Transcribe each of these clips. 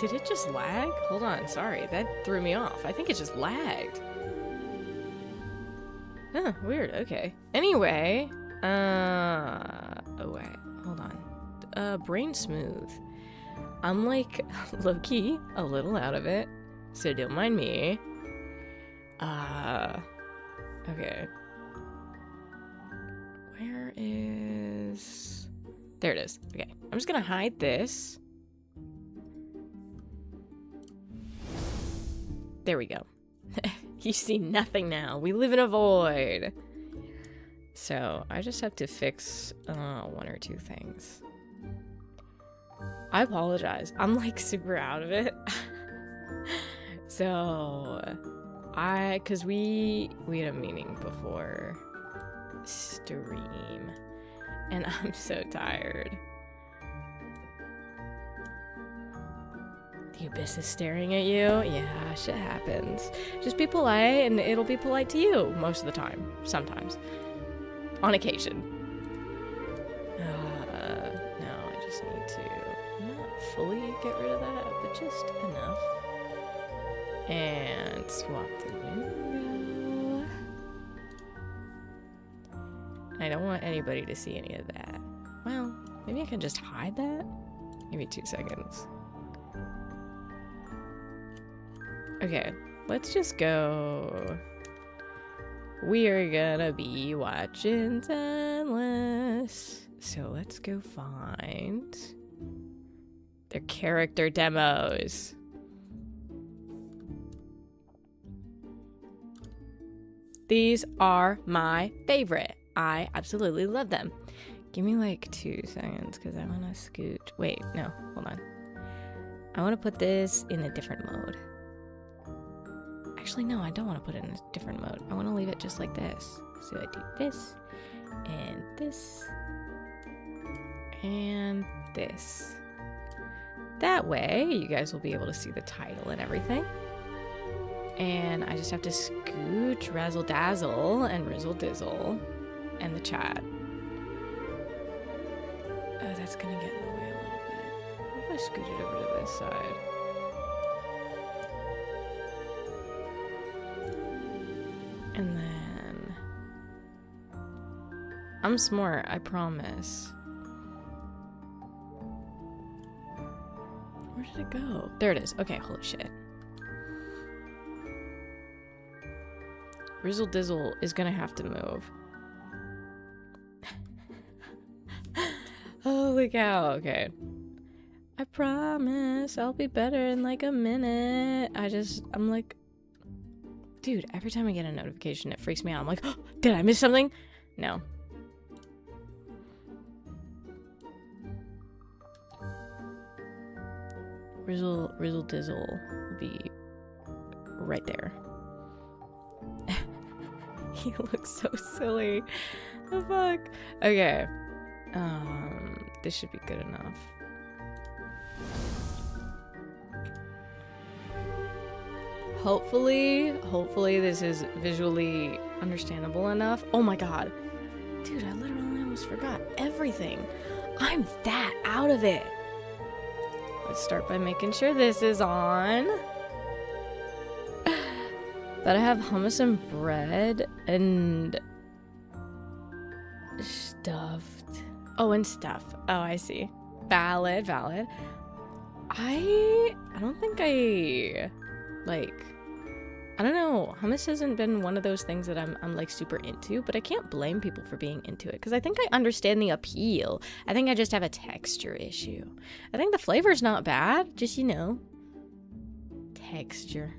Did it just lag? Hold on, sorry, that threw me off. I think it just lagged. Huh, weird, okay. Anyway, oh wait, hold on. Brain smooth. I'm like, low-key, a little out of it, so don't mind me. Okay. Where is... There it is. Okay, I'm just gonna hide this. There we go. You see nothing now. We live in a void. So I just have to fix one or two things. I apologize. I'm like super out of it. So cause we had a meeting before stream and I'm so tired. The abyss is staring at you. Yeah, shit happens. Just be polite and it'll be polite to you most of the time. Sometimes. On occasion. No, I just need to not fully get rid of that, but just enough. And swap the window. I don't want anybody to see any of that. Well, maybe I can just hide that? Maybe 2 seconds. Okay, let's just go. We are gonna be watching Timeless. So let's go find their character demos. These are my favorite. I absolutely love them. Give me like 2 seconds because I want to scoot. Wait, no, hold on. I want to put this in a different mode. Actually, no, I don't want to put it in a different mode. I want to leave it just like this. So I do this, and this, and this. That way, you guys will be able to see the title and everything. And I just have to scooch razzle dazzle and rizzle dizzle and the chat. Oh, that's gonna get in the way a little bit. What if I scoot it over to this side? And then I'm smart, I promise. Where did it go? There it is. Okay, holy shit. Rizzle Dizzle is gonna have to move. Holy cow, okay. I promise I'll be better in like a minute. I'm like, dude, every time I get a notification, it freaks me out. I'm like, oh, did I miss something? No. Rizzle Dizzle will be right there. He looks so silly. The fuck? Okay. This should be good enough. Hopefully this is visually understandable enough. Oh my god. Dude, I literally almost forgot everything. I'm that out of it. Let's start by making sure this is on. But I have hummus and bread and stuffed. Oh, and stuff. Oh, I see. Valid. I don't think I don't know. Hummus hasn't been one of those things that I'm like super into, but I can't blame people for being into it because I think I understand the appeal. I think I just have a texture issue. I think the flavor's not bad, just, you know, texture.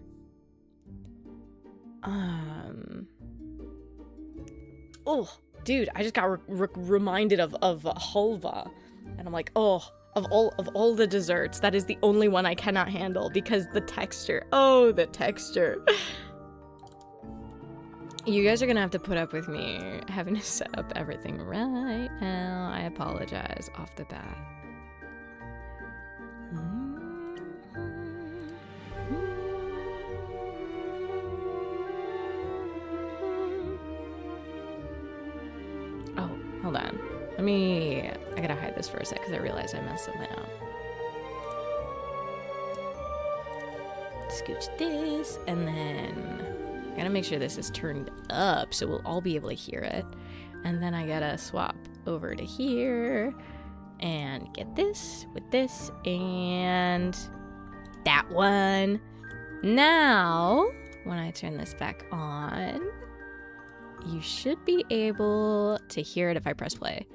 Oh, dude, I just got reminded of halva, and I'm like, oh, of all the desserts, that is the only one I cannot handle because the texture. Oh, the texture. You guys are gonna have to put up with me having to set up everything right now. I apologize off the bat. Oh, hold on. I gotta hide this for a sec because I realized I messed something up. scooch this, and then I gotta make sure this is turned up so we'll all be able to hear it. And then I gotta swap over to here and get this with this and that one. Now, when I turn this back on, you should be able to hear it if I press play.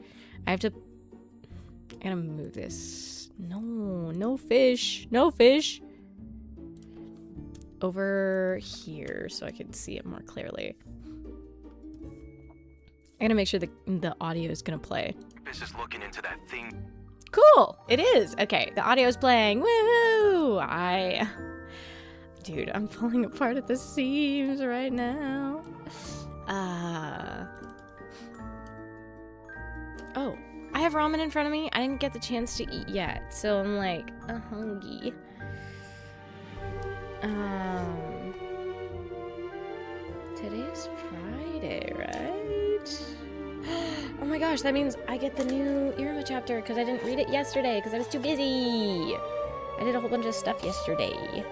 I gotta move this. No fish. No fish. Over here so I can see it more clearly. I gotta make sure the audio is gonna play. This is looking into that thing. Cool! It is! Okay, the audio is playing. Woohoo! Dude, I'm falling apart at the seams right now. Oh, I have ramen in front of me. I didn't get the chance to eat yet, so I'm like, hungry. Today's Friday, right? Oh my gosh, that means I get the new Irma chapter because I didn't read it yesterday because I was too busy. I did a whole bunch of stuff yesterday.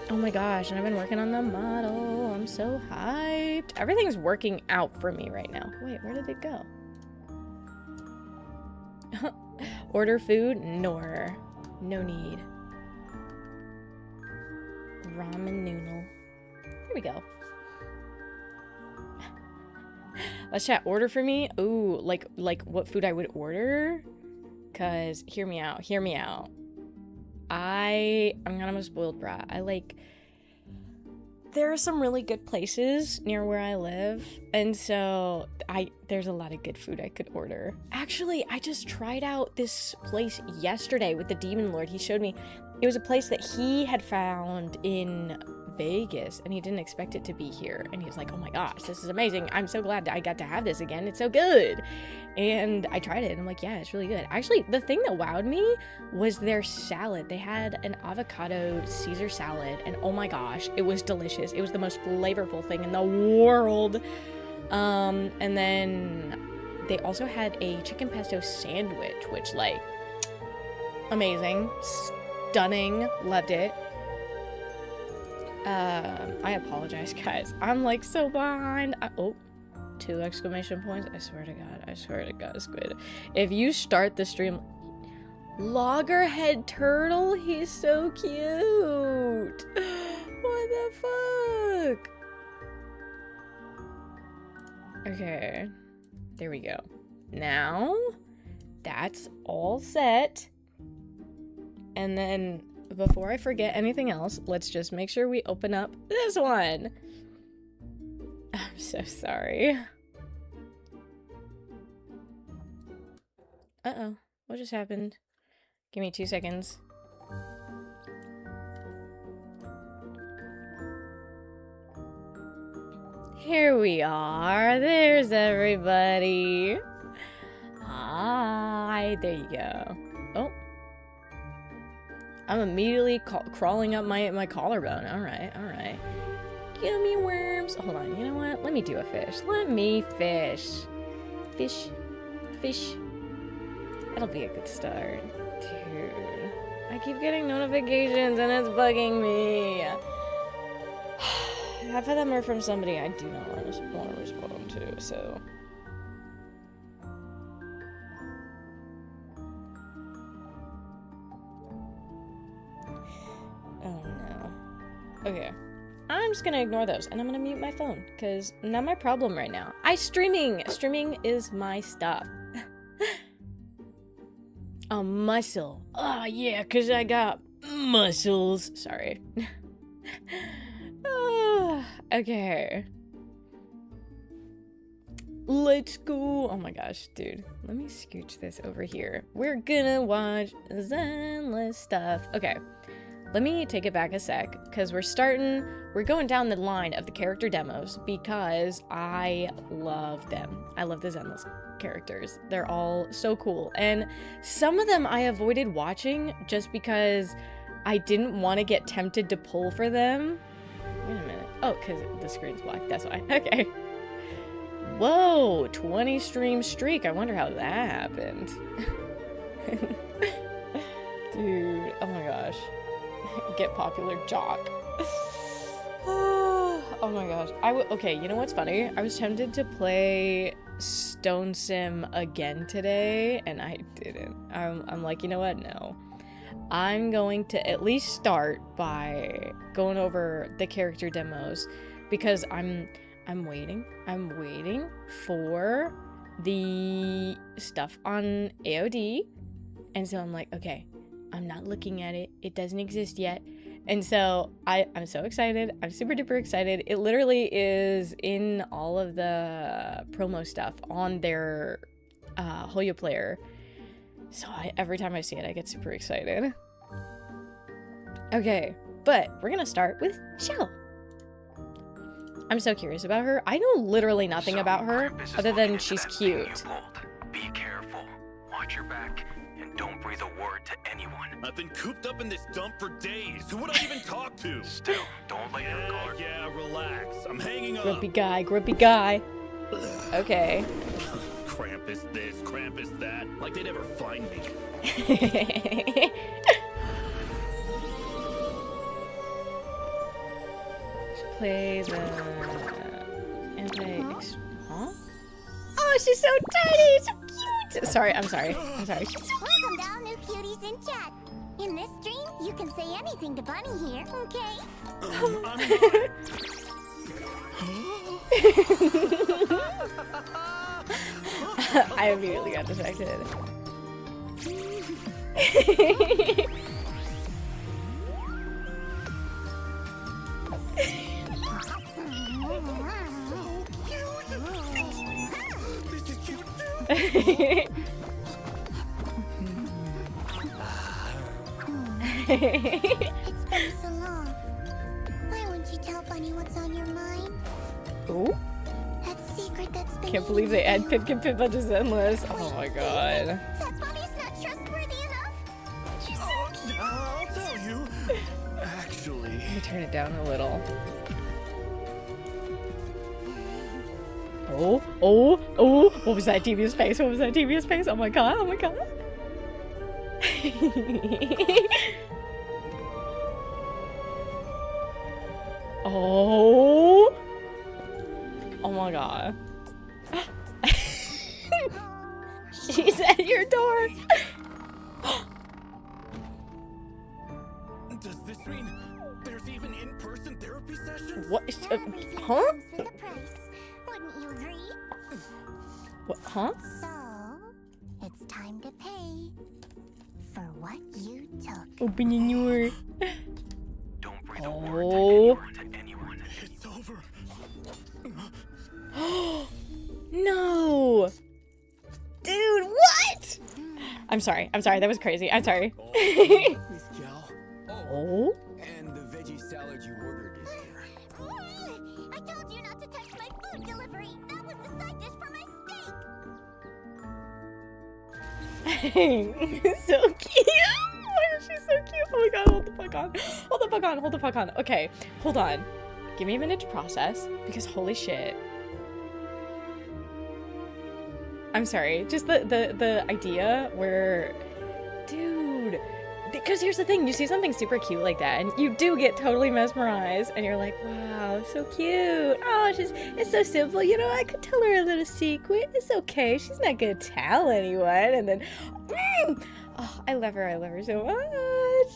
Oh my gosh, and I've been working on the model. I'm so hyped. Everything's working out for me right now. Wait, where did it go? Order food? Nor. No need. Ramen noodle. Here we go. Let's chat. Order for me? Ooh, like what food I would order? Cause hear me out. Hear me out. I'm kind of a spoiled brat. There are some really good places near where I live, and so there's a lot of good food I could order. Actually, I just tried out this place yesterday with the Demon Lord. He showed me. It was a place that he had found in Vegas, and he didn't expect it to be here. And he was like, oh my gosh, this is amazing. I'm so glad I got to have this again. It's so good. And I tried it, and I'm like, yeah, it's really good. Actually, the thing that wowed me was their salad. They had an avocado Caesar salad, and oh my gosh, it was delicious. It was the most flavorful thing in the world. And then they also had a chicken pesto sandwich, which, like, amazing, stunning, loved it. I apologize, guys. I'm like so behind. Oh, 2 exclamation points. I swear to God, Squid. If you start the stream, Loggerhead Turtle, he's so cute. What the fuck? Okay, there we go. Now, that's all set. And then, before I forget anything else, let's just make sure we open up this one. I'm so sorry. Uh-oh. What just happened? Give me 2 seconds. Here we are. There's everybody. Hi. There you go. Oh. I'm immediately crawling up my collarbone. Alright. Gummy worms. Hold on, you know what? Let me do a fish. Let me fish. Fish. That'll be a good start. Dude. I keep getting notifications and it's bugging me. Half of them are from somebody I do not want to respond to, so... Oh no. Okay. I'm just gonna ignore those, and I'm gonna mute my phone, because not my problem right now. Streaming is my stuff. A muscle. Oh yeah, because I got muscles. Sorry. Okay. Let's go. Oh my gosh, dude. Let me scooch this over here. We're gonna watch Zenless stuff. Okay. Let me take it back a sec, because we're going down the line of the character demos, because I love them. I love the Zenless characters. They're all so cool. And some of them I avoided watching just because I didn't want to get tempted to pull for them. Wait a minute. Oh, because the screen's black. That's why. Okay. Whoa, 20 stream streak. I wonder how that happened. Dude, oh my gosh. Get popular jock. Oh my gosh. Okay, you know what's funny? I was tempted to play Stone Sim again today, and I didn't. I'm like, you know what? No. I'm going to at least start by going over the character demos, because I'm waiting. I'm waiting for the stuff on AOD. And so I'm like, okay, I'm not looking at it. It doesn't exist yet. And so I'm so excited. I'm super duper excited. It literally is in all of the promo stuff on their Hoyo player. So every time I see it, I get super excited. Okay, but we're gonna start with Shell. I'm so curious about her. I know literally nothing about her other than she's cute. Be careful. Watch your back. Don't breathe a word to anyone. I've been cooped up in this dump for days. Who would I even talk to? Still, don't let your guard. Yeah, relax. I'm hanging up. Grumpy guy. Okay. Cramp is this, cramp is that. Like they'd ever find me. Play the huh? Oh, she's so tiny, so cute. Sorry. I'm sorry. Welcome down, new cuties in chat. In this stream, you can say anything to Bunny here, okay? I immediately got distracted. It's been so long. Why won't you tell Bunny what's on your mind? Ooh. That secret that's been... Can't believe they add Pip Budget's Endless. Oh my god. That Bunny's not trustworthy enough? She's so cute. I'll tell you. Actually... Let me turn it down a little. Oh. What was that devious face? Oh my god. Oh my god. She's at your door. Does this mean there's even in-person therapy sessions? What? Everything Huh? comes with a price. Wouldn't you agree? What? Huh? So, it's time to pay for what you took. Opening your... Don't breathe a Oh. word to anyone. It's over. No! Dude, what? I'm sorry. That was crazy. I'm sorry. Miss Gal. Oh? And the veggie salad you ordered is here. I told you not to touch my food delivery. That was the side dish for my steak. So cute. Why is she so cute? Oh my god, hold the fuck on. Okay, hold on. Give me a minute to process, because holy shit. I'm sorry, just the idea where, dude, because here's the thing, you see something super cute like that, and you do get totally mesmerized, and you're like, wow, so cute. Oh, it's so simple, you know, I could tell her a little secret. It's okay, she's not gonna tell anyone, and then, oh, I love her so much.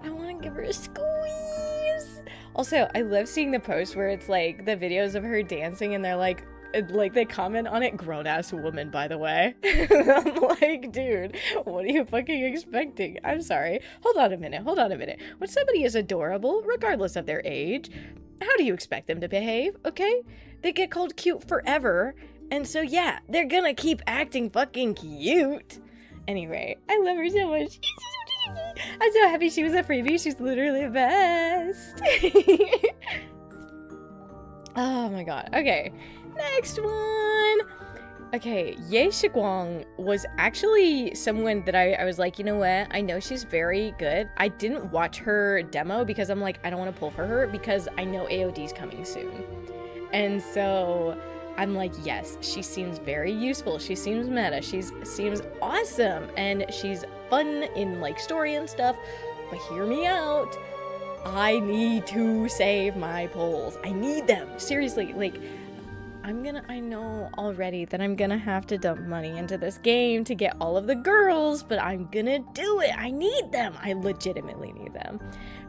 I want to give her a squeeze. Also, I love seeing the posts where it's like the videos of her dancing, and they're like they comment on it, grown-ass woman, by the way. I'm like, dude, what are you fucking expecting? I'm sorry. Hold on a minute. When somebody is adorable, regardless of their age, how do you expect them to behave, okay? They get called cute forever, and so yeah, they're gonna keep acting fucking cute. Anyway, I love her so much. I'm so happy she was a freebie. She's literally the best. Oh my god. Okay, next one. Okay, Ye Shiguang was actually someone that I was like, you know what? I know she's very good. I didn't watch her demo because I'm like, I don't want to pull for her because I know AOD's coming soon. And so I'm like, yes, she seems very useful. She seems meta. She seems awesome. And she's fun in like story and stuff. but hear me out. I need to save my polls. I need them. Seriously, like, I know already that I'm gonna have to dump money into this game to get all of the girls, but I'm gonna do it. I need them. I legitimately need them.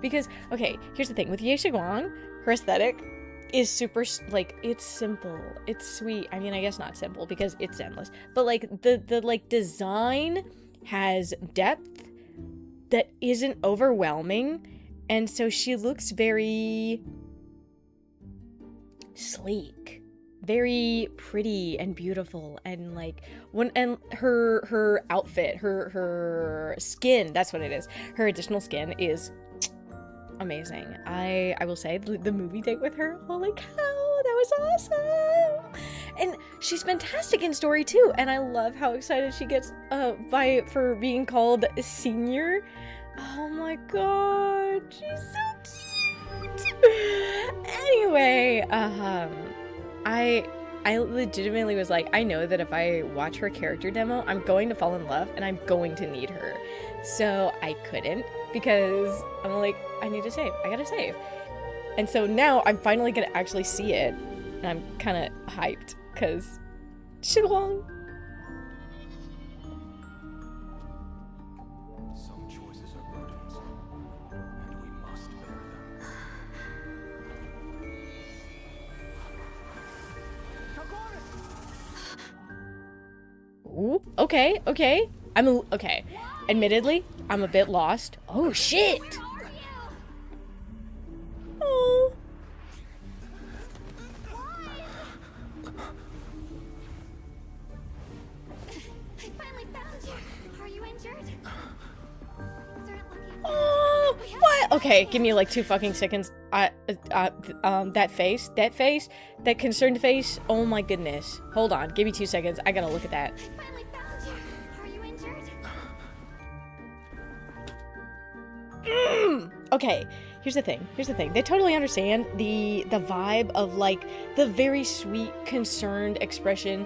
Because, okay, here's the thing. With Ye Shiguang, her aesthetic is super, like, it's simple. It's sweet. I mean, I guess not simple because it's endless. But, like, the like, design has depth that isn't overwhelming. And so she looks very sleek. Very pretty and beautiful, and like her outfit, her skin, that's what it is. Her additional skin is amazing. I will say the movie date with her, holy cow, that was awesome. And she's fantastic in story too, and I love how excited she gets for being called senior. Oh my god, she's so cute. Anyway, I legitimately was like, I know that if I watch her character demo, I'm going to fall in love and I'm going to need her. So I couldn't because I'm like, I need to save. I gotta save. And so now I'm finally gonna actually see it. And I'm kind of hyped because Shiguang. Some choices are burdens, and we must bear them. Ooh, okay. Okay. Admittedly, I'm a bit lost. Oh, shit! Oh. I finally found you. Are you injured? Things aren't looking Oh, what? Okay, give me like 2 fucking seconds. That face, that concerned face. Oh my goodness. Hold on, give me 2 seconds. I gotta look at that. I finally found you. Are you injured? Okay, here's the thing. They totally understand the vibe of like the very sweet, concerned expression.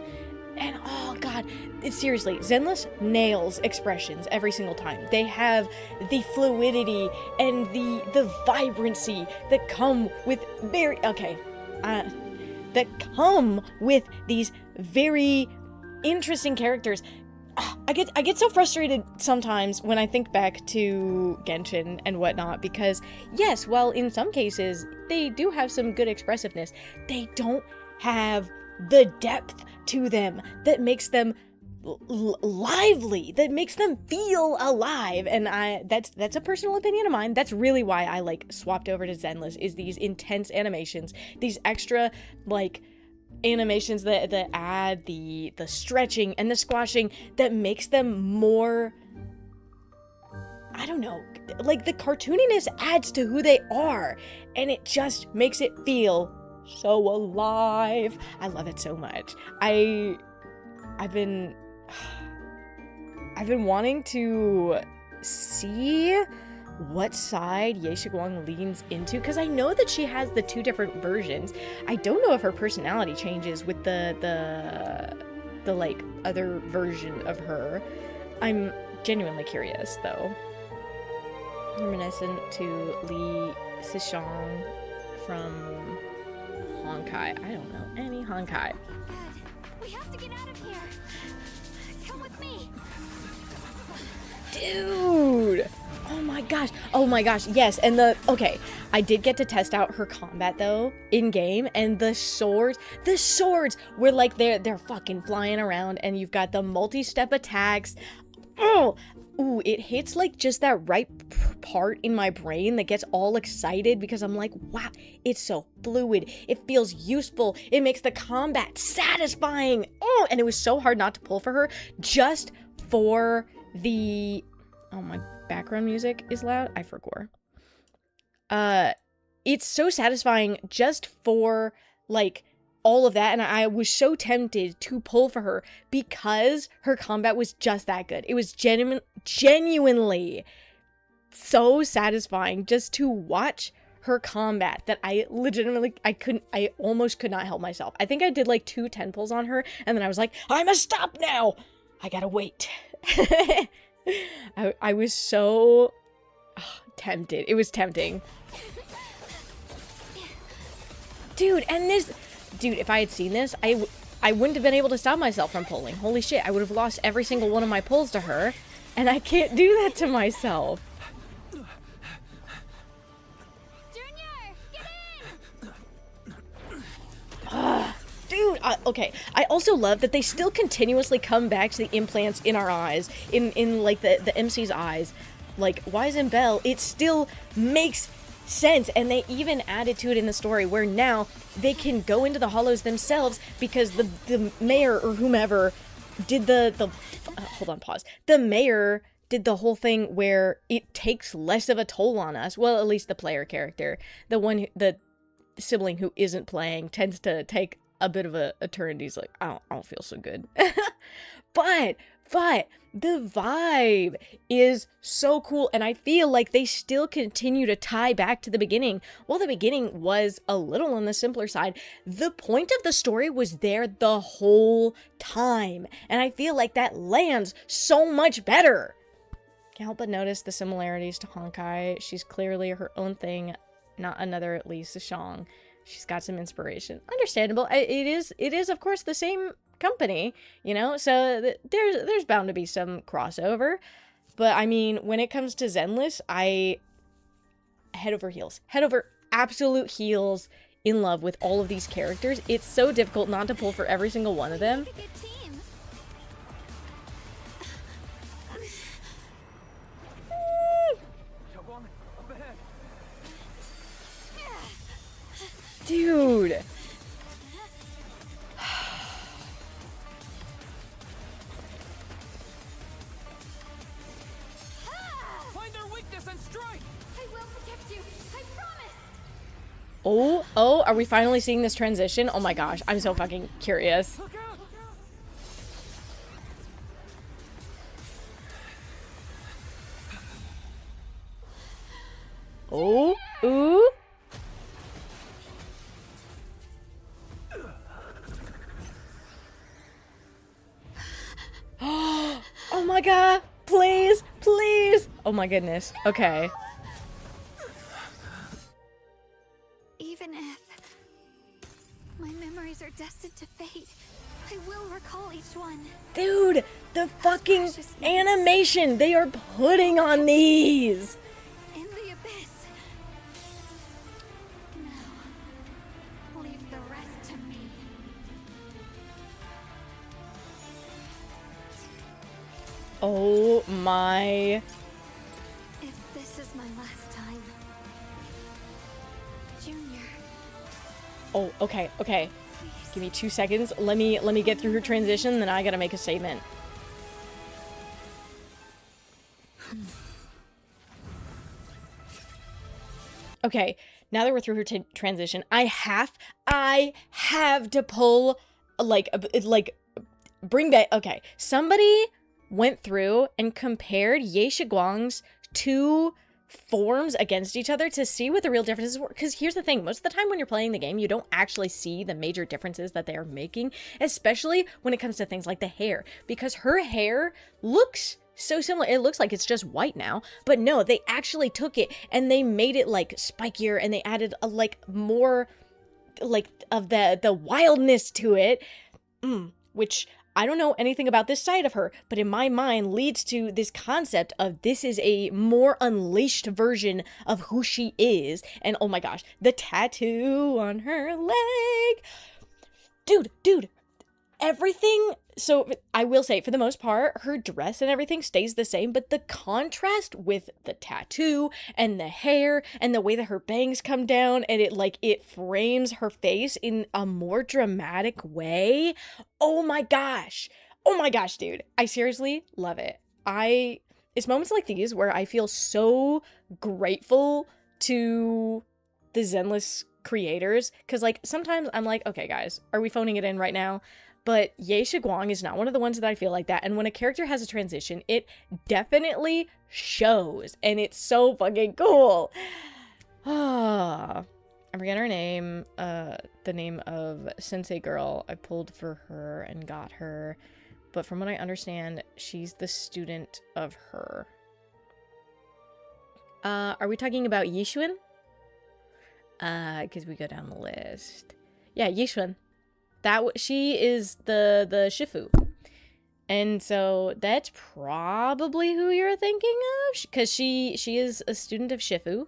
And oh god, seriously, Zenless nails expressions every single time. They have the fluidity and the vibrancy that come with that come with these very interesting characters. I get so frustrated sometimes when I think back to Genshin and whatnot because yes, while in some cases they do have some good expressiveness, they don't have the depth to them that makes them lively, that makes them feel alive. And that's a personal opinion of mine. That's really why I like swapped over to Zenless, is these intense animations, these extra like animations that add the stretching and the squashing that makes them more, I don't know, like the cartooniness adds to who they are and it just makes it feel so alive. I love it so much. I've been wanting to see what side Ye Shiguang leans into because I know that she has the 2 different versions. I don't know if her personality changes with the like other version of her. I'm genuinely curious though. Reminiscent to Li Sishang from Honkai. I don't know any Honkai. Good. We have to get out of here. Come with me. Dude! Oh my gosh, yes. And I did get to test out her combat though in game, and the swords were like they're fucking flying around, and you've got the multi-step attacks. Ooh, it hits like just that right part in my brain that gets all excited because I'm like, wow, it's so fluid. It feels useful. It makes the combat satisfying. Oh, and it was so hard not to pull for her just for the, oh, my background music is loud. I forgot. It's so satisfying just for like all of that, and I was so tempted to pull for her because her combat was just that good. It was genuinely so satisfying just to watch her combat that I almost could not help myself. I think I did like 2 10 pulls on her, and then I was like, I must stop now. I gotta wait. I was so tempted. It was tempting. Dude, and this... Dude, if I had seen this, I wouldn't have been able to stop myself from pulling. Holy shit, I would have lost every single one of my pulls to her. And I can't do that to myself. Junior, get in! Dude, okay. I also love that they still continuously come back to the implants in our eyes. In like, the MC's eyes. Like, Wise and Belle, it still makes sense, and they even added to it in the story where now they can go into the hollows themselves because the mayor or whomever did hold on, pause. The mayor did the whole thing where it takes less of a toll on us. Well, at least the player character, the sibling who isn't playing tends to take a bit of a turn. He's like, I don't feel so good. but the vibe is so cool, and I feel like they still continue to tie back to the beginning. While the beginning was a little on the simpler side, the point of the story was there the whole time, and I feel like that lands so much better. Can't help but notice the similarities to Honkai. She's clearly her own thing, not another Lisa Shang. She's got some inspiration. Understandable. It is of course the same company, you know, so there's bound to be some crossover. But I mean, when it comes to Zenless, I head over absolute heels in love with all of these characters. It's so difficult not to pull for every single one of them. Good team. Dude. Find their weakness and strike! I will protect you. I promise. Oh, are we finally seeing this transition? Oh my gosh, I'm so fucking curious. Look out! Oh, ooh. Oh my god, please, please. Oh my goodness. Okay. Even if my memories are destined to fade, I will recall each one. Dude, the fucking animation they are putting on these. In the abyss. Now, leave the rest to me. Oh my. If this is my last time, Junior, Oh, okay. please. Give me 2 seconds. Let me get through her transition, then I gotta make a statement. Okay, now that we're through her transition, I have to pull, like, bring back. Okay, somebody went through and compared Ye Shiguang's two forms against each other to see what the real differences were. Because here's the thing, most of the time when you're playing the game, you don't actually see the major differences that they are making, especially when it comes to things like the hair, because her hair looks so similar. It looks like it's just white now, but no, they actually took it and they made it like spikier, and they added a like more like of the wildness to it, which I don't know anything about this side of her, but in my mind leads to this concept of this is a more unleashed version of who she is. And oh my gosh, the tattoo on her leg. Dude, everything. So I will say, for the most part, her dress and everything stays the same, but the contrast with the tattoo and the hair and the way that her bangs come down and it frames her face in a more dramatic way. Oh my gosh, dude. I seriously love it. It's moments like these where I feel so grateful to the Zenless creators, because like sometimes I'm like, okay guys, are we phoning it in right now? But Ye Shiguang is not one of the ones that I feel like that. And when a character has a transition, it definitely shows. And it's so fucking cool. I forget her name. The name of Sensei Girl. I pulled for her and got her. But from what I understand, she's the student of her. Are we talking about Yixuan? Because we go down the list. Yeah, Yixuan. She is the Shifu. And so that's probably who you're thinking of, because she is a student of Shifu.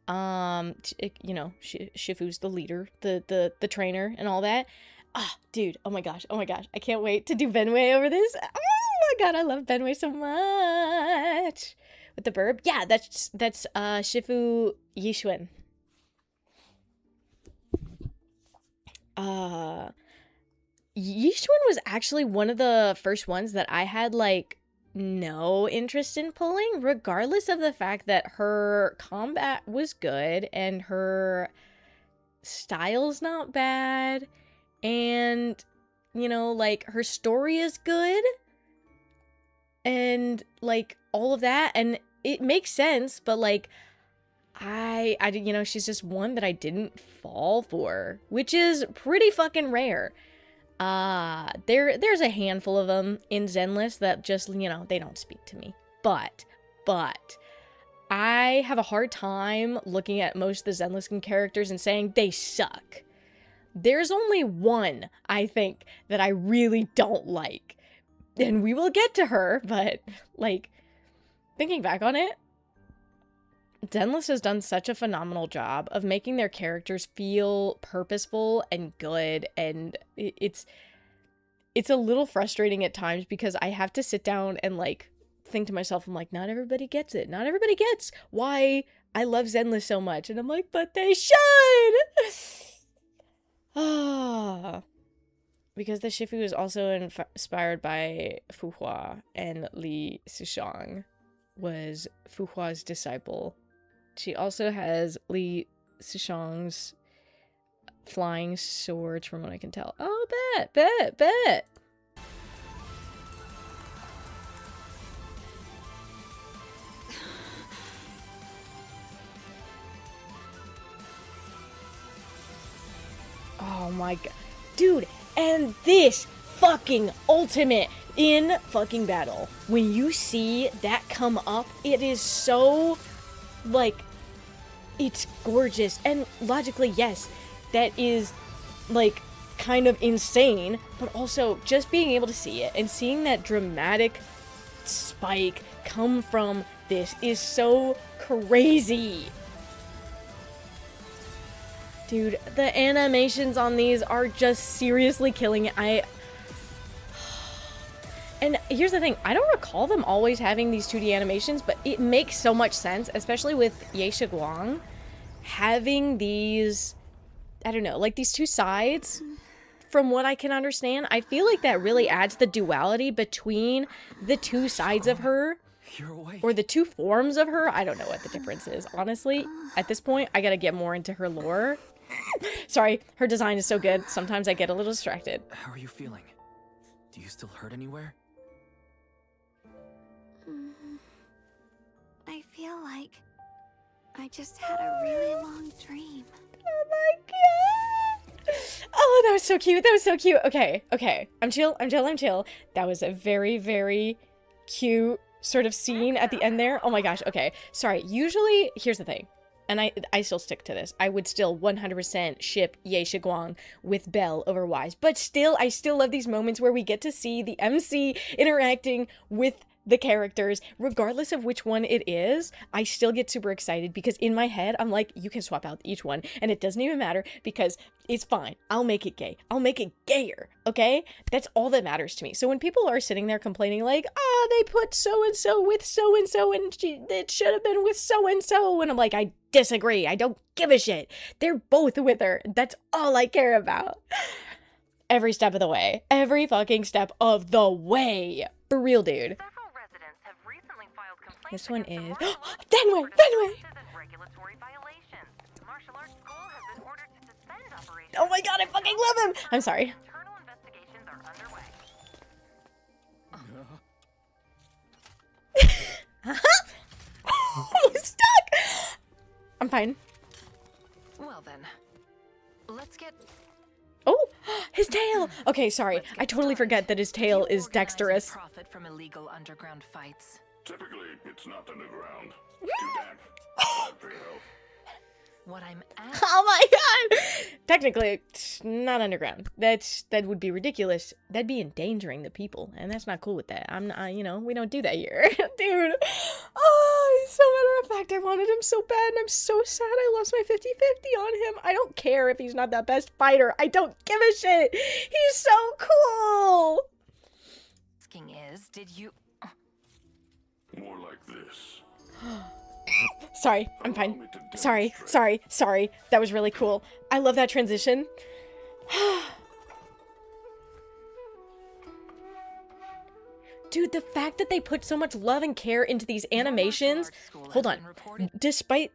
You know, Shifu's the leader, the trainer, and all that. Ah, dude, oh my gosh, I can't wait to do Benway over this. Oh my god, I love Benway so much. With the burb, yeah, that's Shifu Yixuan. Yixuan was actually one of the first ones that I had, like, no interest in pulling, regardless of the fact that her combat was good and her style's not bad, and, you know, like, her story is good, and, like, all of that, and it makes sense, but, like, I you know, she's just one that I didn't fall for, which is pretty fucking rare. There's a handful of them in Zenless that just, you know, they don't speak to me. But I have a hard time looking at most of the Zenless characters and saying they suck. There's only one, I think, that I really don't like. And we will get to her, but, like, thinking back on it, Zenless has done such a phenomenal job of making their characters feel purposeful and good, and it's a little frustrating at times because I have to sit down and, like, think to myself, I'm like, not everybody gets it. Not everybody gets why I love Zenless so much. And I'm like, but they should! Because the Shifu is also inspired by Fu Hua, and Li Sushang was Fu Hua's disciple. She also has Li Sushang's flying swords, from what I can tell. Oh, bet. Oh my god. Dude, and this fucking ultimate in fucking battle. When you see that come up, it is so, like, it's gorgeous. And logically, yes, that is, like, kind of insane, but also just being able to see it and seeing that dramatic spike come from this is so crazy. Dude, the animations on these are just seriously killing it. And here's the thing, I don't recall them always having these 2D animations, but it makes so much sense, especially with Ye Shiguang having these, I don't know, like these two sides. From what I can understand, I feel like that really adds the duality between the two sides of her, or the two forms of her. I don't know what the difference is, honestly. At this point, I gotta get more into her lore. Sorry, her design is so good, sometimes I get a little distracted. How are you feeling? Do you still hurt anywhere? I feel like I just had a really long dream. Oh my god! Oh, that was so cute, that was so cute. Okay, I'm chill. That was a very, very cute sort of scene at the end there. Oh my gosh, okay. Sorry, usually, here's the thing. And I still stick to this. I would still 100% ship Ye Shiguang with Belle over Wise. But still, I still love these moments where we get to see the MC interacting with the characters, regardless of which one it is. I still get super excited because in my head, I'm like, you can swap out each one and it doesn't even matter because it's fine. I'll make it gay. I'll make it gayer, okay? That's all that matters to me. So when people are sitting there complaining like, they put so-and-so with so-and-so and it should have been with so-and-so, and I'm like, I disagree. I don't give a shit. They're both with her. That's all I care about. Every step of the way. Every fucking step of the way. For real, dude. This one is Benway! Oh my god, I fucking love him! I'm sorry. He's stuck! I'm fine. Well then, let's get... Oh, his tail! Okay, sorry. I totally forget that his tail is dexterous. Profit from illegal underground fights. Typically, it's not underground. What I'm asking. Oh my god! Technically, it's not underground. That would be ridiculous. That'd be endangering the people, and that's not cool with that. I'm not, we don't do that here. Dude. Oh, so matter of fact, I wanted him so bad, and I'm so sad I lost my 50-50 on him. I don't care if he's not the best fighter. I don't give a shit. He's so cool! Asking is, did you... More like this. Sorry, I'm fine. Sorry. That was really cool. I love that transition. Dude, the fact that they put so much love and care into these animations. Hold on. Despite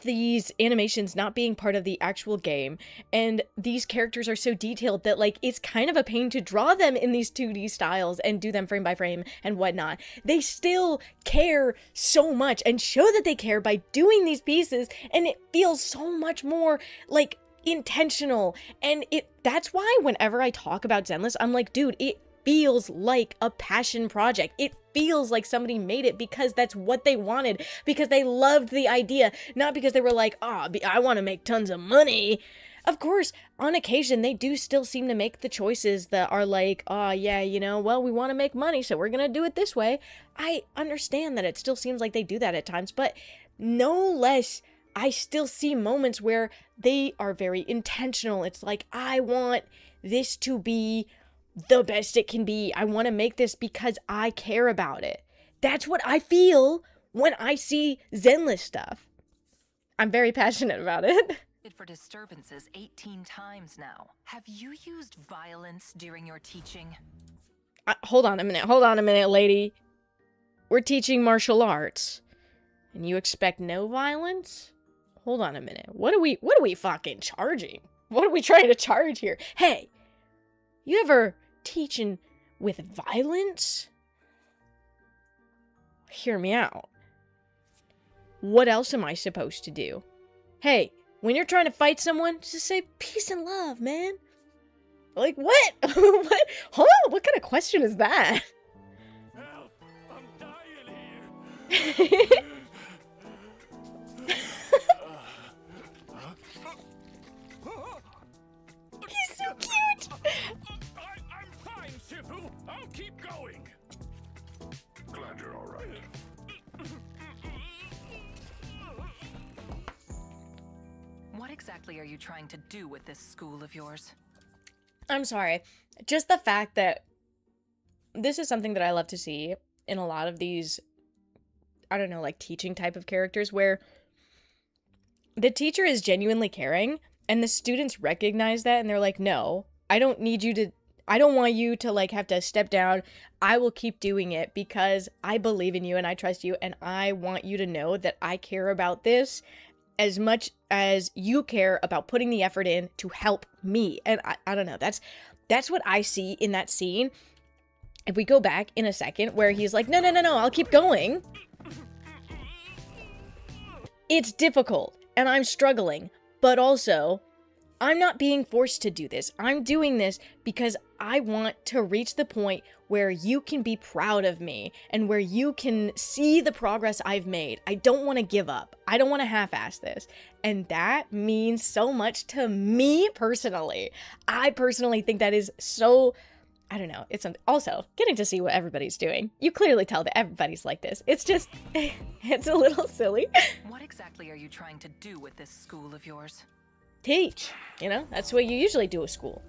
these animations not being part of the actual game, and these characters are so detailed that, like, it's kind of a pain to draw them in these 2D styles and do them frame by frame and whatnot. They still care so much and show that they care by doing these pieces, and it feels so much more, like, intentional. And that's why whenever I talk about Zenless, I'm like, dude, it feels like a passion project. It feels like somebody made it because that's what they wanted, because they loved the idea, not because they were like, I want to make tons of money. Of course, on occasion, they do still seem to make the choices that are like, well, we want to make money, so we're going to do it this way. I understand that it still seems like they do that at times, but no less, I still see moments where they are very intentional. It's like, I want this to be the best it can be. I want to make this because I care about it. That's what I feel when I see Zenless stuff. I'm very passionate about it. For disturbances 18 times now. Have you used violence during your teaching? Hold on a minute, lady. We're teaching martial arts, and you expect no violence? Hold on a minute. What are we fucking charging? What are we trying to charge here? Hey, you ever teaching with violence? Hear me out. What else am I supposed to do? Hey, when you're trying to fight someone, just say peace and love, man. Like, what? What? Hold on, what kind of question is that? Help! I'm dying here! He's so cute! I'm fine, Shifu! I'll keep going! Glad you're alright. What exactly are you trying to do with this school of yours? I'm sorry. Just the fact that this is something that I love to see in a lot of these, I don't know, like teaching type of characters where the teacher is genuinely caring and the students recognize that and they're like, no, I don't want you to like have to step down. I will keep doing it because I believe in you and I trust you and I want you to know that I care about this as much as you care about putting the effort in to help me. And I don't know, that's what I see in that scene. If we go back in a second where he's like, no, I'll keep going. It's difficult and I'm struggling, but also I'm not being forced to do this. I'm doing this because I want to reach the point where you can be proud of me and where you can see the progress I've made. I don't want to give up. I don't want to half-ass this. And that means so much to me personally. I personally think that is so, I don't know. It's also getting to see what everybody's doing. You clearly tell that everybody's like this. It's just, it's a little silly. What exactly are you trying to do with this school of yours? Teach. You know, that's what you usually do at school.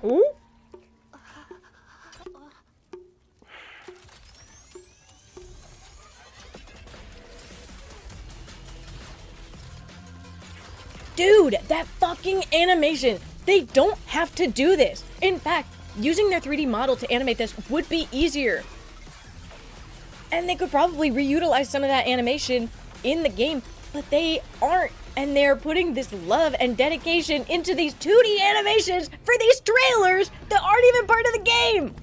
Ooh. Dude, that fucking animation. They don't have to do this. In fact, using their 3D model to animate this would be easier. And they could probably reutilize some of that animation in the game, but they aren't. And they're putting this love and dedication into these 2D animations for these trailers that aren't even part of the game.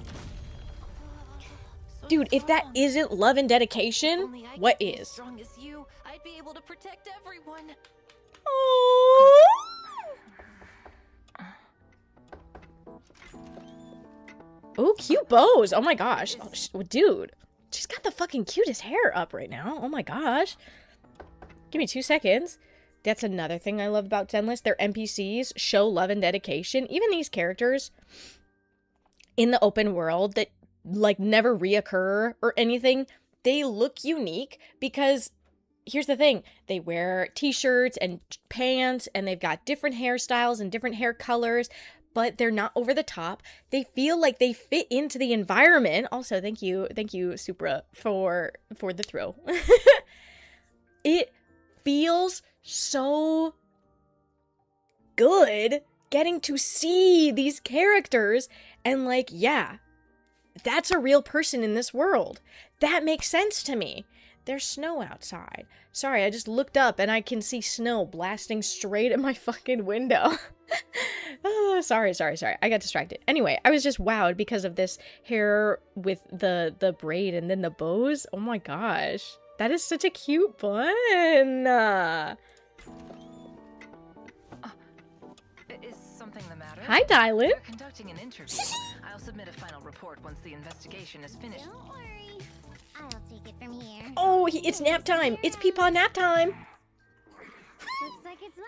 So Dude, if that isn't love and dedication, Only I what could be as is? strong as you, I'd be able to protect everyone. Oh, cute bows. Oh my gosh. Oh, dude, she's got the fucking cutest hair up right now. Oh my gosh. Give me 2 seconds. That's another thing I love about Zenless. Their NPCs show love and dedication. Even these characters in the open world that like never reoccur or anything, they look unique because here's the thing. They wear t-shirts and pants and they've got different hairstyles and different hair colors, but they're not over the top. They feel like they fit into the environment. Also, thank you, Supra, for the throw. It feels so good getting to see these characters and like, yeah, that's a real person in this world. That makes sense to me. There's snow outside. Sorry, I just looked up and I can see snow blasting straight at my fucking window. Oh, sorry. I got distracted. Anyway, I was just wowed because of this hair with the braid and then the bows. Oh my gosh. That is such a cute bun. Is something the matter? Hi, Dylan. We're conducting an interview. I'll submit a final report once the investigation is finished. Don't worry. I'll take it from here. Oh, it's nap time. It's Peepaw nap time. Looks like it's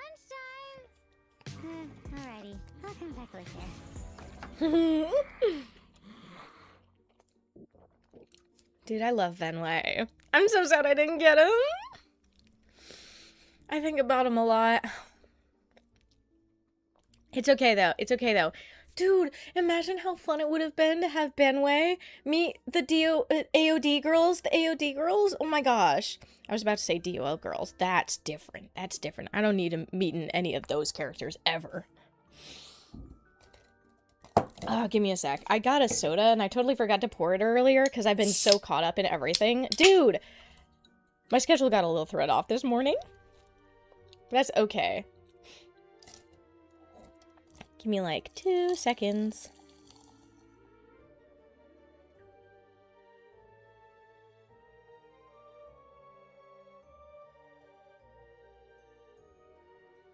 lunchtime. Alrighty. I'll come back later. Dude, I love Venway. I'm so sad I didn't get him. I think about him a lot. It's okay though. Dude, imagine how fun it would have been to have Benway meet the AOD girls. Oh my gosh. I was about to say DOL girls. That's different. I don't need to meet any of those characters ever. Oh, give me a sec. I got a soda and I totally forgot to pour it earlier because I've been so caught up in everything. Dude, my schedule got a little thread off this morning. But that's okay. Give me like 2 seconds.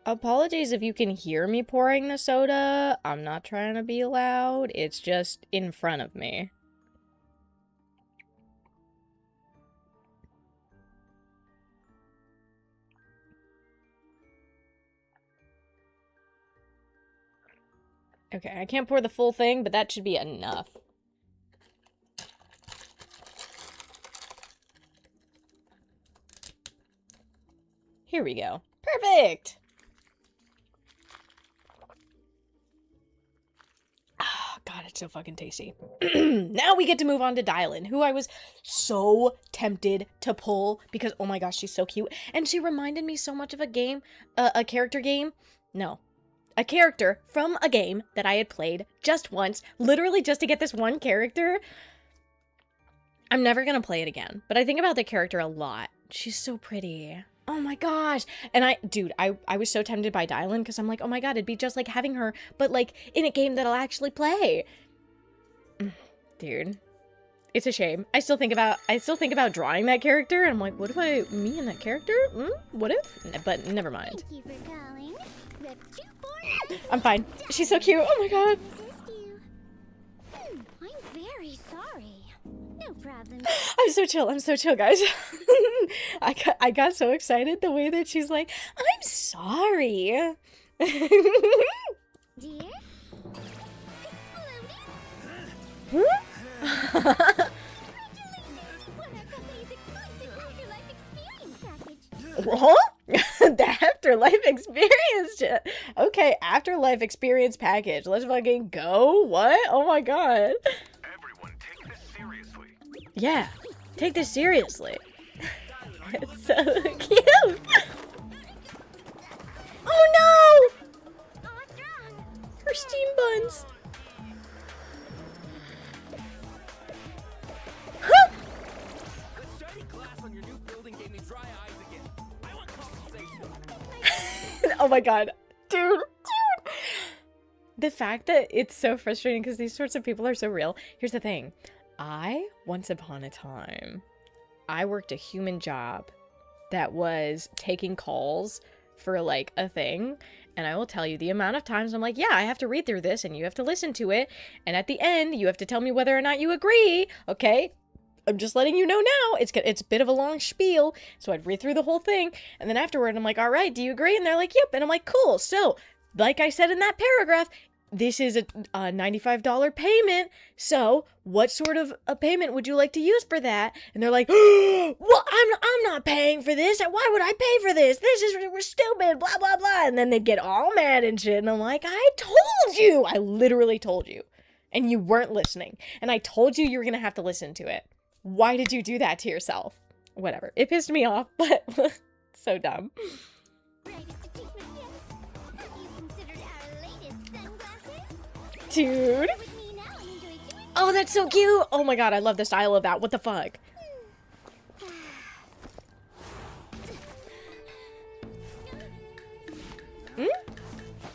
Apologies if you can hear me pouring the soda. I'm not trying to be loud. It's just in front of me. Okay, I can't pour the full thing, but that should be enough. Here we go. Perfect! Oh, God, it's so fucking tasty. Now we get to move on to Dylan, who I was so tempted to pull because, oh my gosh, she's so cute. And she reminded me so much of a game, a character game. No. A character from a game that I had played just once, literally just to get this one character. I'm never gonna play it again, but I think about the character a lot. She's so pretty. Oh my gosh. And I was so tempted by Dylan because I'm like, oh my God, it'd be just like having her, but like in a game that I'll actually play. Dude, it's a shame. I still think about drawing that character and I'm like, what if me and that character? What if? But never mind. Thank you for calling. I'm fine. She's so cute. Oh my God. I'm very sorry. No problem. I'm so chill, guys. I got so excited the way that she's like, I'm sorry. Dear? Huh? Huh? The Afterlife Experience. Okay, Afterlife Experience package. Let's fucking go. What? Oh my God. Everyone, take this seriously. Yeah, take this seriously. It's so cute. Oh no! Her steam buns. Huh? The shiny glass on your new building gave me dry eyes again. I want compensation. Oh my God. Dude. The fact that it's so frustrating because these sorts of people are so real. Here's the thing. Once upon a time, I worked a human job that was taking calls for like a thing. And I will tell you the amount of times I'm like, yeah, I have to read through this and you have to listen to it. And at the end, you have to tell me whether or not you agree. Okay. I'm just letting you know now. It's a bit of a long spiel. So I'd read through the whole thing. And then afterward, I'm like, all right, do you agree? And they're like, yep. And I'm like, cool. So like I said in that paragraph, this is a $95 payment. So what sort of a payment would you like to use for that? And they're like, well, I'm not paying for this. Why would I pay for this? We're stupid, blah, blah, blah. And then they'd get all mad and shit. And I'm like, I told you. I literally told you. And you weren't listening. And I told you were going to have to listen to it. Why did you do that to yourself? Whatever. It pissed me off, but so dumb. Dude. Oh, that's so cute. Oh my god, I love the style of that. What the fuck?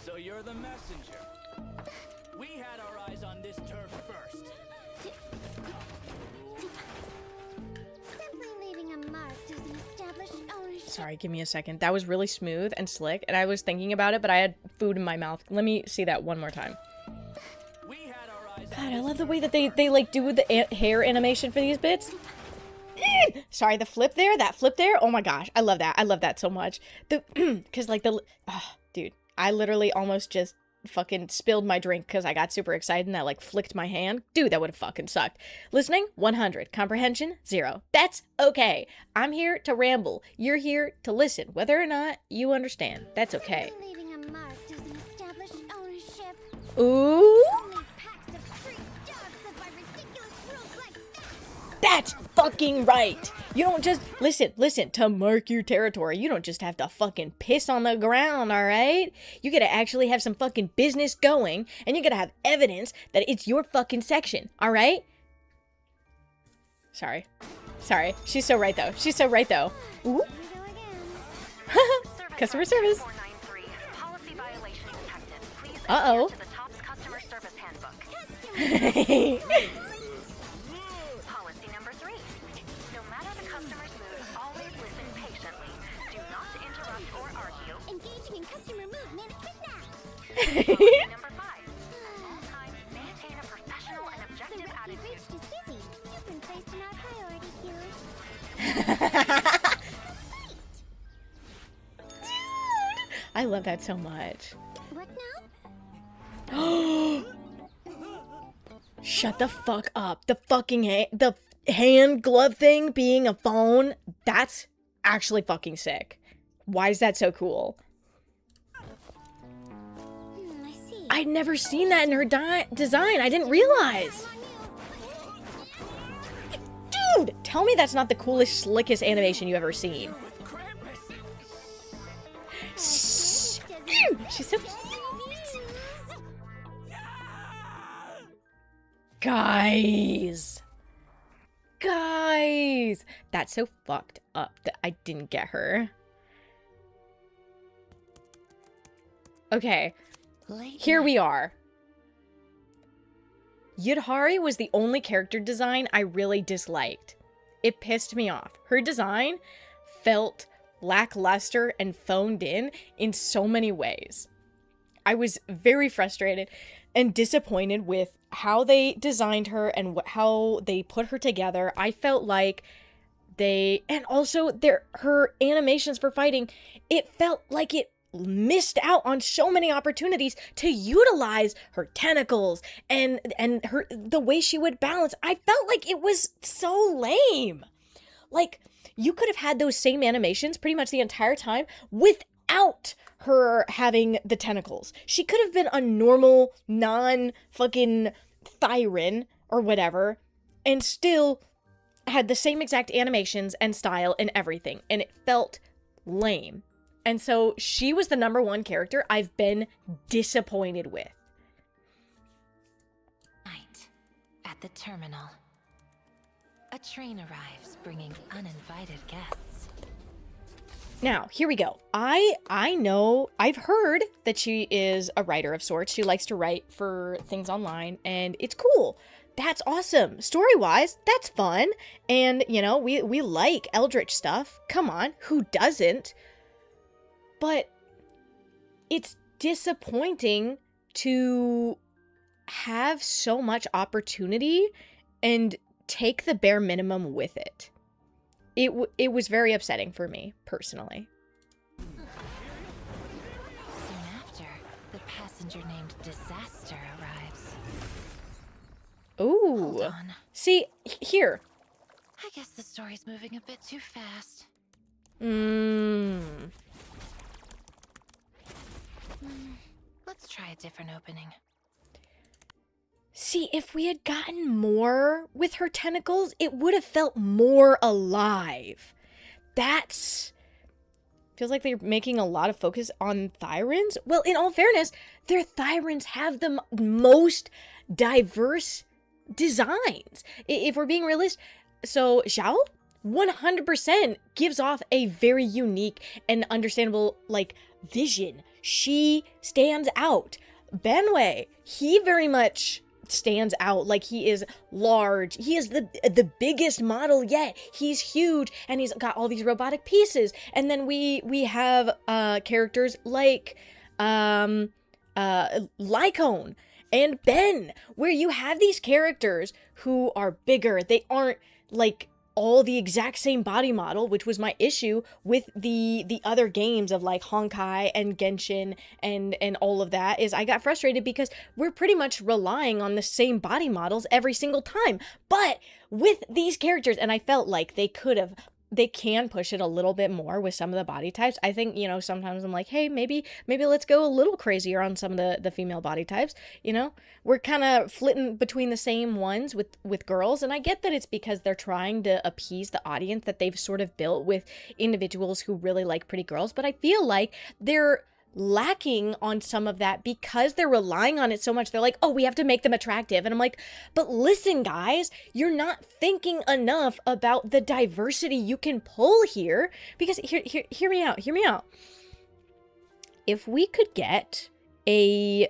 So you're the messenger. We had our eyes on this turf first. Simply leaving a mark doesn't establish ownership. Sorry, give me a second. That was really smooth and slick, and I was thinking about it, but I had food in my mouth. Let me see that one more time. God, I love the way that they like do the hair animation for these bits. Sorry, the flip there, that flip there. Oh my gosh, I love that. I love that so much. Because like dude, I literally almost just fucking spilled my drink because I got super excited and I like flicked my hand. Dude, that would have fucking sucked. Listening, 100. Comprehension, 0. That's okay. I'm here to ramble. You're here to listen. Whether or not you understand, that's okay. Leaving a mark doesn't establish ownership. Ooh. That's fucking right. You don't just, listen, to mark your territory, you don't just have to fucking piss on the ground, alright? You gotta actually have some fucking business going, and you gotta have evidence that it's your fucking section, alright? Sorry. She's so right, though. Ooh. Customer service. Uh-oh. Engaging in customer movement kidnap. Number 5. At all times, maintain a professional and objective attitude. Reached is busy. You've been placed in our priority queue. I love that so much. What now? Shut the fuck up. The fucking the hand glove thing being a phone, that's actually fucking sick. Why is that so cool? I see. I'd never seen that in her design. I didn't realize. Dude, tell me that's not the coolest, slickest animation you've ever seen. She's so cute. Guys, that's so fucked up that I didn't get her. Okay, here we are. Yudhari was the only character design I really disliked. It pissed me off. Her design felt lackluster and phoned in so many ways. I was very frustrated and disappointed with how they designed her and how they put her together. I felt like and also her animations for fighting, it felt like it missed out on so many opportunities to utilize her tentacles and the way she would balance. I felt like it was so lame. Like, you could have had those same animations pretty much the entire time without her having the tentacles. She could have been a normal, non-fucking Thyran or whatever, and still had the same exact animations and style and everything, and it felt lame. And so she was the #1 character I've been disappointed with. Night at the terminal. A train arrives bringing uninvited guests. Now, here we go. I know, I've heard that she is a writer of sorts. She likes to write for things online, and it's cool. that's awesome. Story-wise, that's fun. And, you know, we like Eldritch stuff. Come on, who doesn't? But it's disappointing to have so much opportunity and take the bare minimum with it. It was very upsetting for me, personally. Soon after, the passenger named Disaster arrives. Ooh. Hold on. See, here. I guess the story's moving a bit too fast. Let's try a different opening. See, if we had gotten more with her tentacles, it would have felt more alive. That's... Feels like they're making a lot of focus on Thyrans. Well, in all fairness, their Thyrans have the most diverse designs. If we're being realistic, so Xiao 100% gives off a very unique and understandable, like, vision. She stands out. Benway, he very much stands out. Like, he is large. He is the biggest model yet. He's huge, and he's got all these robotic pieces. And then we have characters like Lycone and Ben, where you have these characters who are bigger. They aren't like all the exact same body model, which was my issue with the other games of like Honkai and Genshin and all of that. Is I got frustrated because we're pretty much relying on the same body models every single time. But with these characters, and I felt like they can push it a little bit more with some of the body types. I think, you know, sometimes I'm like, hey, maybe let's go a little crazier on some of the female body types. You know, we're kind of flitting between the same ones with girls. And I get that it's because they're trying to appease the audience that they've sort of built with individuals who really like pretty girls. But I feel like they're lacking on some of that because they're relying on it so much. They're like, oh, we have to make them attractive. And I'm like, but listen, guys, you're not thinking enough about the diversity you can pull here. Because hear me out. If we could get a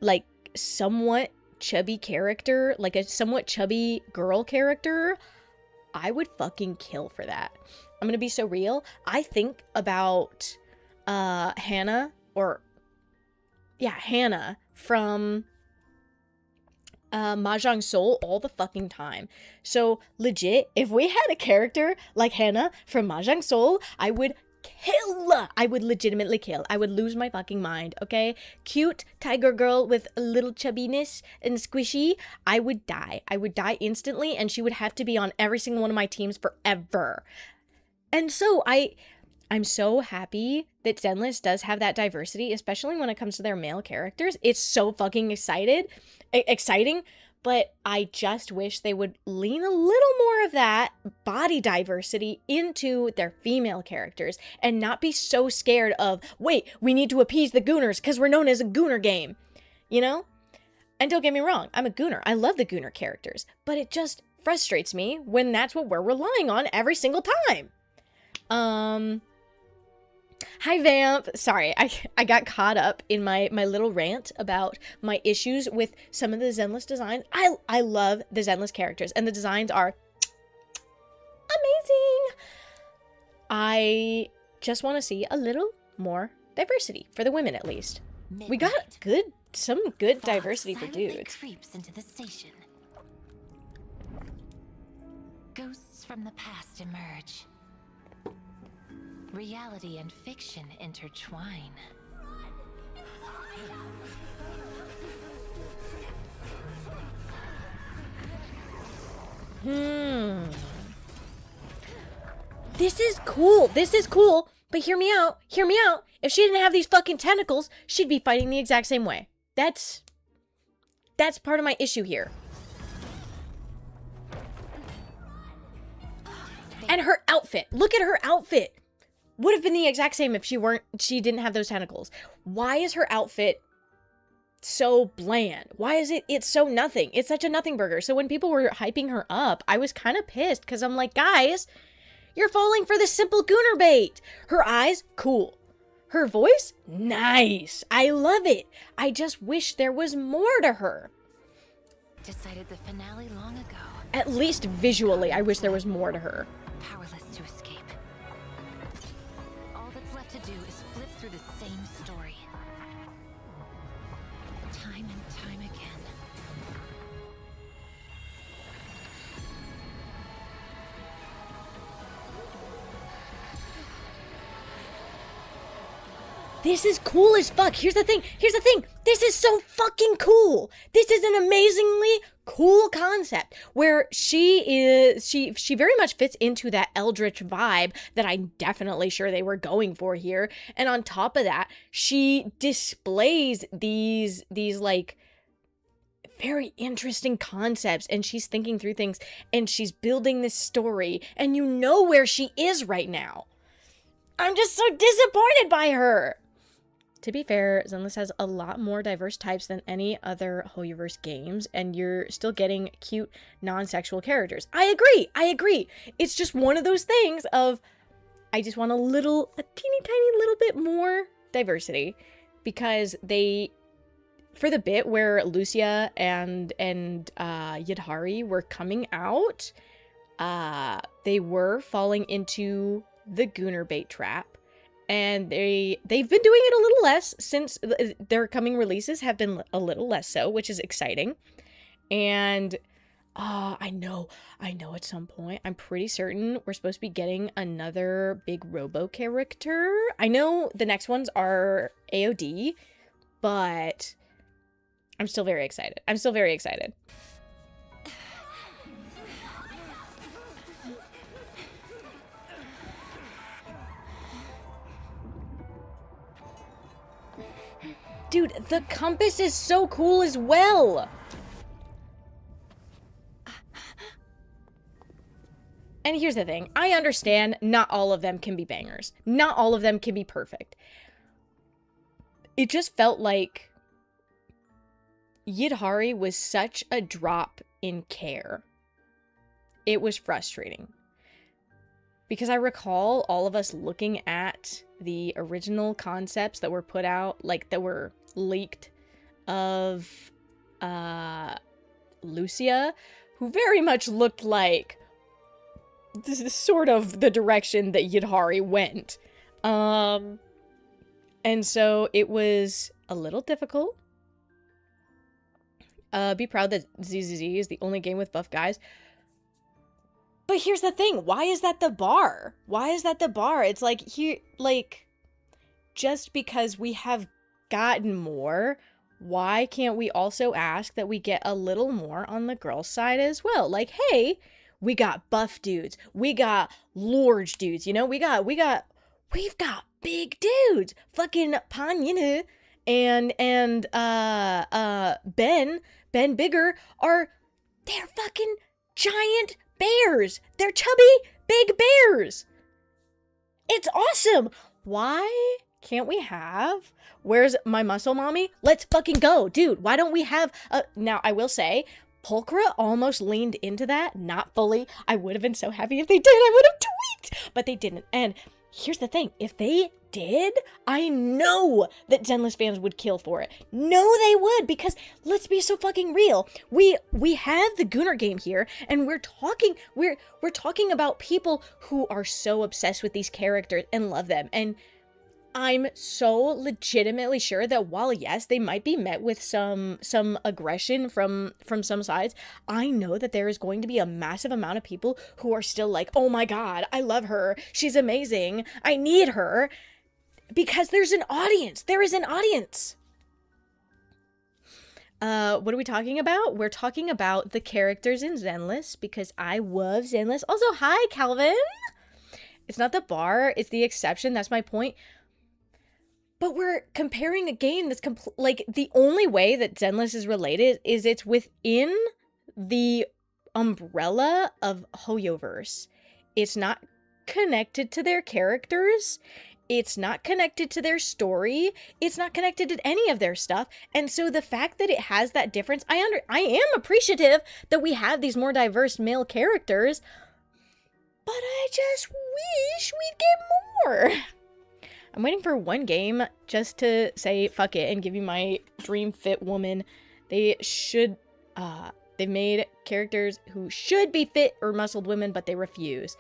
like somewhat chubby character, like a somewhat chubby girl character, I would fucking kill for that. I'm gonna be so real. I think about Hannah from Mahjong Soul all the fucking time. So legit, if we had a character like Hannah from Mahjong Soul, I would kill. I would legitimately kill. I would lose my fucking mind, okay? Cute tiger girl with a little chubbiness and squishy. I would die. I would die instantly, and she would have to be on every single one of my teams forever. And so I'm so happy that Zenless does have that diversity, especially when it comes to their male characters. It's so fucking exciting, but I just wish they would lean a little more of that body diversity into their female characters and not be so scared of, wait, we need to appease the Gooners because we're known as a Gooner game, you know? And don't get me wrong, I'm a Gooner. I love the Gooner characters, but it just frustrates me when that's what we're relying on every single time. Hi Vamp. Sorry, I got caught up in my little rant about my issues with some of the Zenless designs. I love the Zenless characters, and the designs are amazing. I just want to see a little more diversity for the women, at least. Midnight. We got some good Fog diversity for silently dudes. Creeps into the station. Ghosts from the past emerge. Reality and fiction intertwine. This is cool, but hear me out. If she didn't have these fucking tentacles, she'd be fighting the exact same way. That's part of my issue here. And her outfit. Look at her outfit. Would have been the exact same if she didn't have those tentacles. Why is her outfit so bland? Why is it's so nothing? It's such a nothing burger. So when people were hyping her up, I was kind of pissed because I'm like, guys, you're falling for the simple Gooner bait. Her eyes, cool. Her voice, nice. I love it. I just wish there was more to her. decided the finale long ago. At least visually, I wish there was more to her. Powerless to escape. All that's left to do is flip through the same story. Time and time again. This is cool as fuck. Here's the thing. This is so fucking cool. This is an amazingly cool concept where she very much fits into that eldritch vibe that I'm definitely sure they were going for here. And on top of that, she displays these like very interesting concepts, and she's thinking through things, and she's building this story, and you know where she is right now. I'm just so disappointed by her. To be fair, Zenless has a lot more diverse types than any other Hoyoverse games, and you're still getting cute, non-sexual characters. I agree. It's just one of those things of, I just want a teeny tiny little bit more diversity, because for the bit where Lucia and Yidhari were coming out, they were falling into the Gooner bait trap. And they've been doing it a little less since their coming releases have been a little less so, which is exciting. And I know at some point, I'm pretty certain we're supposed to be getting another big robo character. I know the next ones are AOD, but I'm still very excited. Dude, the compass is so cool as well. And here's the thing. I understand not all of them can be bangers. Not all of them can be perfect. It just felt like Yidhari was such a drop in care. It was frustrating. Because I recall all of us looking at the original concepts that were put out, like that were leaked of Lucia, who very much looked like this is sort of the direction that Yidhari went. And so it was a little difficult. Be proud that ZZZ is the only game with buff guys. But here's the thing. Why is that the bar? It's like, just because we have gotten more, why can't we also ask that we get a little more on the girl side as well? Like, hey, we got buff dudes. We got large dudes. You know, we've got big dudes. Fucking Panyinu and Ben Bigger they're fucking giant bears. They're chubby, big bears. It's awesome. Why can't we have, where's my muscle mommy? Let's fucking go. Dude, why don't we have now I will say, Pulchra almost leaned into that. Not fully. I would have been so happy if they did. I would have tweaked. But they didn't. And here's the thing. If they did, I know that Zenless fans would kill for it. No, they would, because let's be so fucking real. We have the Gooner game here, and we're talking about people who are so obsessed with these characters and love them. And I'm so legitimately sure that while yes, they might be met with some aggression from some sides, I know that there is going to be a massive amount of people who are still like, oh my god, I love her, she's amazing, I need her, because there's an audience. There is an audience. What are we talking about? We're talking about the characters in Zenless, because I love Zenless. Also, hi, Calvin. It's not the bar, it's the exception. That's my point. But we're comparing a game that's like, the only way that Zenless is related is it's within the umbrella of Hoyoverse. It's not connected to their characters. It's not connected to their story. It's not connected to any of their stuff. And so the fact that it has that difference, I am appreciative that we have these more diverse male characters, but I just wish we'd get more. I'm waiting for one game just to say fuck it and give you my dream fit woman. They should They've made characters who should be fit or muscled women, but they refuse.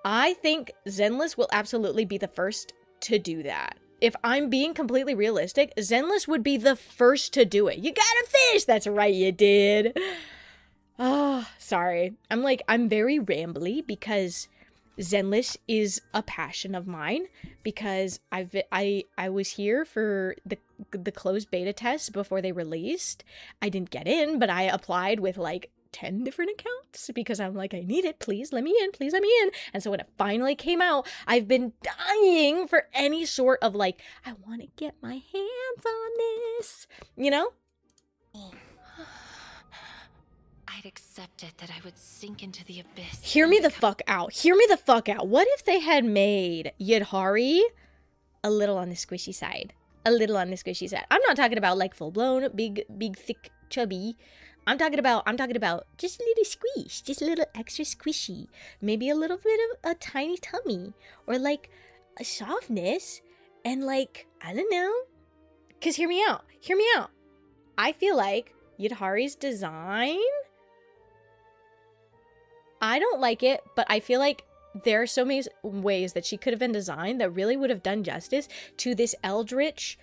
I think Zenless will absolutely be the first to do that. If I'm being completely realistic, Zenless would be the first to do it. You got a fish! That's right, you did. Oh, sorry. I'm very rambly because Zenless is a passion of mine, because I was here for the closed beta test before they released. I didn't get in, but I applied with like 10 different accounts because I'm like, I need it, please let me in, please let me in. And so when it finally came out, I've been dying for any sort of like, I want to get my hands on this, you know? I'd accepted that I would sink into the abyss. Hear me the fuck out. Hear me the fuck out. What if they had made Yudhari a little on the squishy side? A little on the squishy side. I'm not talking about like full blown, big, thick, chubby. I'm talking about just a little squish, just a little extra squishy. Maybe a little bit of a tiny tummy, or like a softness, and like, I don't know. Cause hear me out. I feel like Yudhari's design, I don't like it, but I feel like there are so many ways that she could have been designed that really would have done justice to this eldritch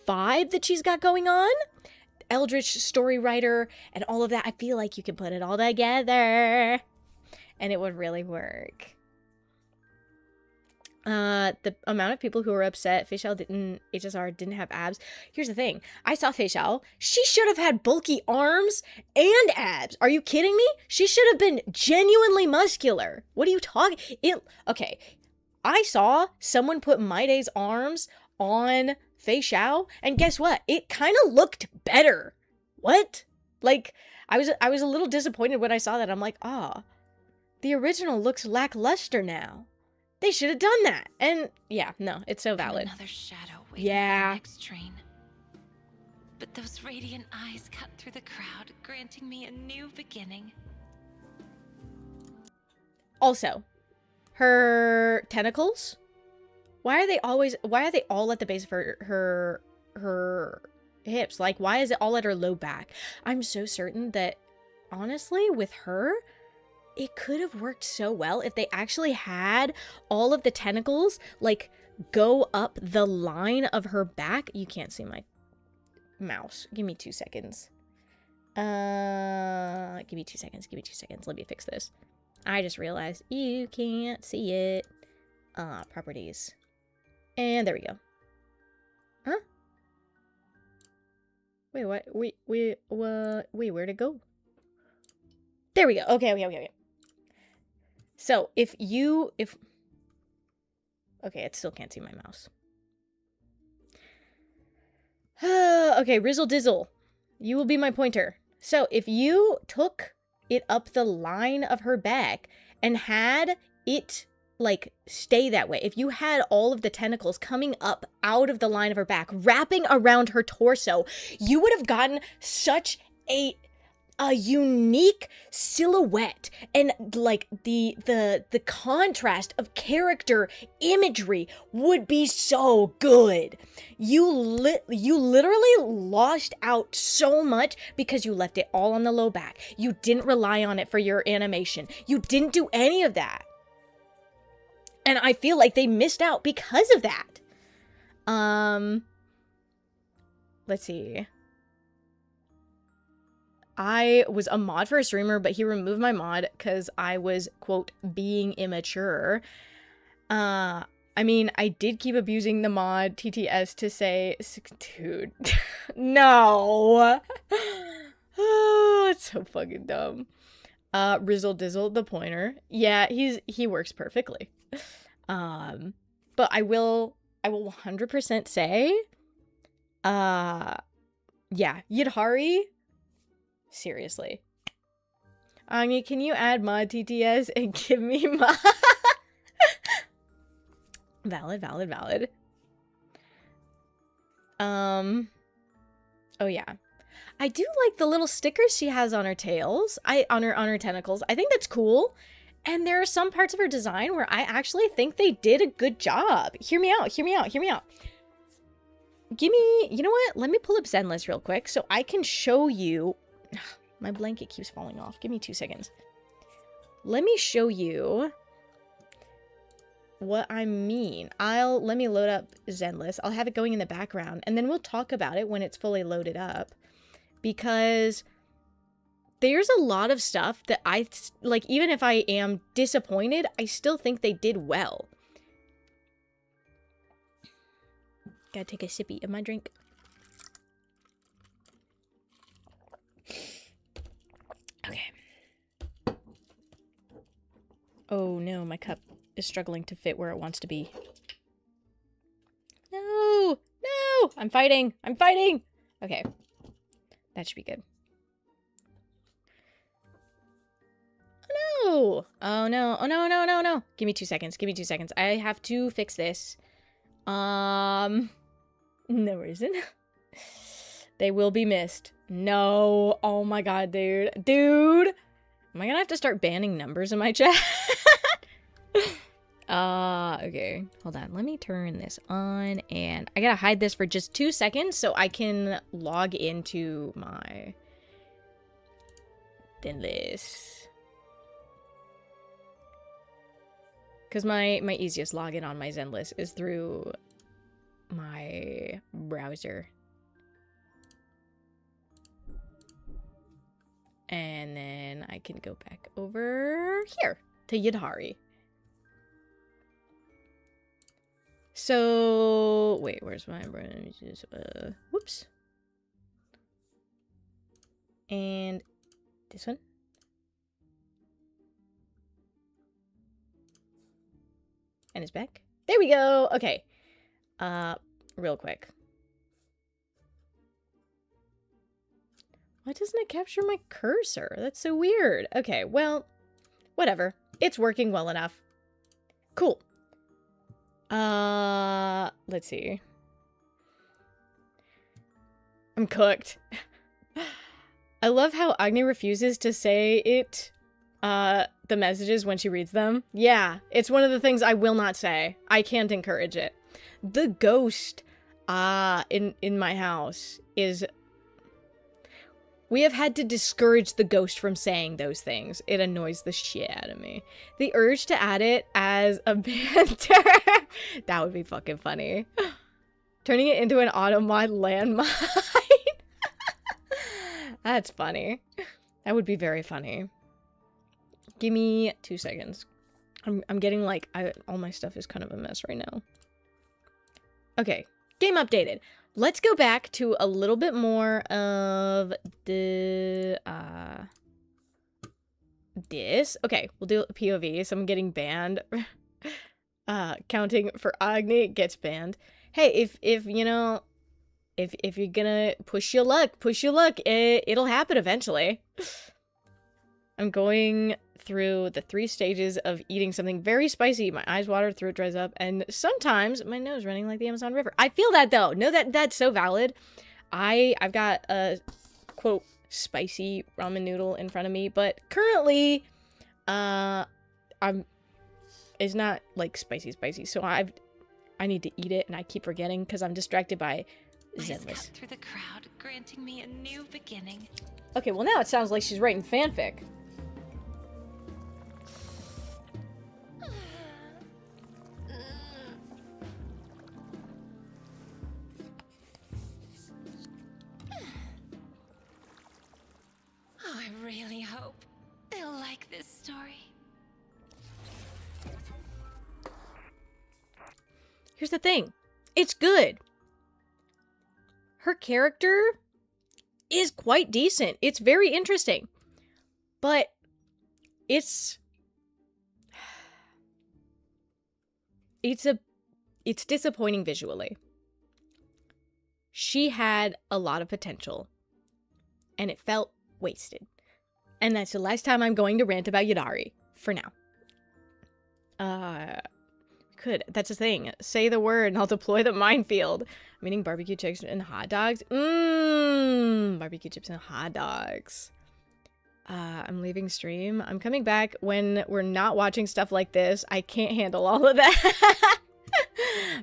vibe that she's got going on. Eldritch story writer and all of that. I feel like you can put it all together and it would really work. The amount of people who were upset HSR didn't have abs. Here's the thing. I saw Facial. She should have had bulky arms and abs. Are you kidding me? She should have been genuinely muscular. What are you talking? Okay. I saw someone put Maide's arms on Facial, and guess what? It kind of looked better. What? Like, I was a little disappointed when I saw that. I'm like, the original looks lackluster now. They should have done that. And yeah, no, it's so valid. Another shadow waiting for the next train. But those radiant eyes cut through the crowd, granting me a new beginning. Also, her tentacles. Why are they all at the base of her hips? Like, why is it all at her low back? I'm so certain that, honestly, with her, it could have worked so well if they actually had all of the tentacles, like, go up the line of her back. You can't see my mouse. Give me 2 seconds. Give me 2 seconds. Let me fix this. I just realized you can't see it. Properties. And there we go. Huh? Wait, what? Wait, where'd it go? There we go. Okay. So, okay, it still can't see my mouse. Okay, Rizzle Dizzle. You will be my pointer. So, if you took it up the line of her back and had it like stay that way, if you had all of the tentacles coming up out of the line of her back, wrapping around her torso, you would have gotten such a unique silhouette, and like the contrast of character imagery would be so good. You literally lost out so much because you left it all on the low back. You didn't rely on it for your animation. You didn't do any of that. And I feel like they missed out because of that. Let's see. I was a mod for a streamer, but he removed my mod because I was, quote, being immature. I mean, I did keep abusing the mod TTS to say, dude, no. Oh, it's so fucking dumb. Rizzle Dizzle, the pointer. Yeah, he works perfectly. But I will 100% say, yeah, Yudhari, seriously. Agni, can you add mod TTS and give me mod? Valid. Oh yeah. I do like the little stickers she has on her tails. On her tentacles. I think that's cool. And there are some parts of her design where I actually think they did a good job. Hear me out. You know what? Let me pull up Zenless real quick so I can show you. My blanket keeps falling off. Give me 2 seconds. Let me show you what I mean. Let me load up Zenless. I'll have it going in the background, and then we'll talk about it when it's fully loaded up. Because there's a lot of stuff that like, even if I am disappointed, I still think they did well. Gotta take a sippy of my drink. Okay. Oh no, my cup is struggling to fit where it wants to be. No! No! I'm fighting! I'm fighting! Okay. That should be good. Oh no! Oh no! Oh no, no, no, no! Give me 2 seconds. Give me 2 seconds. I have to fix this. No reason. They will be missed. No. Oh my god, dude. Dude! Am I gonna have to start banning numbers in my chat? Okay. Hold on. Let me turn this on, and I gotta hide this for just 2 seconds so I can log into my Zenless. Because my easiest login on my Zenless is through my browser. And then I can go back over here to Yidhari. So, wait, where's my browser? Whoops. And this one. And it's back. There we go. Okay. Real quick. Why doesn't it capture my cursor? That's so weird. Okay, well, whatever. It's working well enough. Cool. Let's see. I'm cooked. I love how Agni refuses to say it, the messages when she reads them. Yeah, it's one of the things I will not say. I can't encourage it. The ghost, in my house is... We have had to discourage the ghost from saying those things. It annoys the shit out of me. The urge to add it as a banter. That would be fucking funny. Turning it into an auto-mod landmine. That's funny. That would be very funny. Give me 2 seconds. I'm getting like... all my stuff is kind of a mess right now. Okay. Game updated. Let's go back to a little bit more of the, this. Okay, we'll do POV, so I'm getting banned. Counting for Agni gets banned. Hey, if you know, if you're gonna push your luck, it'll happen eventually. I'm going through the 3 stages of eating something very spicy. My eyes water, throat dries up, and sometimes my nose running like the Amazon River. I feel that though. No, that's so valid. I've got a quote spicy ramen noodle in front of me, but currently, it's not like spicy, so I need to eat it, and I keep forgetting because I'm distracted by Zenless. Through the crowd, granting me a new beginning. Okay, well now it sounds like she's writing fanfic. Oh, I really hope they'll like this story. Here's the thing. It's good. Her character is quite decent. It's very interesting. But it's disappointing visually. She had a lot of potential, and it felt wasted. And that's the last time I'm going to rant about Yidhari for now. That's the thing. Say the word and I'll deploy the minefield. I'm eating barbecue chips and hot dogs. Barbecue chips and hot dogs. I'm leaving stream. I'm coming back when we're not watching stuff like this. I can't handle all of that.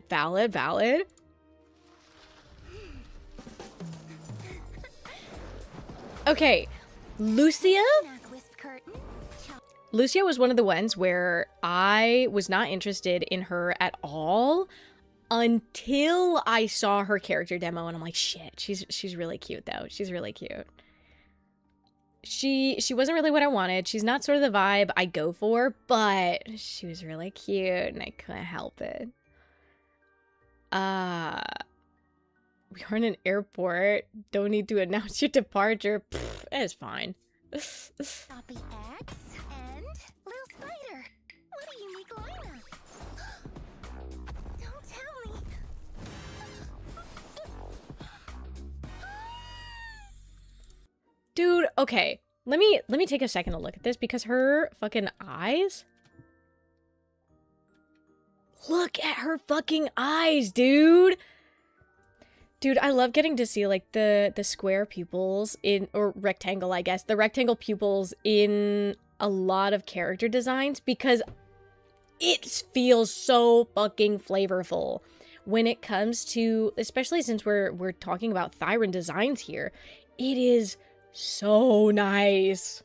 Valid. Okay. Lucia? Wisp curtain. Lucia was one of the ones where I was not interested in her at all until I saw her character demo, and I'm like, shit, she's really cute though. She's really cute. She wasn't really what I wanted. She's not sort of the vibe I go for, but she was really cute and I couldn't help it. We are in an airport. Don't need to announce your departure. Pfft, it's fine. Copy X and Lil Spider. What a unique lineup. Don't tell me. Dude, okay. Let me take a second to look at this because her fucking eyes. Look at her fucking eyes, dude. Dude, I love getting to see like the square pupils in, or rectangle, I guess, the rectangle pupils in a lot of character designs because it feels so fucking flavorful when it comes to, especially since we're talking about Thyron designs here. It is so nice.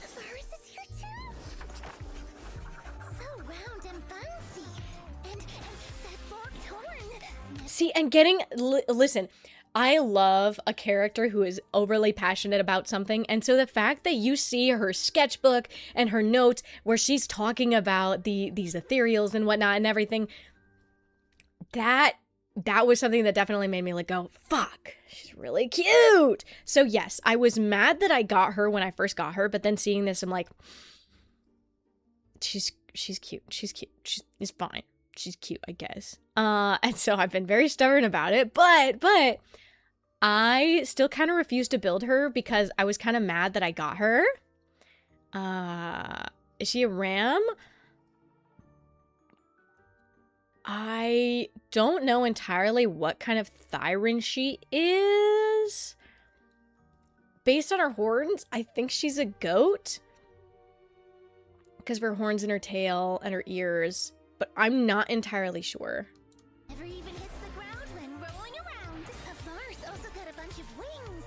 The virus is here too. So round and bouncy. And that forked horn. See, and getting, listen, I love a character who is overly passionate about something, and so the fact that you see her sketchbook and her notes where she's talking about these ethereals and whatnot and everything, that was something that definitely made me like go, fuck, she's really cute. So yes, I was mad that I got her when I first got her, but then seeing this, I'm like, she's cute. She's cute. She's fine. She's cute, I guess. And so I've been very stubborn about it, but I still kind of refuse to build her because I was kind of mad that I got her. Is she a ram? I don't know entirely what kind of Thyron she is. Based on her horns, I think she's a goat. Because of her horns and her tail and her ears. But I'm not entirely sure. Never even hits the ground when rolling around. A Mars also got a bunch of wings.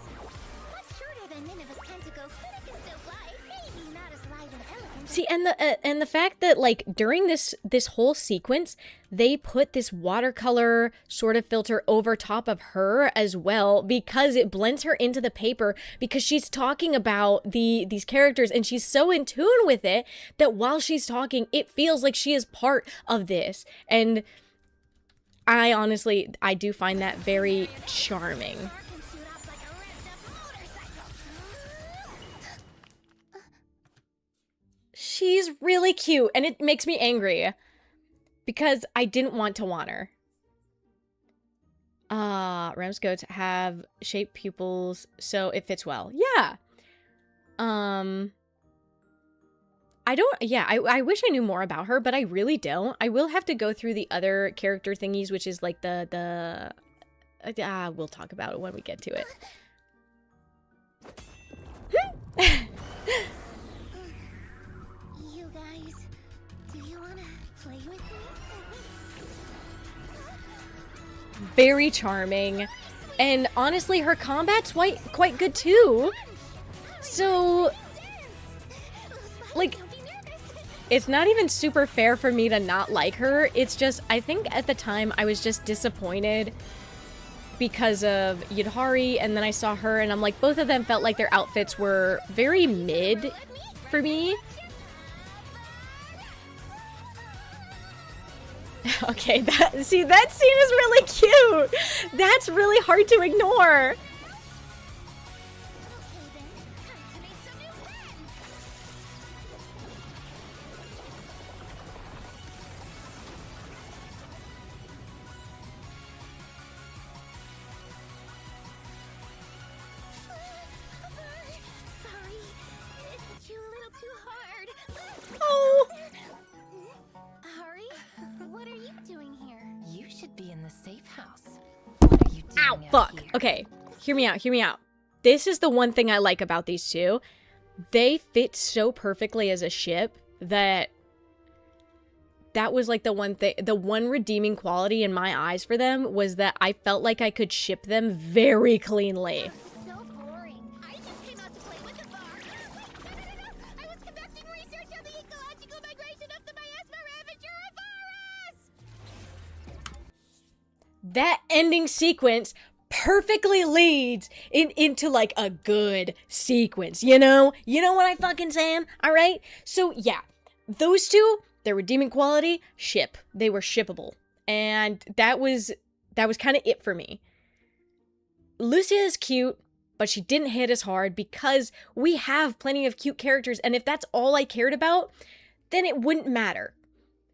Much shorter than Nineveh's tentacles, but it can still fly. Maybe not as light and elegant. See, and the fact that like during this whole sequence, they put this watercolor sort of filter over top of her as well because it blends her into the paper because she's talking about these characters and she's so in tune with it that while she's talking, it feels like she is part of this. And I honestly do find that very charming. Car can shoot off like a revved up motorcycle. She's really cute and it makes me angry because I didn't want to want her. Ram's goats have shaped pupils, so it fits well. Yeah. I wish I knew more about her, but I really don't. I will have to go through the other character thingies, which is like we'll talk about it when we get to it. You guys, do you wanna play with me? Very charming. And honestly, her combat's quite good too. So, like, it's not even super fair for me to not like her. It's just, I think at the time I was just disappointed because of Yudhari, and then I saw her and I'm like, both of them felt like their outfits were very mid for me. Okay, that scene is really cute. That's really hard to ignore. Okay then, time to make some new friends. Sorry, it hit you a little too hard. Oh. Hari, what are you doing here? You should be in the safe house. What are you doing Ow, out fuck. here? Okay, hear me out. This is the one thing I like about these two. They fit so perfectly as a ship that that was like the one redeeming quality in my eyes for them was that I felt like I could ship them very cleanly. So boring. I just came out to play with the bar. Wait, no. I was conducting research on the ecological migration of the miasma ravager. That ending sequence perfectly leads into like a good sequence, you know? You know what I'm fucking saying? All right? So yeah, those two, their redeeming quality, ship. They were shippable. And that was kind of it for me. Lucia is cute, but she didn't hit as hard because we have plenty of cute characters, and if that's all I cared about, then it wouldn't matter.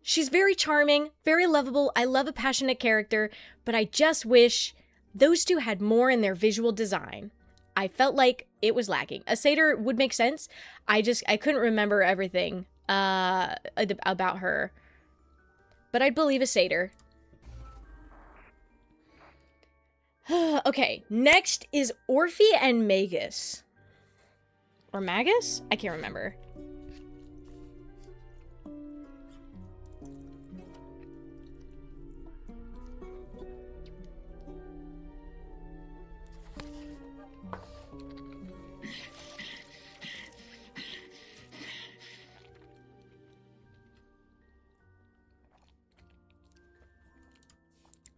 She's very charming, very lovable. I love a passionate character, but I just wish those two had more in their visual design. I felt like it was lacking. A satyr would make sense. I couldn't remember everything about her. But I'd believe a satyr. Okay, next is Orphe and Magus. Or Magus? I can't remember.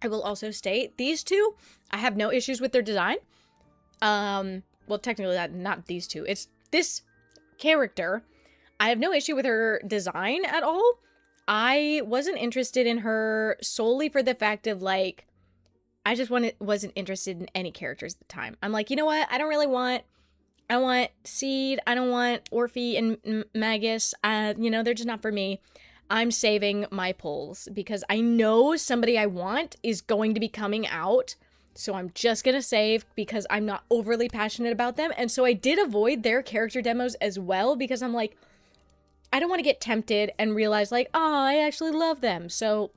I will also state, these two, I have no issues with their design. Well, technically not these two. It's this character. I have no issue with her design at all. I wasn't interested in her solely for the fact of, like, I just wasn't interested in any characters at the time. I'm like, you know what? I want Seed. I don't want Orphe and Magus. You know, they're just not for me. I'm saving my polls because I know somebody I want is going to be coming out. So I'm just going to save because I'm not overly passionate about them. And so I did avoid their character demos as well because I'm like, I don't want to get tempted and realize like, oh, I actually love them. So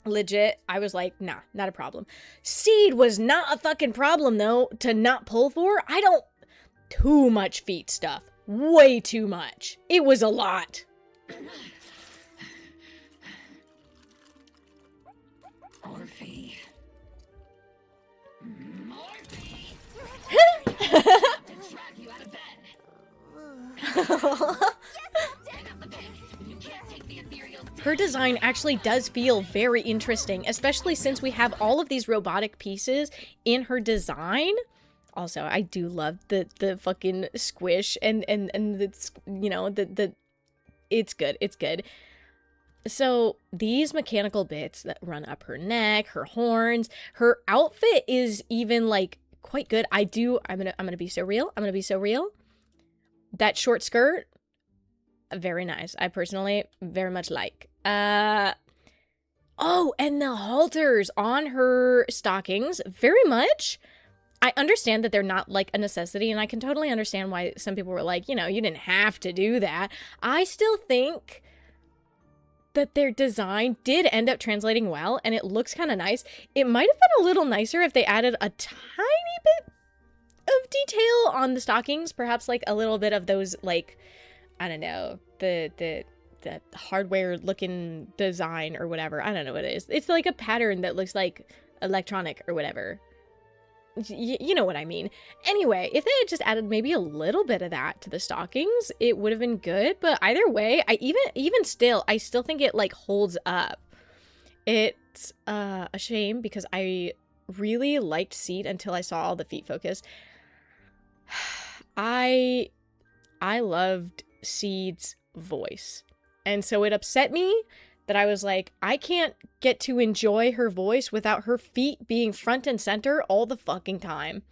legit, I was like, nah, not a problem. Seed was not a fucking problem though to not pull for. Too much feet stuff. Way too much. It was a lot. Orphe. Her design actually does feel very interesting, especially since we have all of these robotic pieces in her design. Also, I do love the fucking squish and the, you know, the it's good. It's good. So these mechanical bits that run up her neck, her horns, her outfit is even like quite good. I'm gonna be so real. I'm gonna be so real. That short skirt, very nice. I personally very much like. Oh, and the halters on her stockings, very much. I understand that they're not like a necessity, and I can totally understand why some people were like, you know, you didn't have to do that. I still think that their design did end up translating well, and it looks kind of nice. It might have been a little nicer if they added a tiny bit of detail on the stockings, perhaps like a little bit of those, like, I don't know, the hardware looking design or whatever. I don't know what it is. It's like a pattern that looks like electronic or whatever. You know what I mean. Anyway, if they had just added maybe a little bit of that to the stockings, it would have been good. But either way, I still think it like holds up. It's a shame because I really liked Seed until I saw all the feet focus. I loved Seed's voice. And so it upset me that I was like, I can't get to enjoy her voice without her feet being front and center all the fucking time.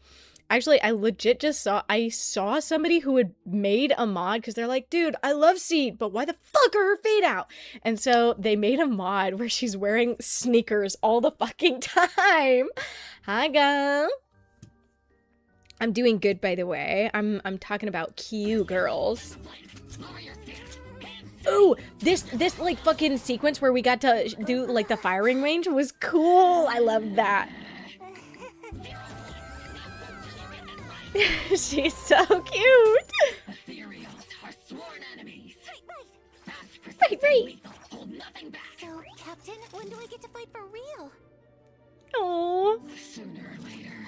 Actually, I legit just saw somebody who had made a mod because they're like, dude, I love Seed, but why the fuck are her feet out? And so they made a mod where she's wearing sneakers all the fucking time. Hi, guys. I'm doing good, by the way. I'm talking about cute girls. Ooh, this like fucking sequence where we got to do like the firing range was cool. I love that. She's so cute. Right. Hold nothing back. So Captain. When do I get to fight for real? Oh. Sooner or later.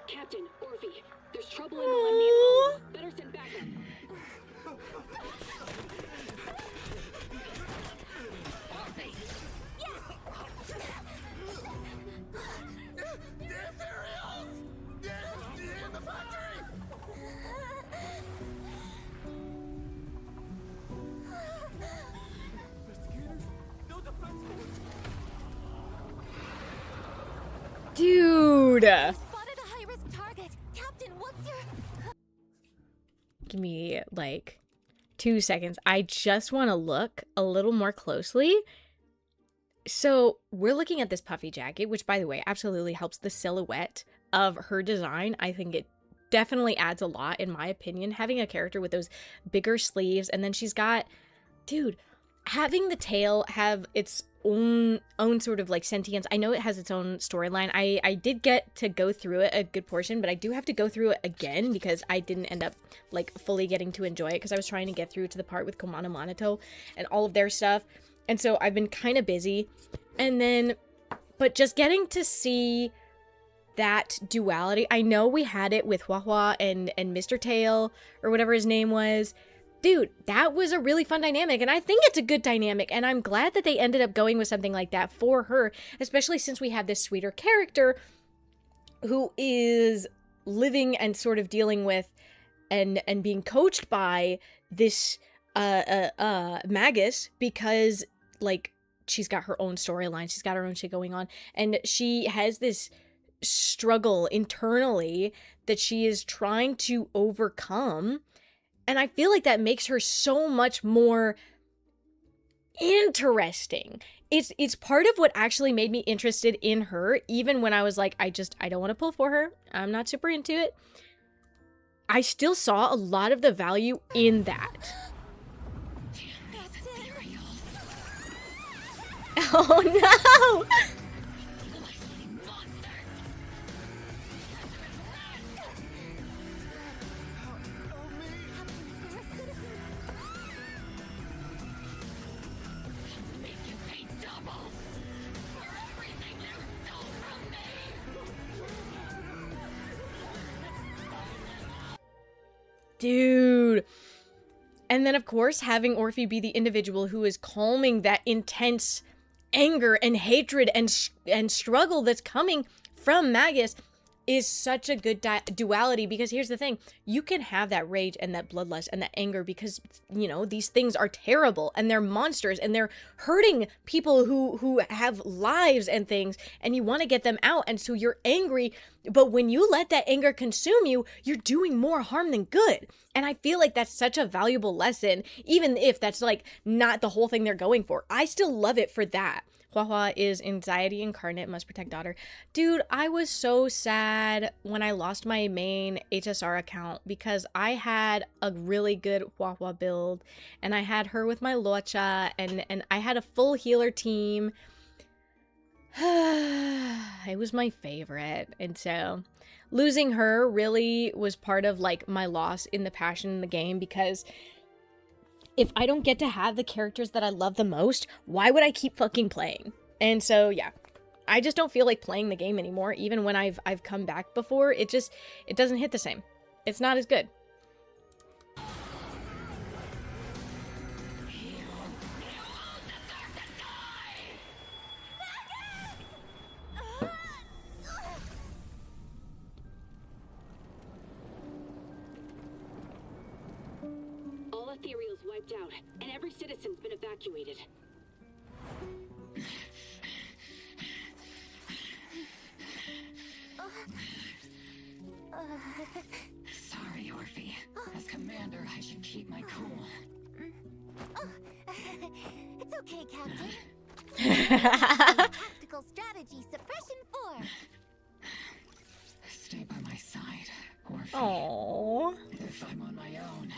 Captain, Orphe, there's trouble in Millennium Home. Better send backup. Dude. Spotted a high-risk target. Captain, what's your... Give me like 2 seconds. I just want to look a little more closely. So we're looking at this puffy jacket, which by the way, absolutely helps the silhouette of her design. I think it definitely adds a lot in my opinion, having a character with those bigger sleeves. And then she's got, dude, having the tail have its own sort of like sentience. I know it has its own storyline. I did get to go through it a good portion, but I do have to go through it again because I didn't end up like fully getting to enjoy it because I was trying to get through to the part with Komana Monoto and all of their stuff. And so I've been kind of busy. And then, but just getting to see that duality. I know we had it with Hua Hua and Mr. Tail or whatever his name was. Dude, that was a really fun dynamic, and I think it's a good dynamic, and I'm glad that they ended up going with something like that for her, especially since we have this sweeter character who is living and sort of dealing with and being coached by this Magus, because like she's got her own storyline, she's got her own shit going on, and she has this struggle internally that she is trying to overcome. And I feel like that makes her so much more interesting. It's part of what actually made me interested in her, even when I was like, I don't want to pull for her. I'm not super into it. I still saw a lot of the value in that. Oh no! Dude. And then, of course, having Orphe be the individual who is calming that intense anger and hatred and struggle that's coming from Magus is such a good duality, because here's the thing. You can have that rage and that bloodlust and that anger because, you know, these things are terrible and they're monsters and they're hurting people who have lives and things, and you want to get them out, and so you're angry. But when you let that anger consume you, you're doing more harm than good. And I feel like that's such a valuable lesson, even if that's like not the whole thing they're going for. I still love it for that. Hua Hua is anxiety incarnate, must protect daughter. Dude, I was so sad when I lost my main HSR account because I had a really good Hua Hua build, and I had her with my Luocha, and I had a full healer team. It was my favorite, and so losing her really was part of like my loss in the passion in the game, because if I don't get to have the characters that I love the most, why would I keep fucking playing? And so, yeah, I just don't feel like playing the game anymore. Even when I've come back before, it doesn't hit the same. It's not as good. Ethereal's wiped out, and every citizen's been evacuated. Sorry, Orphe. As commander, I should keep my cool. It's okay, Captain. Tactical strategy suppression 4. Stay by my side, Orphe. Aww. If I'm on my own,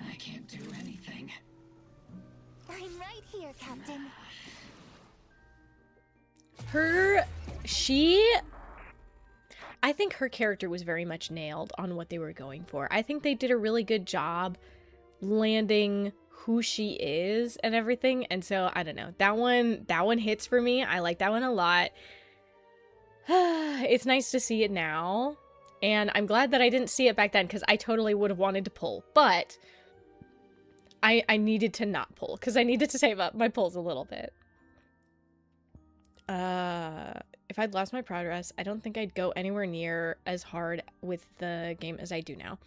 I can't do anything. I'm right here, Captain. I think her character was very much nailed on what they were going for. I think they did a really good job landing who she is and everything. And so I don't know, that one hits for me. I like that one a lot. It's nice to see it now, and I'm glad that I didn't see it back then, because I totally would have wanted to pull, but I needed to not pull because I needed to save up my pulls a little bit. If I'd lost my progress, I don't think I'd go anywhere near as hard with the game as I do now.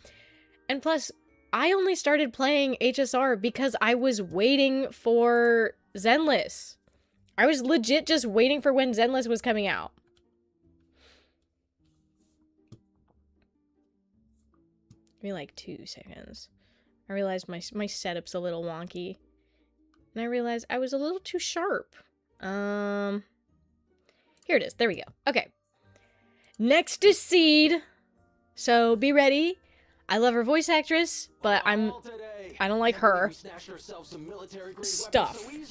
And plus, I only started playing HSR because I was waiting for Zenless. I was legit just waiting for when Zenless was coming out. Give me like 2 seconds. I realized my setup's a little wonky. And I realized I was a little too sharp. Here it is. There we go. Okay. Next is Seed. So be ready. I love her voice actress, but I don't like her stuff. Tell me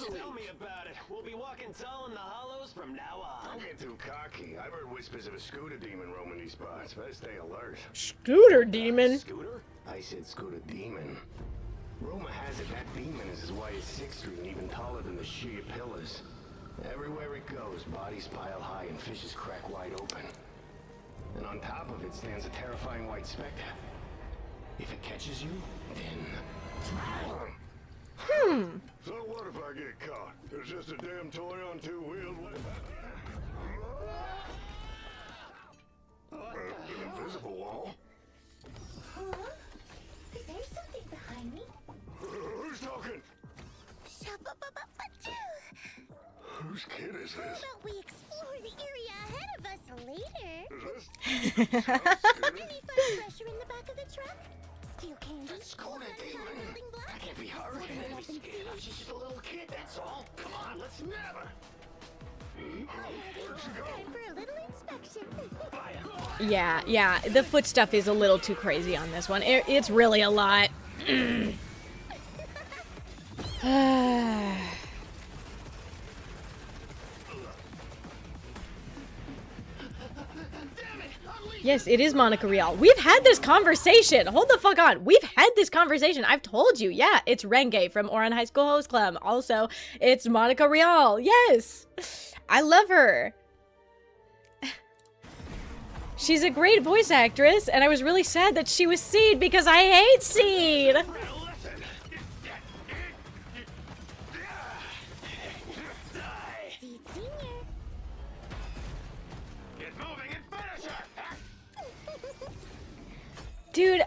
about it. We'll be walking tall in the hollows from now on. Don't get too cocky. I've heard whispers of a scooter demon roaming these spots. Better stay alert. Scooter demon? Scooter? I said scooter demon. Rumor has it that demon is as wide as 6th Street and even taller than the sheer pillars. Everywhere it goes, bodies pile high and fishes crack wide open. And on top of it stands a terrifying white specter. If it catches you, then... So what if I get caught? There's just a damn toy on 2 wheels with... an invisible wall? Huh? Is there something behind me? Who's talking? Whose kid is How this? about we explore the area ahead of us later? Is this? Any fun pressure in the back of the truck? Steal candy? Scooter demon! Building blocks? That can't be her. What Can't I be can scared. see. She's just a little kid, that's all. Come on, let's nab her. Where'd she go? Time for a little inspection. Yeah, the foot stuff is a little too crazy on this one. It's really a lot. Yes, it is Monica Rial. We've had this conversation. Hold the fuck on. We've had this conversation. I've told you. Yeah, it's Renge from Oran High School Host Club. Also, it's Monica Rial. Yes. I love her. She's a great voice actress, and I was really sad that she was Seed because I hate Seed. Dude,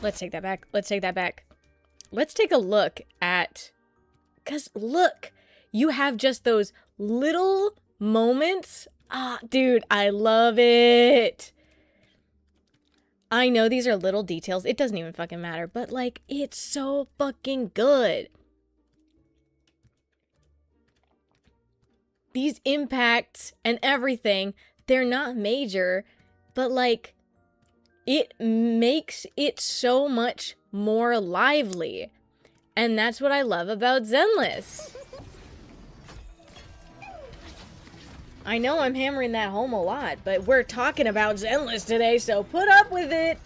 let's take that back. Let's take that back. Let's take a look at... Because look, you have just those little moments. Ah, dude, I love it. I know these are little details. It doesn't even fucking matter. But, like, it's so fucking good. These impacts and everything, they're not major. But, like... it makes it so much more lively. And that's what I love about Zenless. I know I'm hammering that home a lot, but we're talking about Zenless today, so put up with it.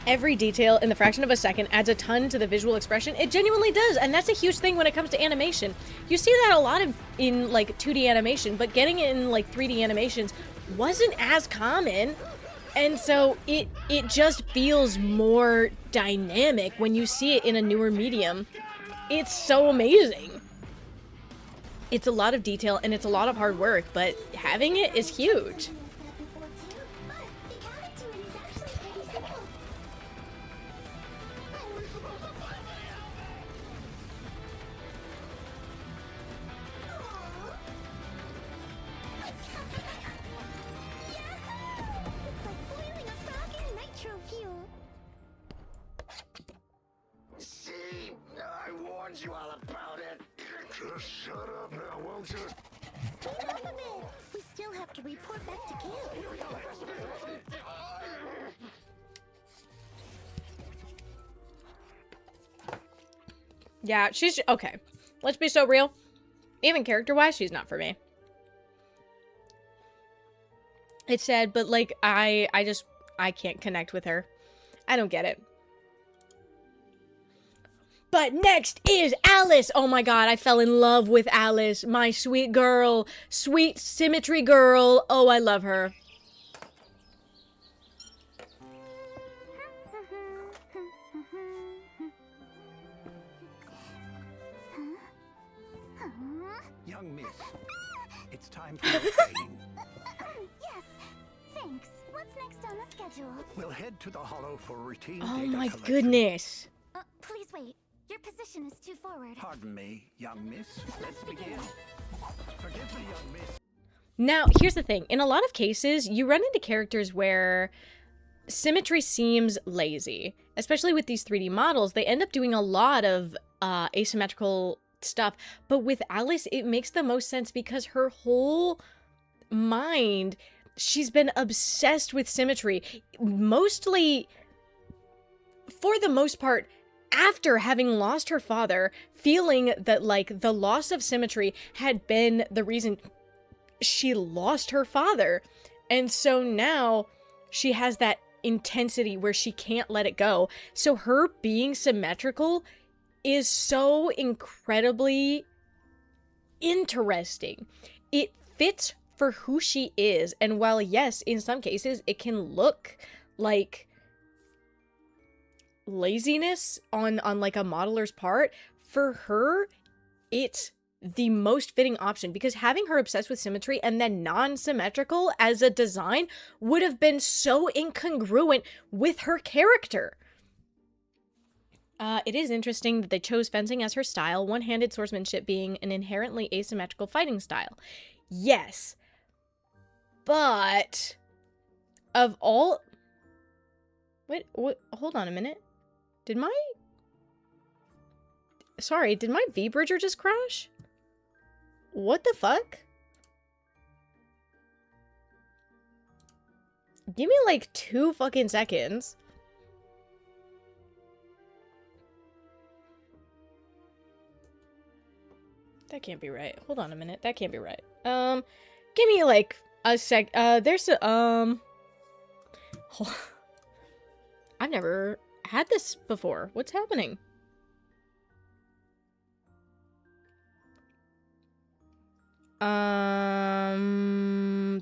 Every detail in the fraction of a second adds a ton to the visual expression. It genuinely does, and that's a huge thing when it comes to animation. You see that a lot in like 2D animation, but getting it in like 3D animations wasn't as common, and so it just feels more dynamic when you see it in a newer medium. It's so amazing. It's a lot of detail and it's a lot of hard work, but having it is huge. You all about it. Just shut up now, won't you? Speed up a bit. We still have to report back to camp. Yeah, she's... Okay. Let's be so real. Even character-wise, she's not for me. It's sad, but, like, I can't connect with her. I don't get it. But next is Alice! Oh my god, I fell in love with Alice. My sweet girl. Sweet symmetry girl. Oh, I love her. Young miss, it's time for your training. Yes, thanks. What's next on the schedule? We'll head to the Hollow for routine Oh data my collection. goodness. Please wait. Your position is too forward. Pardon me, young miss. Let's begin. Forgive me, young miss. Now, here's the thing. In a lot of cases, you run into characters where symmetry seems lazy. Especially with these 3D models, they end up doing a lot of asymmetrical stuff. But with Alice, it makes the most sense because her whole mind, she's been obsessed with symmetry. Mostly, for the most part, after having lost her father, feeling that, like, the loss of symmetry had been the reason she lost her father. And so now she has that intensity where she can't let it go. So her being symmetrical is so incredibly interesting. It fits for who she is. And while, yes, in some cases, it can look like laziness on like a modeler's part, for her it's the most fitting option, because having her obsessed with symmetry and then non-symmetrical as a design would have been so incongruent with her character. It is interesting that they chose fencing as her style, one-handed swordsmanship being an inherently asymmetrical fighting style. Yes, but of all... Wait, hold on a minute. Did my V-Bridger just crash? What the fuck? Give me like 2 fucking seconds. That can't be right. Hold on a minute. That can't be right. Give me like a sec. There's a, I've never had this before. What's happening?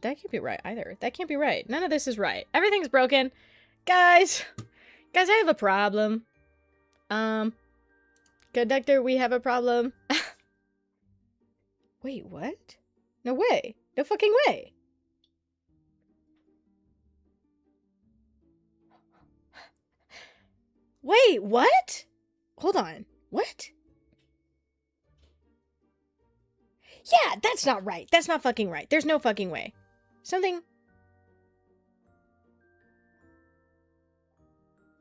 That can't be right either. That can't be right. None of this is right. Everything's broken. Guys, I have a problem. Conductor, we have a problem. Wait, what? No way. No fucking way. Wait, what? Hold on. What? Yeah, that's not right. That's not fucking right. There's no fucking way.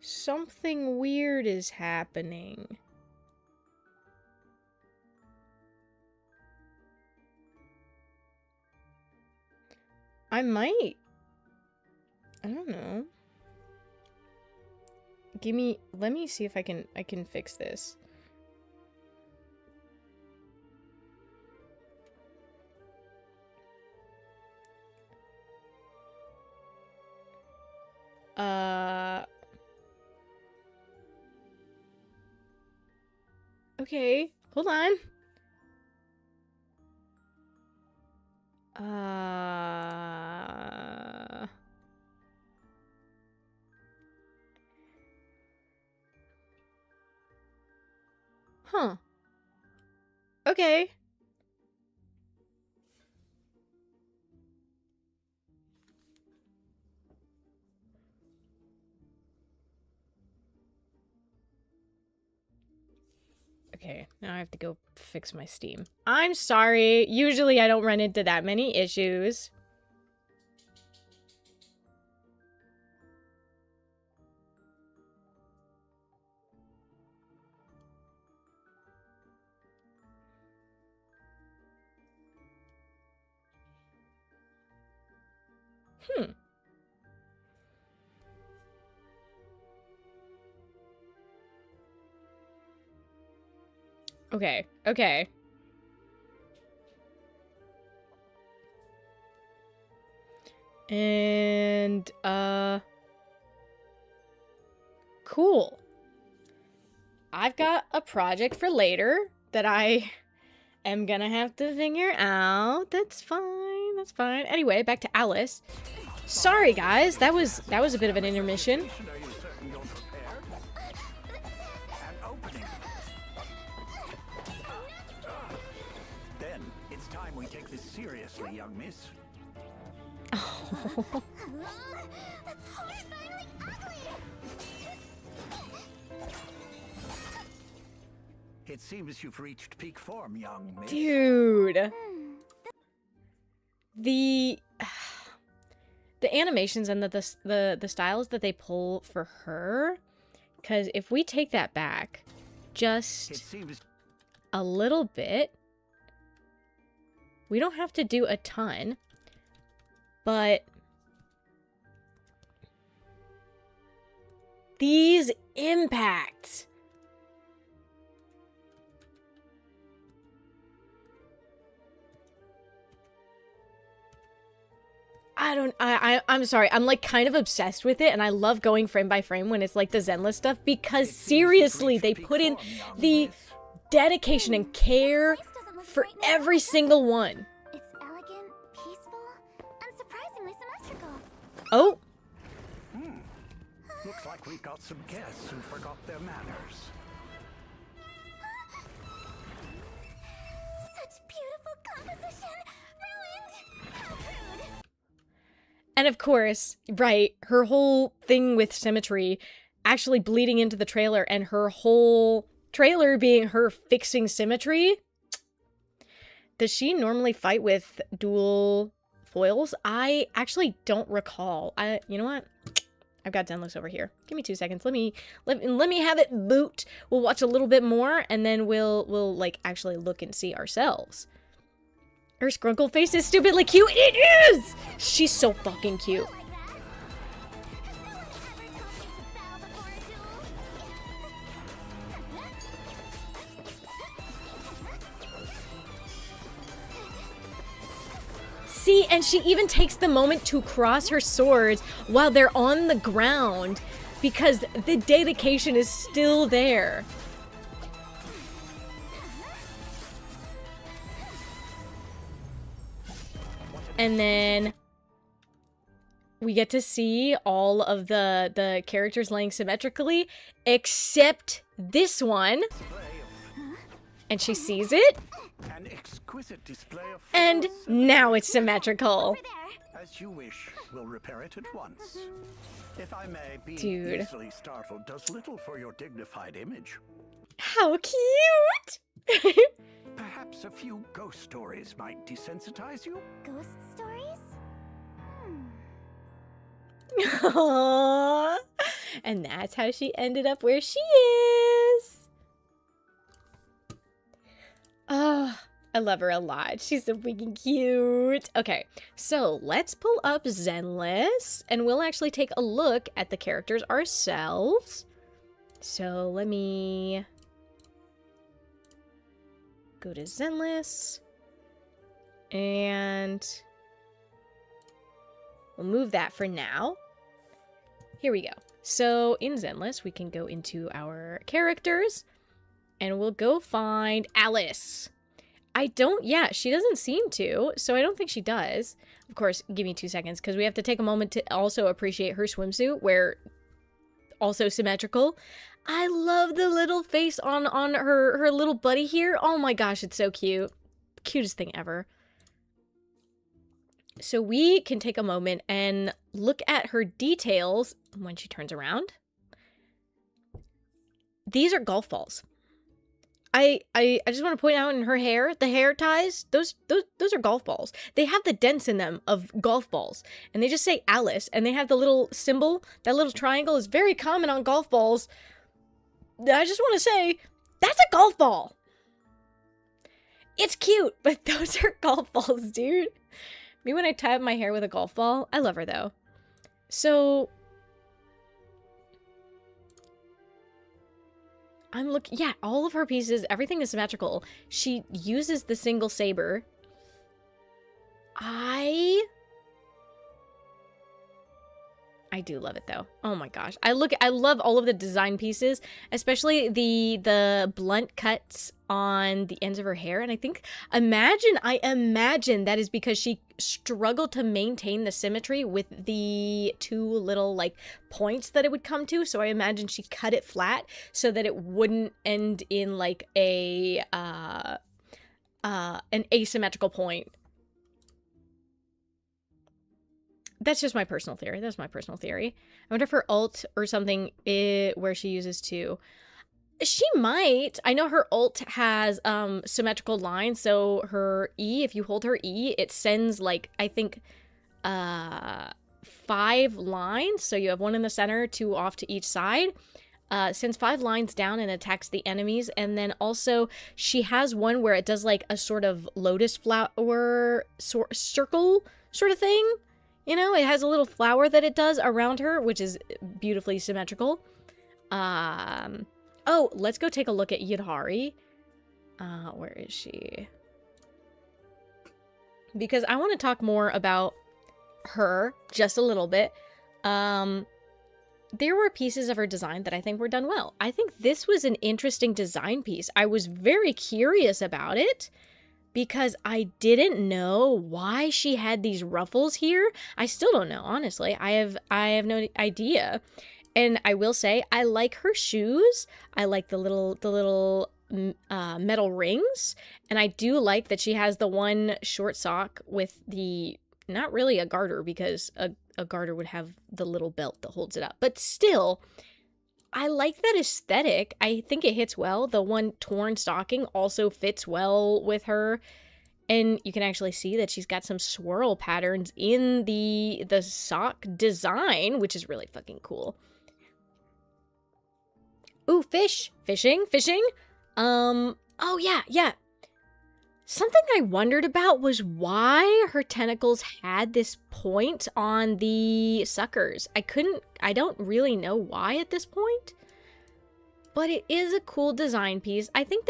Something weird is happening. I don't know. Let me see if I can fix this. Okay, hold on. Huh. Okay. Okay, now I have to go fix my Steam. I'm sorry. Usually I don't run into that many issues. Okay, okay. And, cool. I've got a project for later that I am gonna have to figure out. That's fine, that's fine. Anyway, back to Alice. Sorry, guys, that was a bit of an intermission. Are you certain you're prepared? An opening. Then it's time we take this seriously, young miss. Oh. That's horrifyingly ugly! It seems you've reached peak form, young miss. Dude. The animations and the styles that they pull for her, because if we take that back just a little bit, we don't have to do a ton, but these impacts. I'm sorry. I'm like kind of obsessed with it, and I love going frame by frame when it's like the Zenless stuff, because seriously, they put in the dedication and care for every single one. It's elegant, peaceful, and surprisingly symmetrical. Oh. Looks like we've got some guests who forgot their manners. Such beautiful composition! Ruined! How rude! And of course, right, her whole thing with symmetry actually bleeding into the trailer, and her whole trailer being her fixing symmetry. Does she normally fight with dual foils? I actually don't recall. You know what? I've got Zenless over here. Give me 2 seconds. Let me have it boot. We'll watch a little bit more, and then we'll like actually look and see ourselves. Her scrunkle face is stupidly cute. It is! She's so fucking cute. See, and she even takes the moment to cross her swords while they're on the ground, because the dedication is still there. And then we get to see all of the characters laying symmetrically, except this one. And she sees it. An exquisite display of and now it's symmetrical. As you wish, we'll repair it at once. If I may, being easily startled does little for your dignified image. How cute! Perhaps a few ghost stories might desensitize you? Ghost stories? Aww. And that's how she ended up where she is. Oh, I love her a lot. She's so freaking cute. Okay, so let's pull up Zenless, and we'll actually take a look at the characters ourselves. So let me go to Zenless, and we'll move that for now. Here we go. So in Zenless, we can go into our characters, and we'll go find Alice. She doesn't seem to, so I don't think she does. Of course, give me 2 seconds, because we have to take a moment to also appreciate her swimsuit, where also symmetrical. I love the little face on her little buddy here. Oh my gosh, it's so cute. Cutest thing ever. So we can take a moment and look at her details when she turns around. These are golf balls. I just want to point out in her hair, the hair ties, those are golf balls. They have the dents in them of golf balls, and they just say Alice, and they have the little symbol. That little triangle is very common on golf balls. I just want to say, that's a golf ball. It's cute, but those are golf balls, dude. Me when I tie up my hair with a golf ball. I love her though. So I'm looking, yeah, all of her pieces, everything is symmetrical. She uses the single saber. I do love it though. Oh my gosh. I love all of the design pieces, especially the blunt cuts on the ends of her hair. And I imagine that is because she struggled to maintain the symmetry with the two little like points that it would come to. So I imagine she cut it flat so that it wouldn't end in like an asymmetrical point. That's just my personal theory. That's my personal theory. I wonder if her ult or something where she uses two. She might. I know her ult has symmetrical lines. So her E, if you hold her E, it sends like, I think, 5 lines. So you have one in the center, 2 off to each side. Sends 5 lines down and attacks the enemies. And then also she has one where it does like a sort of lotus flower circle sort of thing. You know, it has a little flower that it does around her, which is beautifully symmetrical. Oh, let's go take a look at Yadhari. Where is she? Because I want to talk more about her just a little bit. There were pieces of her design that I think were done well. I think this was an interesting design piece. I was very curious about it, because I didn't know why she had these ruffles here. I still don't know, honestly. I have no idea. And I will say, I like her shoes. I like the little metal rings. And I do like that she has the one short sock with the, not really a garter, because a garter would have the little belt that holds it up. But still, I like that aesthetic. I think it hits well. The one torn stocking also fits well with her. And you can actually see that she's got some swirl patterns in the sock design, which is really fucking cool. Ooh, fishing. Oh yeah. Something I wondered about was why her tentacles had this point on the suckers. I don't really know why at this point, but it is a cool design piece. I think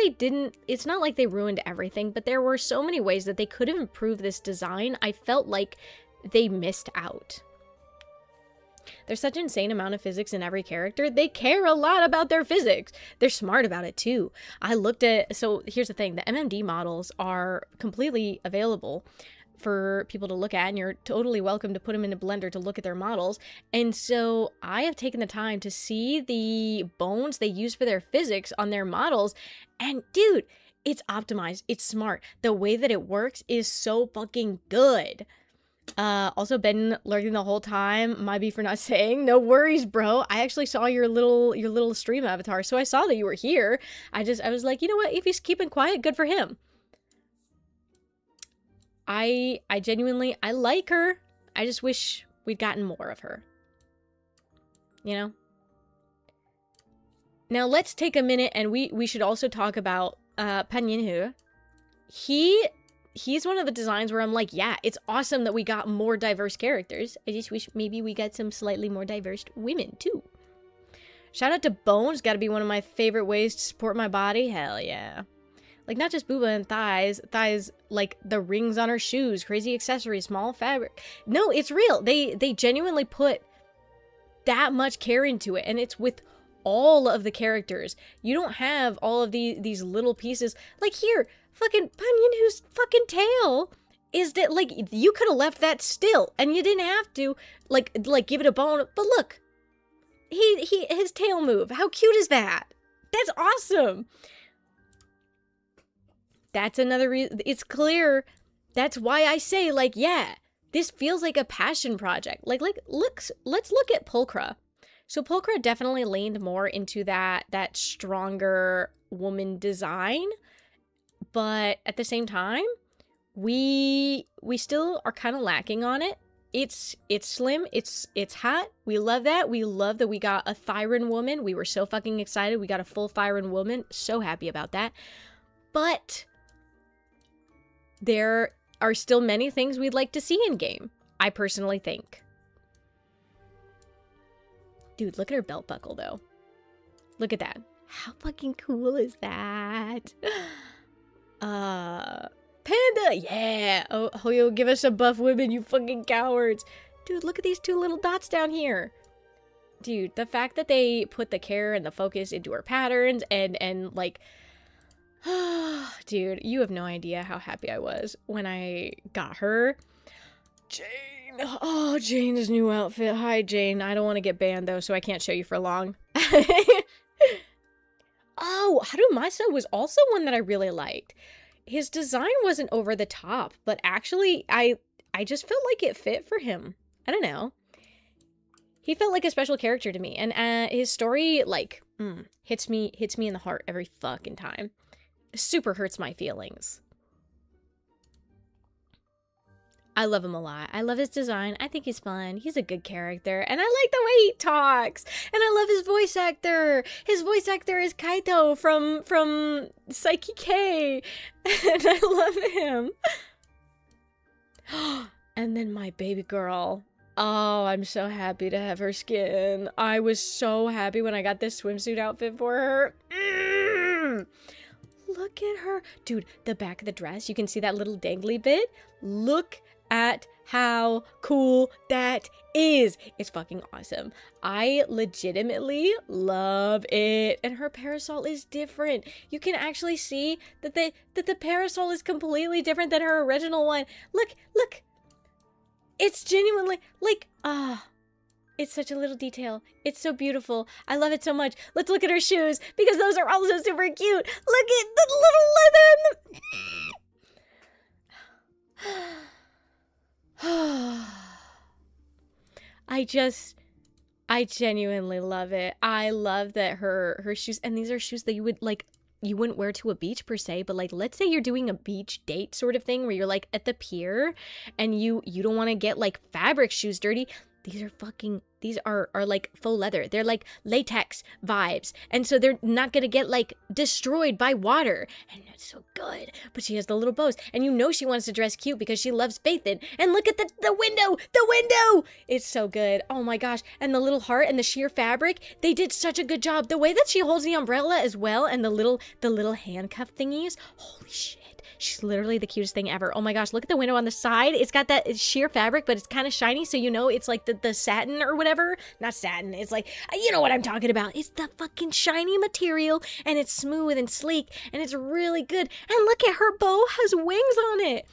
it's not like they ruined everything, but there were so many ways that they could have improved this design. I felt like they missed out. There's such an insane amount of physics in every character. They care a lot about their physics. They're smart about it too. So here's the thing. The MMD models are completely available for people to look at, and you're totally welcome to put them in a blender to look at their models. And so I have taken the time to see the bones they use for their physics on their models. And dude, it's optimized. It's smart. The way that it works is so fucking good. Also been lurking the whole time. My beef for not saying. No worries, bro. I actually saw your little stream avatar, so I saw that you were here. I was like, you know what? If he's keeping quiet, good for him. I genuinely, I like her. I just wish we'd gotten more of her. You know? Now let's take a minute, and we should also talk about Pan Yin-hu. He's one of the designs where I'm like, yeah, it's awesome that we got more diverse characters. I just wish maybe we got some slightly more diverse women, too. Shout out to Bones. Gotta be one of my favorite ways to support my body. Hell yeah. Like, not just booba and thighs. Thighs, like, the rings on her shoes. Crazy accessories. Small fabric. No, it's real. They genuinely put that much care into it. And it's with all of the characters. You don't have all of these little pieces. Like, here... Fucking Pan Yin-hu's fucking tail is that, like, you could have left that still and you didn't have to like give it a bone. But look, his tail move. How cute is that? That's awesome. That's another reason. It's clear. That's why I say, like, yeah, this feels like a passion project. Like let's look at Pulchra. So Pulchra definitely leaned more into that stronger woman design. But at the same time, we still are kind of lacking on it. It's slim, it's hot. We love that. We love that we got a Thyran woman. We were so fucking excited. We got a full Thyran woman. So happy about that. But there are still many things we'd like to see in game, I personally think. Dude, look at her belt buckle though. Look at that. How fucking cool is that? Panda, yeah. Oh, Hoyo, give us a buff women, you fucking cowards. Dude, look at these two little dots down here. Dude, the fact that they put the care and the focus into her patterns and like, dude, you have no idea how happy I was when I got her. Jane. Oh, Jane's new outfit. Hi, Jane. I don't want to get banned, though, so I can't show you for long. Oh, Harumasa was also one that I really liked. His design wasn't over the top, but actually, I just felt like it fit for him. I don't know. He felt like a special character to me, and his story, like, hits me in the heart every fucking time. Super hurts my feelings. I love him a lot. I love his design. I think he's fun. He's a good character. And I like the way he talks. And I love his voice actor. His voice actor is Kaito from Psyche K. And I love him. And then my baby girl. Oh, I'm so happy to have her skin. I was so happy when I got this swimsuit outfit for her. Look at her. Dude, the back of the dress, you can see that little dangly bit. Look at how cool that is. It's fucking awesome. I legitimately love it. And her parasol is different. You can actually see that the parasol is completely different than her original one. Look. It's genuinely like, it's such a little detail. It's so beautiful. I love it so much. Let's look at her shoes because those are also super cute. Look at the little leather and the... I genuinely love it. I love that her shoes, and these are shoes that you wouldn't wear to a beach per se, but like, let's say you're doing a beach date sort of thing where you're like at the pier and you don't want to get like fabric shoes dirty. These are like faux leather. They're like latex vibes. And so they're not going to get like destroyed by water. And that's so good. But she has the little bows. And you know she wants to dress cute because she loves Phaethon. And look at the window. The window. It's so good. Oh my gosh. And the little heart and the sheer fabric. They did such a good job. The way that she holds the umbrella as well. And the little handcuff thingies. Holy shit. She's literally the cutest thing ever. Oh my gosh, look at the window on the side. It's got that sheer fabric, but it's kind of shiny, so you know it's like the satin or whatever. Not satin, it's like, you know what I'm talking about. It's the fucking shiny material, and it's smooth and sleek, and it's really good. And look at her bow has wings on it.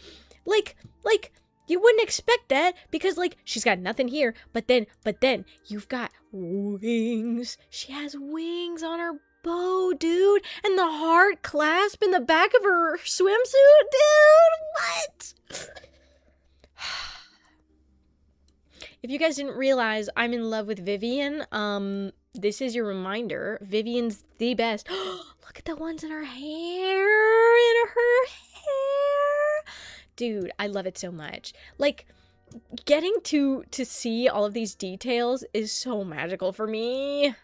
Like, you wouldn't expect that because like she's got nothing here, but then you've got wings. She has wings on her bow, dude, and the heart clasp in the back of her swimsuit, dude. What? If you guys didn't realize, I'm in love with Vivian. This is your reminder. Vivian's the best. Look at the ones in her hair. Dude, I love it so much. Like, getting to see all of these details is so magical for me.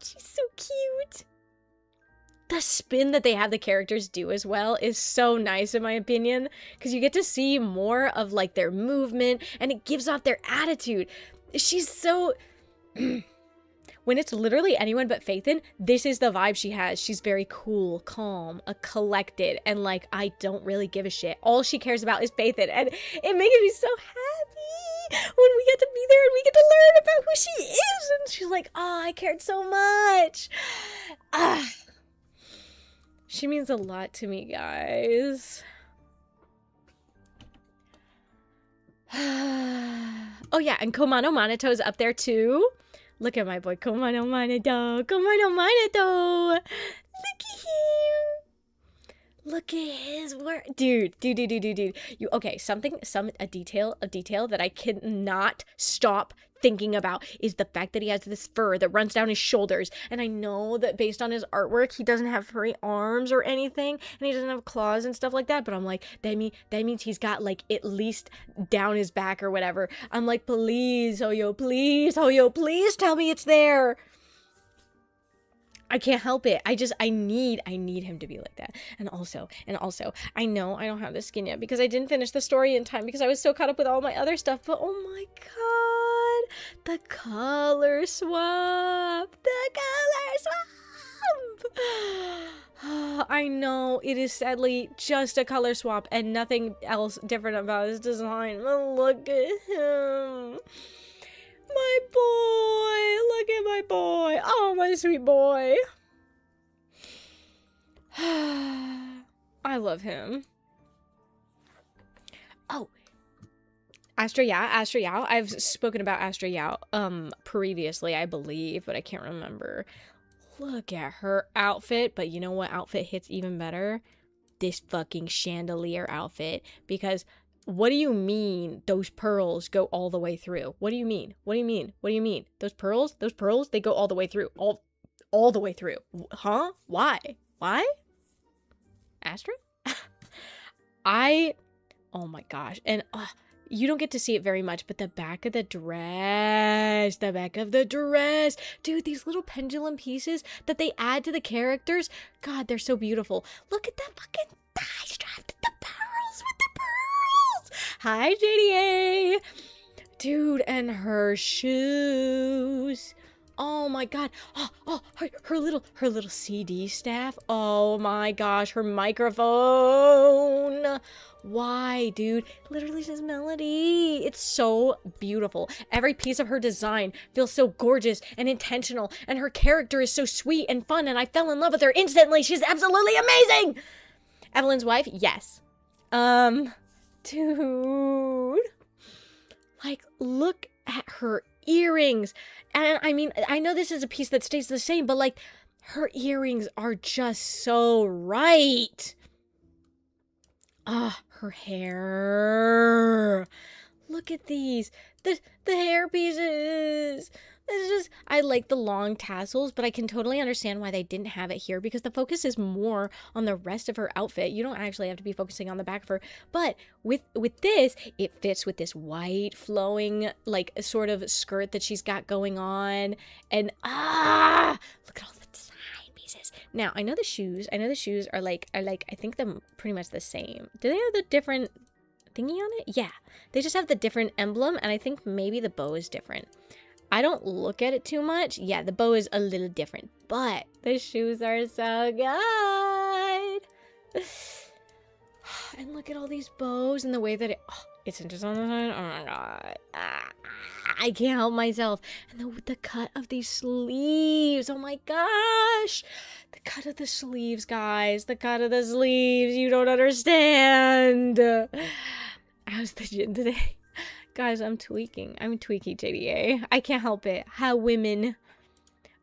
She's so cute. The spin that they have the characters do as well is so nice in my opinion, because you get to see more of like their movement and it gives off their attitude. She's so... When it's literally anyone but Phaethon, this is the vibe she has. She's very cool, calm, collected, and like, I don't really give a shit. All she cares about is Phaethon, and it makes me so happy when we get to be there and we get to learn about who she is. And she's like, oh, I cared so much. She means a lot to me, guys. Oh yeah, and Komano Manito's up there too. Look at my boy, Komano Manito. Komano Manito. Look at him. Look at his work. Dude. You, okay, a detail that I cannot stop thinking about is the fact that he has this fur that runs down his shoulders. And I know that based on his artwork, he doesn't have furry arms or anything, and he doesn't have claws and stuff like that. But I'm like, that means he's got like at least down his back or whatever. I'm like, please, Hoyo, please tell me it's there. I can't help it. I need him to be like that. And also, I know I don't have the skin yet because I didn't finish the story in time because I was so caught up with all my other stuff. But oh my god. The color swap! The color swap! I know, it is sadly just a color swap and nothing else different about his design. But look at him. My boy! Look at my boy! Oh, my sweet boy! I love him. Oh, Astra Yao. I've spoken about Astra Yao previously, I believe, but I can't remember. Look at her outfit, but you know what outfit hits even better? This fucking chandelier outfit, because what do you mean those pearls go all the way through? What do you mean? What do you mean? What do you mean? Those pearls, they go all the way through. All the way through. Huh? Why? Why? Astra? Oh my gosh. And you don't get to see it very much, but the back of the dress, dude, these little pendulum pieces that they add to the characters, God, they're so beautiful. Look at that fucking thigh strap, the pearls with the pearls. Hi, JDA. Dude, and her shoes. Oh my God. Oh, her little CD staff. Oh my gosh, her microphone. Why, dude? It literally says Melody. It's so beautiful. Every piece of her design feels so gorgeous and intentional, and her character is so sweet and fun, and I fell in love with her instantly. She's absolutely amazing. Evelyn's wife? Yes. Dude. Like, look at her earrings. And I mean, I know this is a piece that stays the same, but like, her earrings are just so right. Her hair. Look at these. The hair pieces. It's just, I like the long tassels, but I can totally understand why they didn't have it here, because the focus is more on the rest of her outfit. You don't actually have to be focusing on the back of her. But with this, it fits with this white flowing, like, sort of skirt that she's got going on. And look at all the design pieces. Now, I know the shoes are like I think they're pretty much the same. Do they have the different thingy on it? Yeah. They just have the different emblem, and I think maybe the bow is different. I don't look at it too much. Yeah, the bow is a little different, but the shoes are so good. And look at all these bows and the way that it's interesting on the side. Oh my God. I can't help myself. And the cut of these sleeves. Oh my gosh. The cut of the sleeves, guys. The cut of the sleeves. You don't understand. How's the gym today? Guys, I'm tweaking. I'm tweaky, JDA. I can't help it. How women.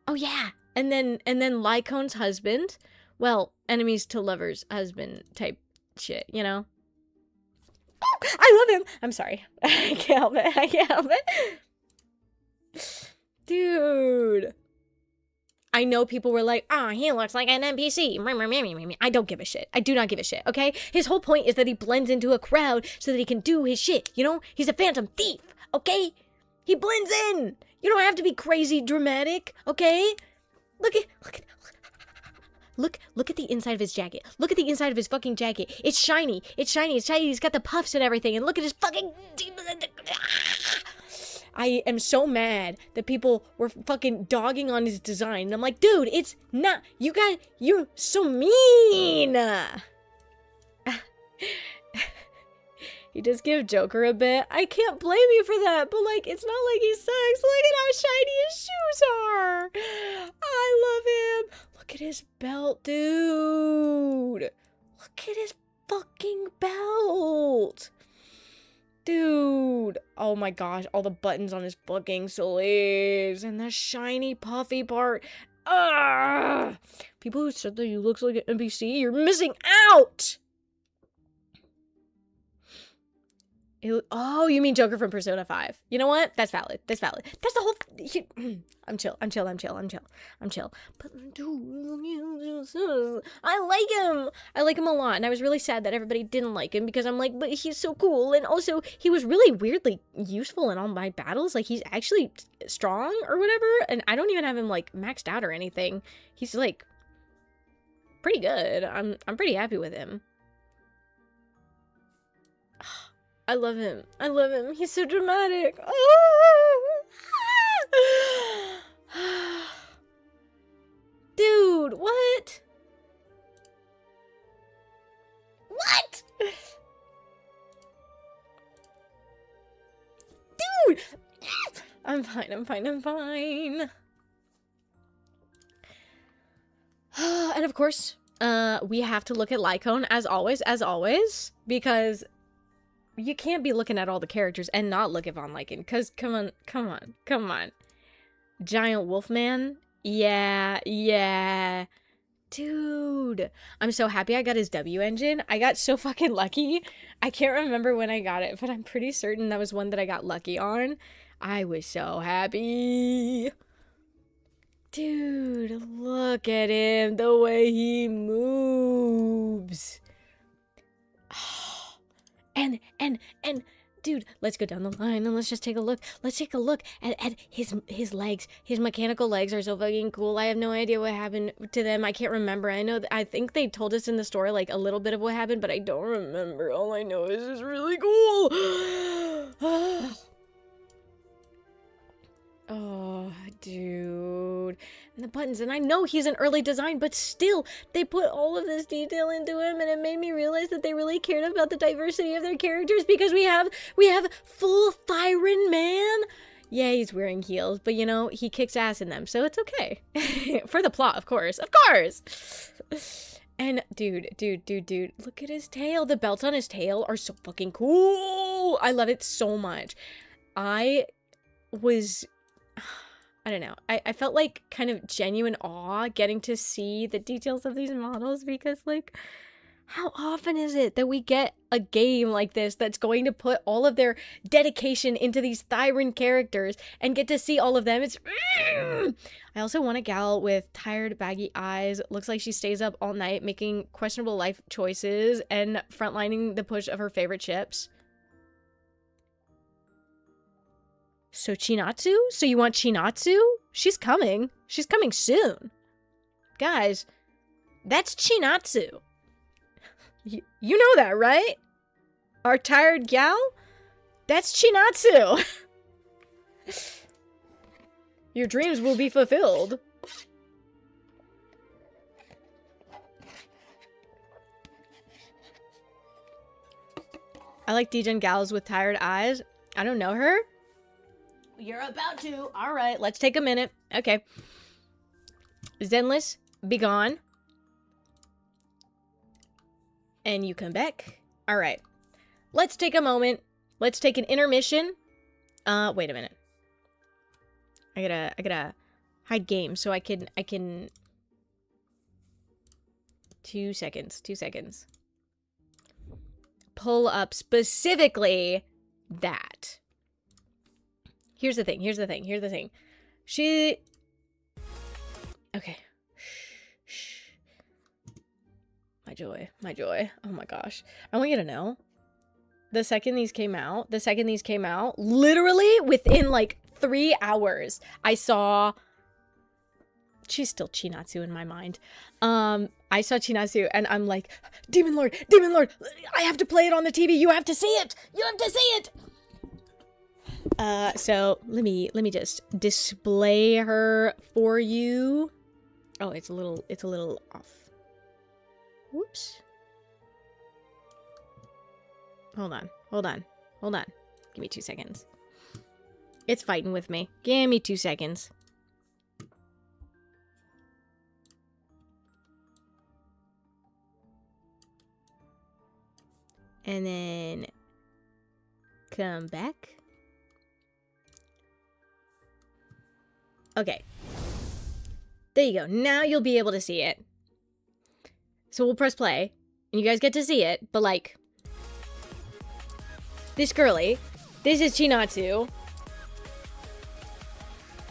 Oh yeah. And then Lycon's husband. Well, enemies to lovers husband type shit, you know? I love him. I'm sorry. I can't help it. Dude. I know people were like, he looks like an NPC. I don't give a shit. I do not give a shit, okay? His whole point is that he blends into a crowd so that he can do his shit, you know? He's a phantom thief, okay? He blends in. You don't have to be crazy dramatic, okay? Look at the inside of his jacket. Look at the inside of his fucking jacket. It's shiny. He's got the puffs and everything. And look at his fucking... I am so mad that people were fucking dogging on his design. And I'm like, dude, it's not... You're so mean! He does give Joker a bit. I can't blame you for that, but like, it's not like he sucks. Look at how shiny his shoes are! I love him! Look at his belt, dude! Look at his fucking belt! Dude, oh my gosh, all the buttons on his fucking sleeves and the shiny puffy part. Ugh! People who said that he looks like an NPC, you're missing out! Oh, you mean Joker from Persona 5. You know what? That's valid. That's the whole... I'm chill. But dude, I like him a lot. And I was really sad that everybody didn't like him, because I'm like, but he's so cool. And also, he was really weirdly useful in all my battles. Like, he's actually strong or whatever. And I don't even have him, like, maxed out or anything. He's, like, pretty good. I'm pretty happy with him. I love him. He's so dramatic. Oh, Dude, what? What? Dude! I'm fine, I'm fine, I'm fine. And of course, we have to look at Lycone as always, because you can't be looking at all the characters and not look at Von Lycan, because come on. Giant Wolfman? Yeah. Dude, I'm so happy I got his W engine. I got so fucking lucky. I can't remember when I got it, but I'm pretty certain that was one that I got lucky on. I was so happy. Dude, look at him, the way he moves. And dude, let's go down the line and let's just take a look. Let's take a look at his legs. His mechanical legs are so fucking cool. I have no idea what happened to them. I can't remember. I think they told us in the story like a little bit of what happened, but I don't remember. All I know is it's really cool. Oh, dude. And the buttons. And I know he's an early design, but still, they put all of this detail into him, and it made me realize that they really cared about the diversity of their characters, because we have full Thyron Man. Yeah, he's wearing heels, but you know, he kicks ass in them, so it's okay. For the plot, of course. Of course! And dude, look at his tail. The belts on his tail are so fucking cool. I love it so much. I don't know. I felt like kind of genuine awe getting to see the details of these models, because like, how often is it that we get a game like this that's going to put all of their dedication into these Thyron characters and get to see all of them? It's I also want a gal with tired, baggy eyes. Looks like she stays up all night making questionable life choices and frontlining the push of her favorite chips. So Chinatsu? So you want Chinatsu? She's coming. She's coming soon. Guys, that's Chinatsu. You know that, right? Our tired gal? That's Chinatsu. Your dreams will be fulfilled. I like degen gals with tired eyes. I don't know her. You're about to. All right, let's take a minute. Okay. Zenless, be gone. And you come back. All right. Let's take a moment. Let's take an intermission. Wait a minute. I gotta hide game so I can 2 seconds. Pull up specifically that. Here's the thing. Okay. Shh. My joy. Oh my gosh. I want you to know, the second these came out, literally within like 3 hours, I saw, she's still Chinatsu in my mind. I saw Chinatsu and I'm like, Demon Lord, I have to play it on the TV. You have to see it. So let me just display her for you. Oh, it's a little off. Whoops. Hold on. Give me 2 seconds. It's fighting with me. Give me 2 seconds. And then come back. Okay. There you go. Now you'll be able to see it. So we'll press play, and you guys get to see it, but like, this girly, this is Chinatsu.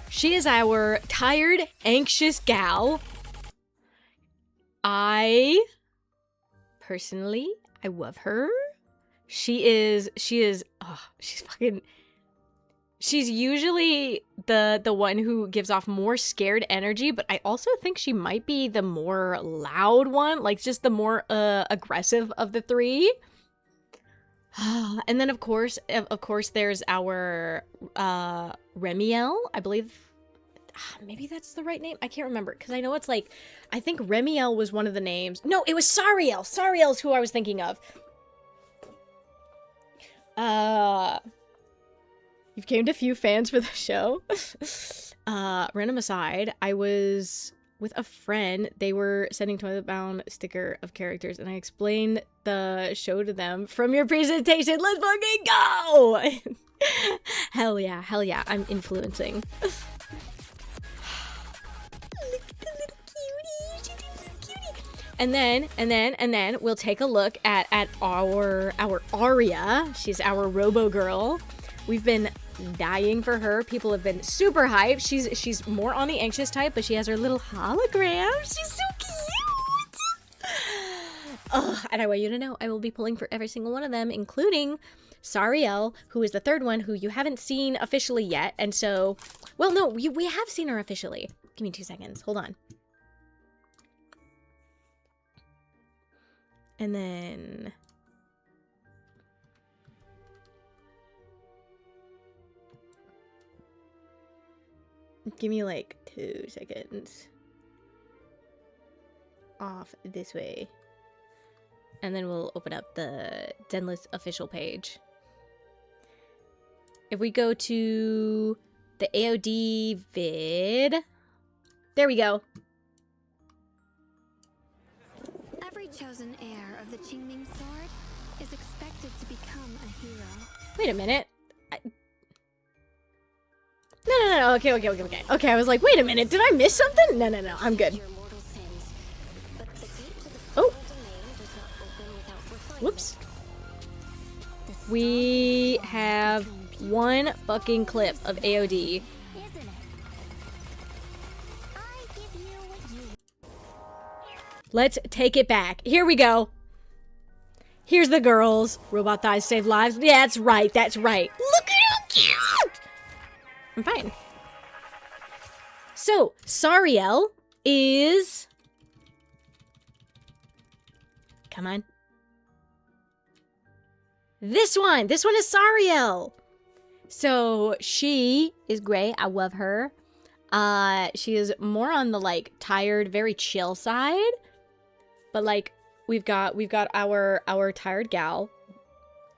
She is our tired, anxious gal. I love her. She's usually the one who gives off more scared energy, but I also think she might be the more loud one, like just the more aggressive of the three. And then of course there's our Remiel, I believe. Maybe that's the right name. I can't remember because I know it's like, I think Remiel was one of the names. No, it was Sariel. Sariel's who I was thinking of. You've gained a few fans for the show. Random aside, I was with a friend. They were sending Toilet Bound sticker of characters, and I explained the show to them from your presentation. Let's fucking go! Hell yeah, hell yeah. I'm influencing. And then we'll take a look at our Aria. She's our Robo Girl. We've been dying for her. People have been super hyped. She's more on the anxious type, but she has her little hologram. She's so cute. And I want you to know I will be pulling for every single one of them, including Sariel, who is the third one, who you haven't seen officially yet. And so, well, no, we have seen her officially. Give me 2 seconds. Hold on. And then give me like 2 seconds. Off this way. And then we'll open up the Zenless official page. If we go to the AOD vid, there we go. Every chosen heir of the Qingming sword is expected to become a hero. Wait a minute. No. Okay, I was like, wait a minute. Did I miss something? No. I'm good. Oh. Whoops. We have one fucking clip of AOD. Let's take it back. Here we go. Here's the girls. Robot thighs save lives. Yeah, that's right. That's right. Look at how cute. I'm fine. So, Sariel is... Come on. This one. This one is Sariel. So, she is great. I love her. She is more on the, like, tired, very chill side. But like we've got our tired gal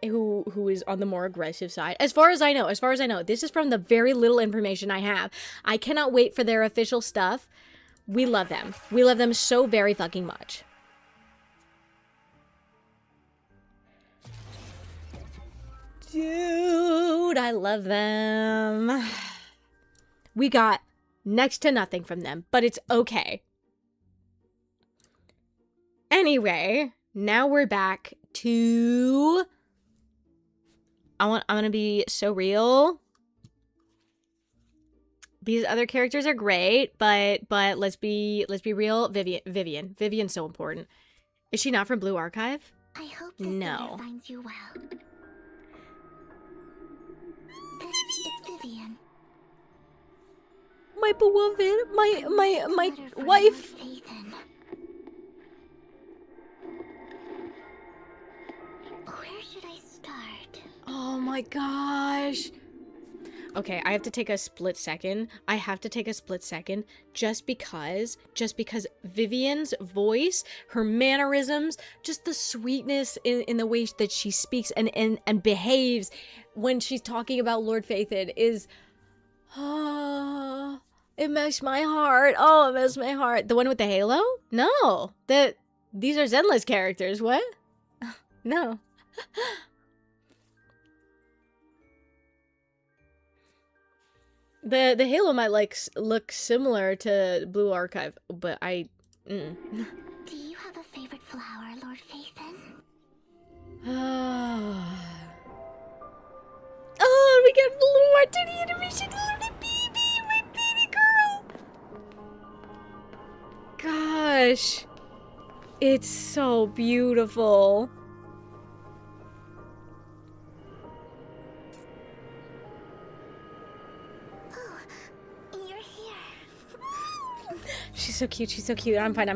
who is on the more aggressive side. As far as I know, this is from the very little information I have. I cannot wait for their official stuff. We love them. We love them so very fucking much. Dude, I love them. We got next to nothing from them, but it's okay. Anyway, now we're back to... I'm gonna be so real. These other characters are great, but let's be real. Vivian's so important. Is she not from Blue Archive? I hope this letter finds you well. This is Vivian. My beloved, my wife. Where should I start? Oh my gosh. Okay, I have to take a split second. Just because Vivian's voice, her mannerisms, just the sweetness in the way that she speaks and behaves when she's talking about Lord Phaethon is... it makes my heart. Oh, it makes my heart. The one with the halo? No. These are Zenless characters. What? No. The halo might look similar to Blue Archive, but I... Do you have a favorite flower, Lord Phaethon? Oh, we got a little martini animation, little baby, my baby girl. Gosh, it's so beautiful. She's so cute, she's so cute. I'm fine.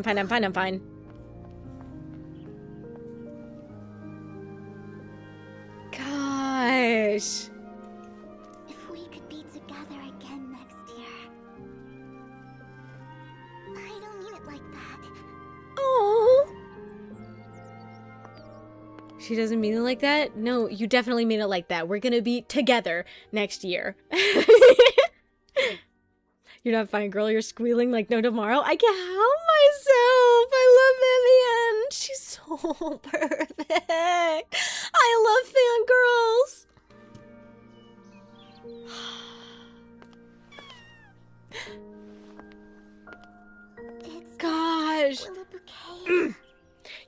like that. Oh. She doesn't mean it like that? No, you definitely mean it like that. We're gonna be together next year. You're not fine, girl. You're squealing like no tomorrow. I can't help myself. I love Vivian. She's so perfect. I love fangirls. Gosh.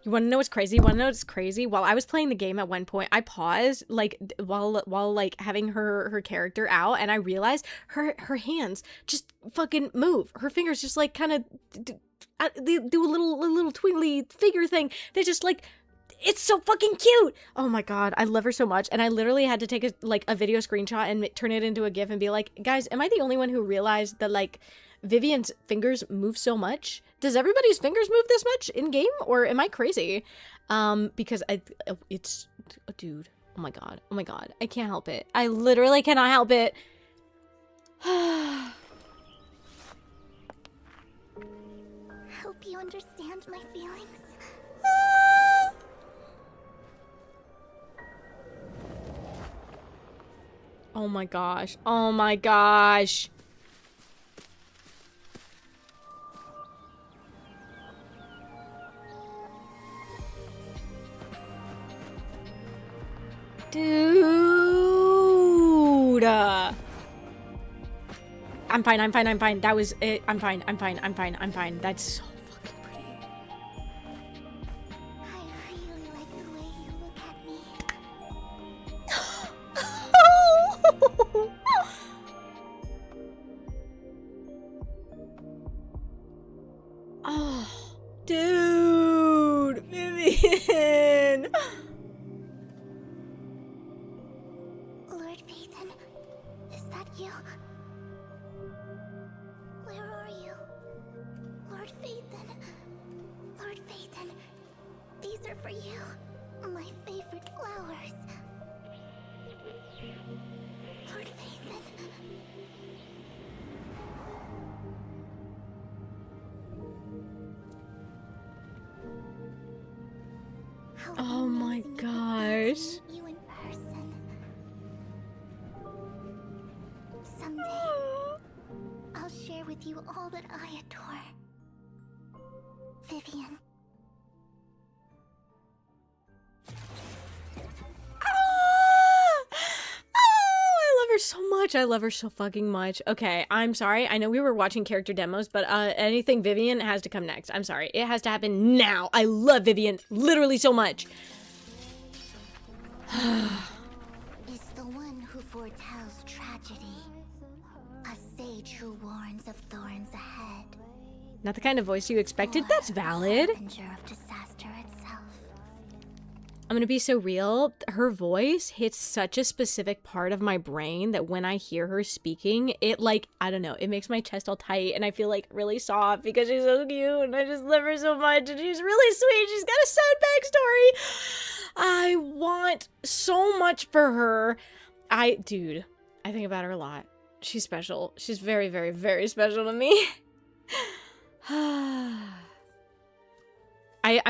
You want to know what's crazy? You want to know what's crazy? While I was playing the game at one point, I paused like while like having her character out, and I realized her hands just fucking move. Her fingers just like kind of they do a little twiggly figure thing. They just like, it's so fucking cute. Oh my god, I love her so much. And I literally had to take a video screenshot and turn it into a GIF and be like, guys, am I the only one who realized that like Vivian's fingers move so much? Does everybody's fingers move this much in game, or am I crazy? Because it's dude. Oh my god. Oh my god. I can't help it. I literally cannot help it. Hope you understand my feelings. Oh my gosh. Oh my gosh. Dude. I'm fine. That was it. I'm fine. That's so fucking pretty. I really like the way you look at me. Oh, dude. Vivian. Lord Phaethon, is that you? Where are you? Lord Phaethon. Lord Phaethon, these are for you. My favorite flowers. Lord Phaethon. Oh my gosh. You in person. Someday, I'll share with you all that I adore. Vivian. So much. I love her so fucking much. Okay, I'm sorry. I know we were watching character demos, but anything Vivian has to come next. I'm sorry. It has to happen now. I love Vivian literally so much. Is the one who foretells tragedy. A sage who warns of thorns ahead. Not the kind of voice you expected. That's valid. Harbinger of disaster itself. I'm gonna be so real. Her voice hits such a specific part of my brain that when I hear her speaking, it like, I don't know, it makes my chest all tight and I feel like really soft because she's so cute and I just love her so much and she's really sweet. She's got a sad backstory. I want so much for her. Dude, I think about her a lot. She's special. She's very, very, very special to me. I'm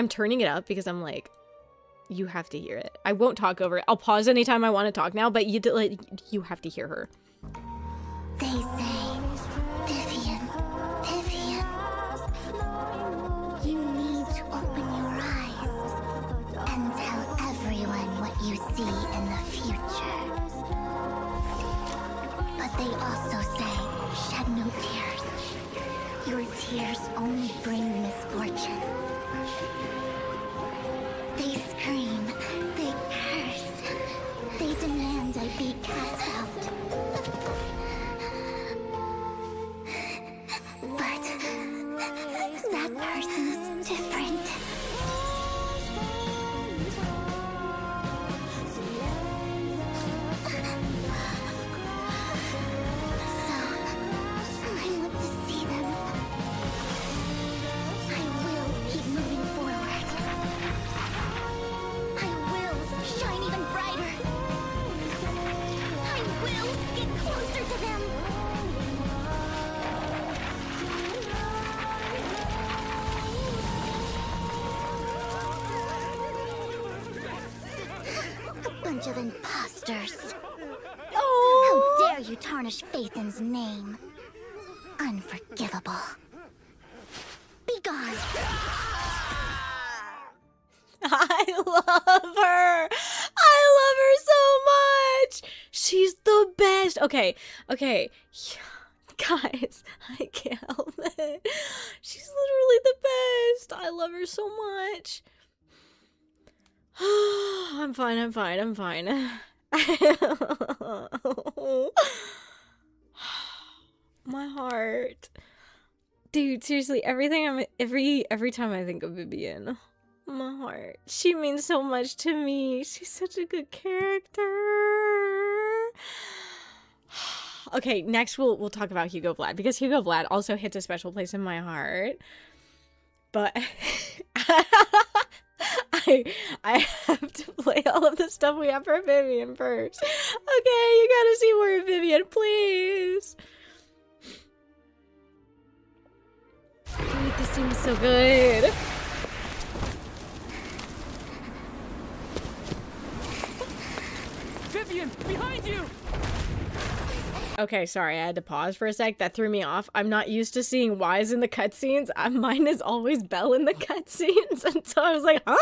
turning it up because I'm like, you have to hear it. I won't talk over it. I'll pause anytime I want to talk now, but you have to hear her. They say, Vivian, Vivian, you need to open your eyes and tell everyone what you see in the future. But they also say, shed no tears. Your tears only bring misfortune. They scream, they curse, they demand I be cast out. But that person is different. So, I want to see them. I will keep moving forward. I will shine even brighter. I will get closer to them. bunch of imposters. Oh! How dare you tarnish Phaethon's name? Unforgivable. Be gone. I love her. I love her so much. She's the best. Okay. Guys, I can't help it. She's literally the best. I love her so much. I'm fine. My heart. Dude, seriously, every time I think of Vivian, my heart. She means so much to me. She's such a good character. Okay, next we'll talk about Hugo Vlad, because Hugo Vlad also hits a special place in my heart. But I have to play all of the stuff we have for Vivian first. Okay, you gotta see more of Vivian, please. Dude, this seems so good. Vivian, behind you! Okay, sorry, I had to pause for a sec. That threw me off. I'm not used to seeing Wise in the cutscenes. Mine is always Belle in the cutscenes. And so I was like, huh?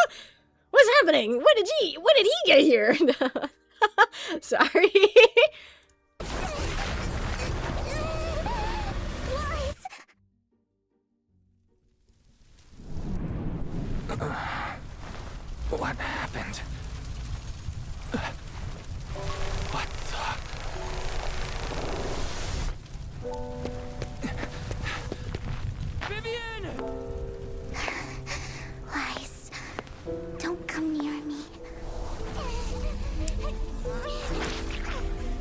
What's happening? When did he get here? Sorry. What happened? What the... Vivian! Wise, don't come near me.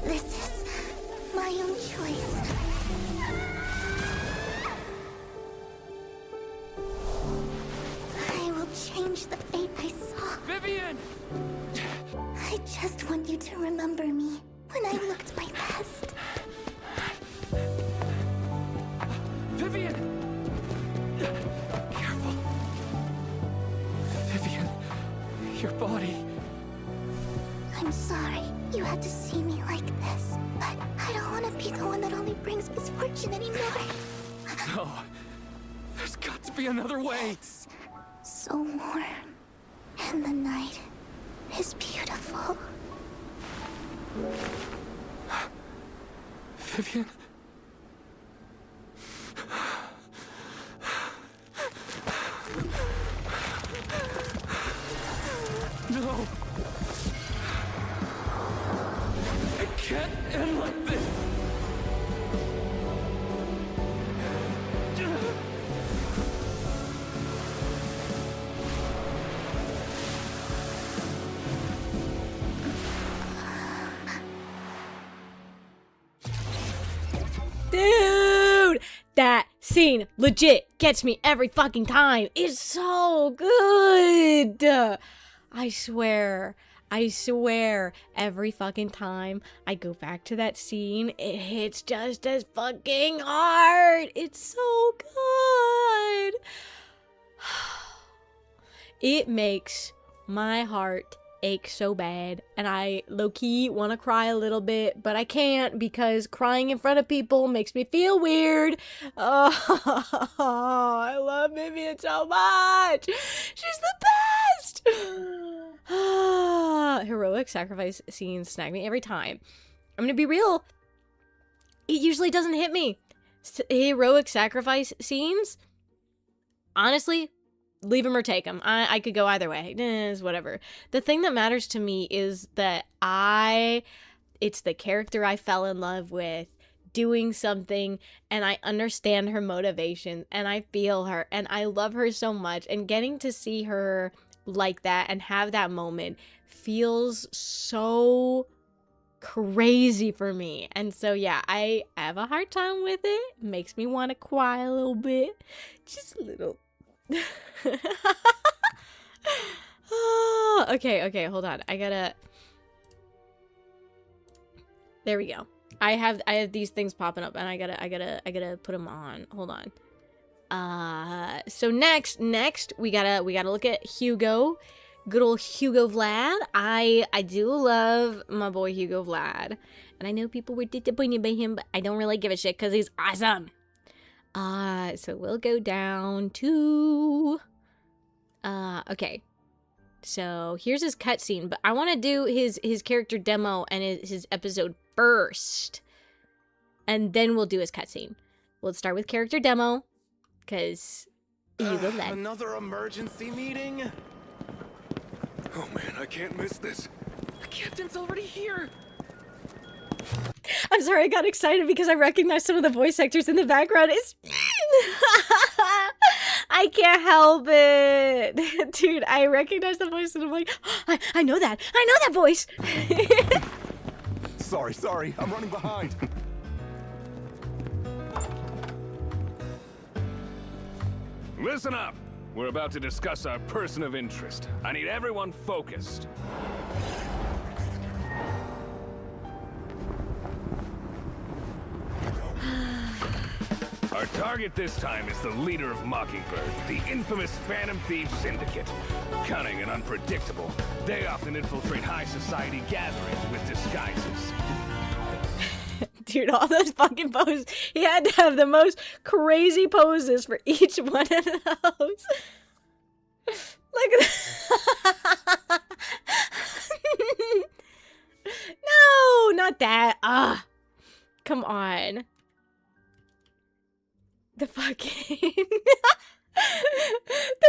This is my own choice. I will change the fate I saw. Vivian! I just want you to remember me when I looked my best. Vivian! Careful. Vivian, your body. I'm sorry you had to see me like this, but I don't want to be the one that only brings misfortune anymore. No. There's got to be another way. It's so warm, and the night is beautiful. Vivian? No. It can't end like this. Dude, that scene legit gets me every fucking time. It's so good. I swear, every fucking time I go back to that scene, it hits just as fucking hard. It's so good. It makes my heart ache so bad, and I low-key want to cry a little bit, but I can't because crying in front of people makes me feel weird. Oh, I love Vivian so much. She's the best. Heroic sacrifice scenes snag me every time. I'm gonna be real, it usually doesn't hit me. Heroic sacrifice scenes, honestly, leave them or take them. I could go either way. It's whatever. The thing that matters to me is that it's the character I fell in love with doing something, and I understand her motivation, and I feel her, and I love her so much, and getting to see her like that and have that moment feels so crazy for me. And so yeah, I have a hard time with it. Makes me want to cry a little bit, just a little. Okay, hold on. There we go. I have these things popping up, and I gotta put them on. Hold on. So next we gotta look at Hugo. Good old Hugo Vlad. I do love my boy Hugo Vlad. And I know people were disappointed by him, but I don't really give a shit because he's awesome. So we'll go down to... okay. So here's his cutscene, but I want to do his character demo and his episode first. And then we'll do his cutscene. We'll start with character demo, because Hugo Vlad. Another emergency meeting? Oh man, I can't miss this. The captain's already here. I'm sorry, I got excited because I recognized some of the voice actors in the background. It's... I can't help it. Dude, I recognize the voice and I'm like, oh, I know that. I know that voice. Sorry. I'm running behind. Listen up. We're about to discuss our person of interest. I need everyone focused. Our target this time is the leader of Mockingbird, the infamous Phantom Thieves Syndicate. Cunning and unpredictable, they often infiltrate high society gatherings with disguises. Dude, all those fucking poses. He had to have the most crazy poses for each one of those. Look at that. No, not that. Come on. The fucking... the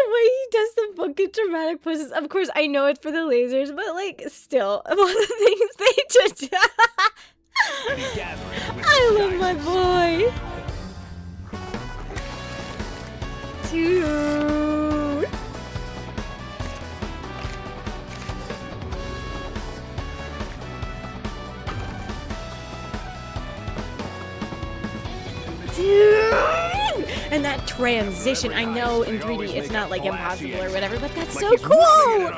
way he does the fucking dramatic poses. Of course, I know it's for the lasers, but, like, still, of all the things they just... I love my boy. Dude. Dude. And that transition, I know in 3D it's not like impossible or whatever, but that's so cool.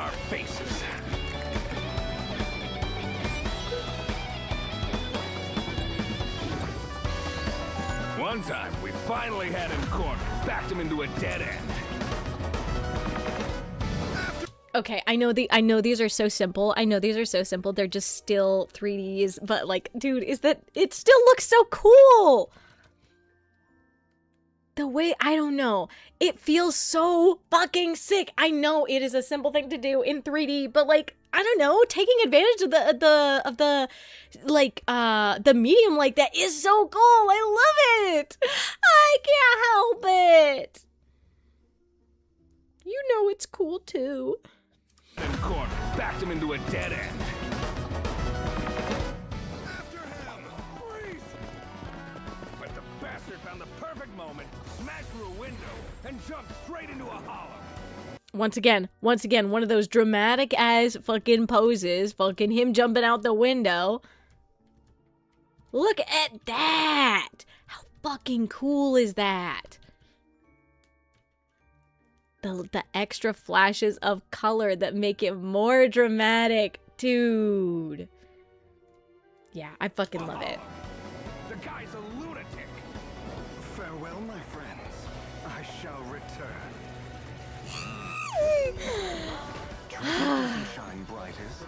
One time, we finally had him cornered, backed him into a dead end. Okay, I know these are so simple. They're just still 3Ds, but like, dude, it still looks so cool. The way, I don't know, it feels so fucking sick. I know it is a simple thing to do in 3D, but like, I don't know, taking advantage of the medium like that is so cool. I love it. I can't help it. You know it's cool too. Corner, backed him into a dead end. After him! Freeze! But the bastard found the perfect moment, smashed through a window, and jumped straight into a hollow. Once again, one of those dramatic as fucking poses, fucking him jumping out the window. Look at that! How fucking cool is that? The extra flashes of color that make it more dramatic. Dude. Yeah, I fucking love it. The guy's a lunatic. Farewell, my friends. I shall return. Truth shine brightest,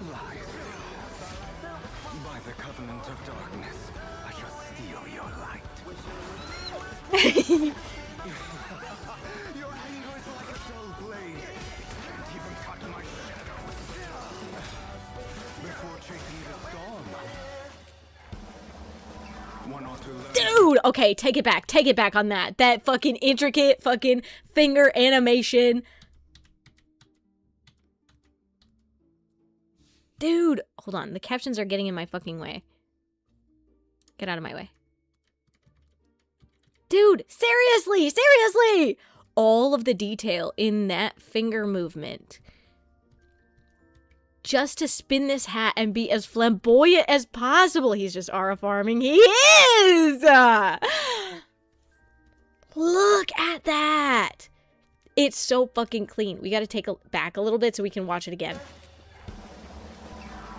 lies. By the covenant of darkness, I shall steal your light. Your anger is like a dull blade. Can't even cut my shadow. Before chasing the storm, one ought to learn. Dude! Okay, take it back on that. That fucking intricate fucking finger animation. Dude! Hold on, the captions are getting in my fucking way. Get out of my way. Dude, seriously! All of the detail in that finger movement. Just to spin this hat and be as flamboyant as possible. He's just aura farming. He is! Look at that! It's so fucking clean. We gotta take it back a little bit so we can watch it again.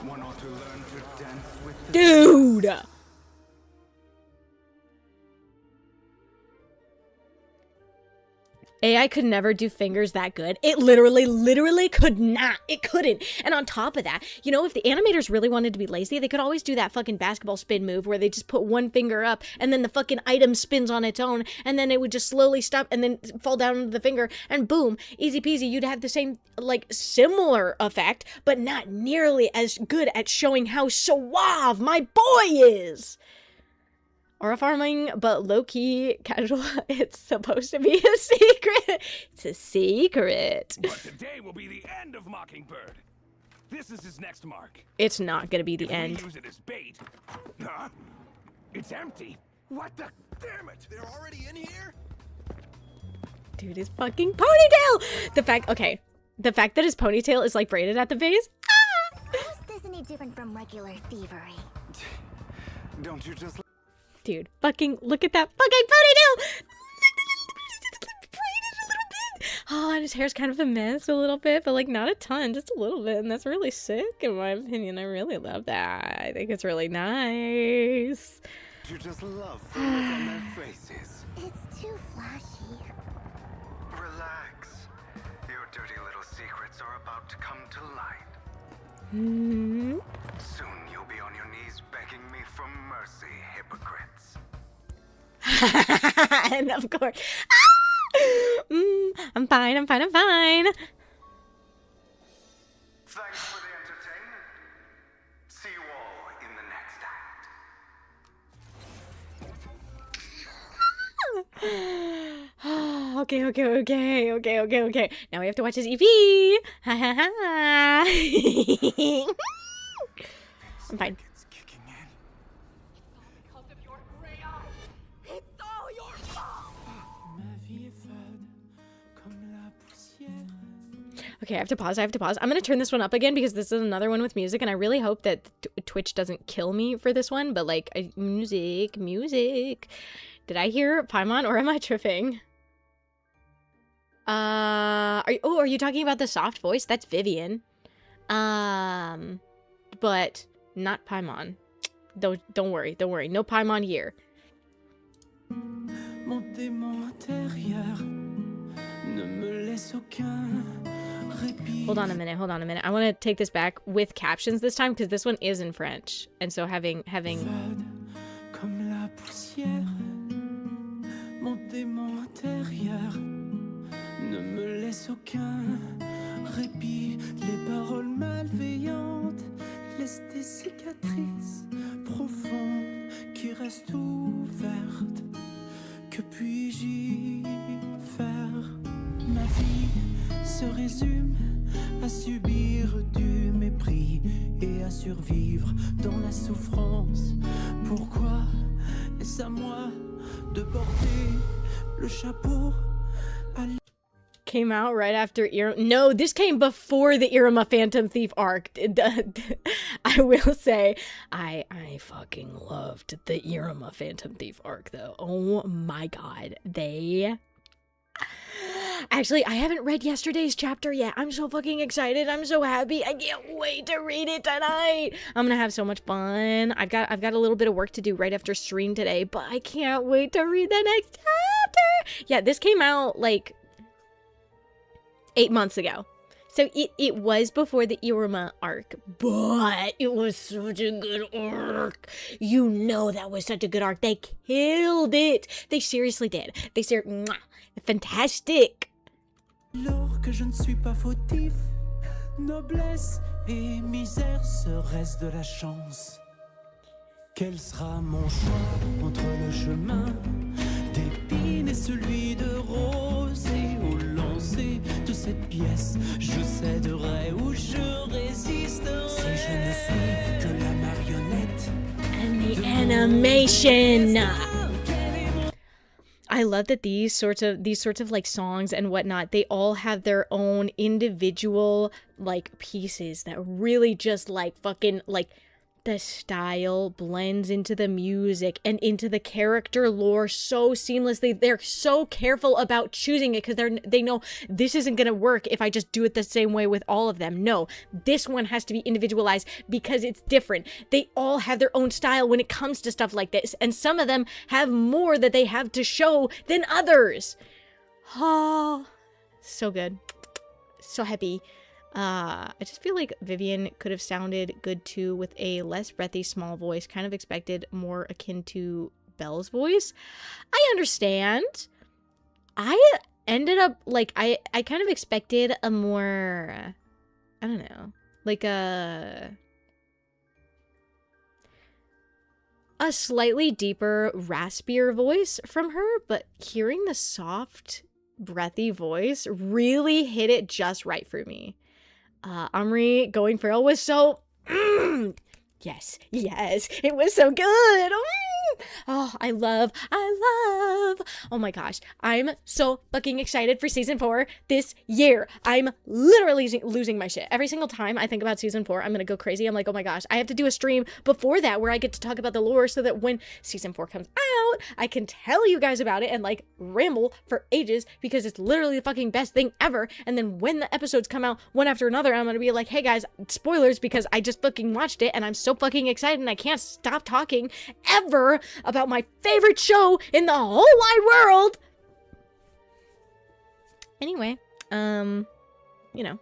One ought to learn to dance with the Dude! AI could never do fingers that good. It literally could not. It couldn't. And on top of that, you know, if the animators really wanted to be lazy, they could always do that fucking basketball spin move where they just put one finger up and then the fucking item spins on its own and then it would just slowly stop and then fall down into the finger and boom, easy peasy. You'd have the same, like, similar effect, but not nearly as good at showing how suave my boy is. Aura farming, but low-key casual. It's supposed to be a secret. It's a secret. But today will be the end of Mockingbird. This is his next mark. It's not gonna be the If end. we use it as bait. Huh? It's empty. What the? Damn it! They're already in here? Dude, his fucking ponytail! The fact that his ponytail is like braided at the base. Ah! How's this any different from regular thievery? Don't you just... Dude, fucking look at that fucking ponytail! Braided a little bit. Oh, and his hair's kind of a mess a little bit, but like not a ton, just a little bit, and that's really sick in my opinion. I really love that. I think it's really nice. You just love the look on their faces. It's too flashy. Relax. Your dirty little secrets are about to come to light. Hmm. Soon you'll be on your knees begging me for mercy, hypocrites. And of course, I'm fine. Thanks for the entertainment. See you all in the next act. Okay. Now we have to watch his EP. Ha ha ha. I'm fine. It's kicking in. Okay, I have to pause. I'm gonna turn this one up again because this is another one with music, and I really hope that Twitch doesn't kill me for this one, but like, music. Did I hear Paimon or am I tripping? Are you talking about the soft voice? That's Vivian. But not Paimon. Don't worry. No Paimon here. Mon démon intérieur ne me laisse aucun répit. Hold on a minute. I want to take this back with captions this time because this one is in French, and so having Comme la poussière, mon démon intérieur ne me laisse aucun répit. Les paroles malveillantes laissent des cicatrices profondes qui restent ouvertes. Que puis-je y faire? Ma vie se résume à subir du mépris et à survivre dans la souffrance. Pourquoi est-ce à moi de porter le chapeau? Came out right after No, this came before the Iruma Phantom Thief arc. I will say, I fucking loved the Iruma Phantom Thief arc, though. Oh my god. Actually, I haven't read yesterday's chapter yet. I'm so fucking excited. I'm so happy. I can't wait to read it tonight. I'm gonna have so much fun. I've got a little bit of work to do right after stream today, but I can't wait to read the next chapter. Yeah, this came out like 8 months ago. So it was before the Iruma arc, but it was such a good arc. You know that was such a good arc. They killed it. They seriously did. Fantastic. Alors que je ne suis pas fautif, noblesse et misère serait-ce de la chance? Quel sera mon choix entre le chemin d'épines et celui de rose? Et au lancer de cette pièce, je céderai ou je résisterai. Si je ne suis que la marionnette and the animation. I love that these sorts of like songs and whatnot, they all have their own individual like pieces that really just like fucking like the style blends into the music and into the character lore so seamlessly. They're so careful about choosing it because they know this isn't gonna work if I just do it the same way with all of them. No, this one has to be individualized because it's different. They all have their own style when it comes to stuff like this, and some of them have more that they have to show than others. Oh, so good. So happy. I just feel like Vivian could have sounded good too with a less breathy, small voice. Kind of expected more akin to Belle's voice. I understand. I ended up, like, I kind of expected a more, I don't know, like a slightly deeper, raspier voice from her, but hearing the soft, breathy voice really hit it just right for me. Omri going feral was so, yes, it was so good. Oh, I love, oh my gosh, I'm so fucking excited for season 4 this year. I'm literally losing my shit. Every single time I think about season 4, I'm gonna go crazy. I'm like, oh my gosh, I have to do a stream before that where I get to talk about the lore so that when season 4 comes out, I can tell you guys about it and like ramble for ages because it's literally the fucking best thing ever. And then when the episodes come out one after another, I'm gonna be like, hey guys, spoilers because I just fucking watched it and I'm so fucking excited and I can't stop talking ever about my favorite show in the whole wide world. Anyway, you know,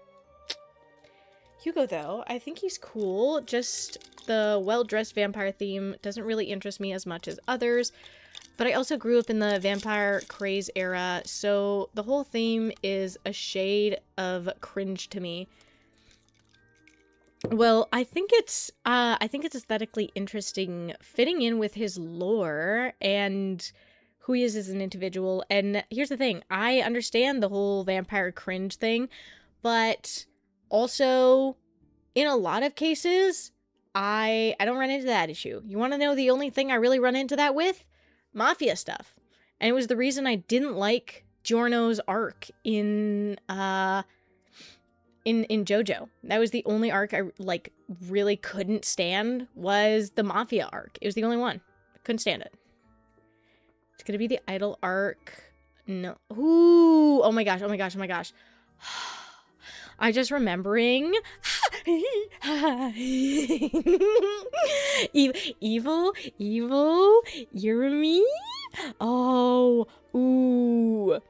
Hugo though, I think he's cool. Just the well-dressed vampire theme doesn't really interest me as much as others, but I also grew up in the vampire craze era, so the whole theme is a shade of cringe to me. Well, I think it's aesthetically interesting, fitting in with his lore and who he is as an individual. And here's the thing, I understand the whole vampire cringe thing, but also in a lot of cases, I don't run into that issue. You want to know the only thing I really run into that with? Mafia stuff. And it was the reason I didn't like Giorno's arc in JoJo. That was the only arc I like really couldn't stand, was the Mafia arc. It was the only one. Couldn't stand it. It's gonna be the Idol arc. No. Ooh. Oh my gosh. I just remembering evil Yurumi. Oh, ooh.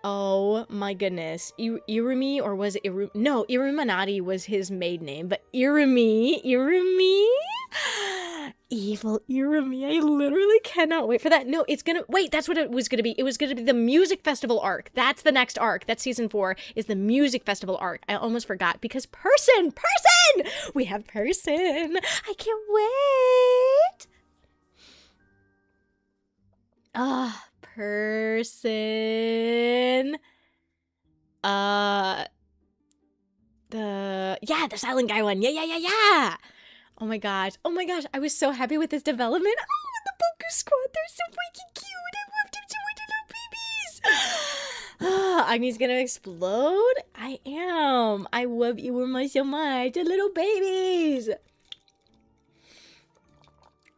Oh my goodness. Irumi, or was it Irumi? No, Iruminati was his maiden name, but Irumi. Evil Irumi. I literally cannot wait for that. No, it's gonna, wait, that's what it was gonna be. It was gonna be the music festival arc. That's the next arc. That's season 4, is the music festival arc. I almost forgot because person! We have person. I can't wait. Ah, person. The silent guy one. Yeah. Oh my gosh. I was so happy with this development. Oh, the Boku Squad, they're so freaking cute. I loved them so much, little babies. Agni's gonna explode. I am. I love Iruma so much. The little babies.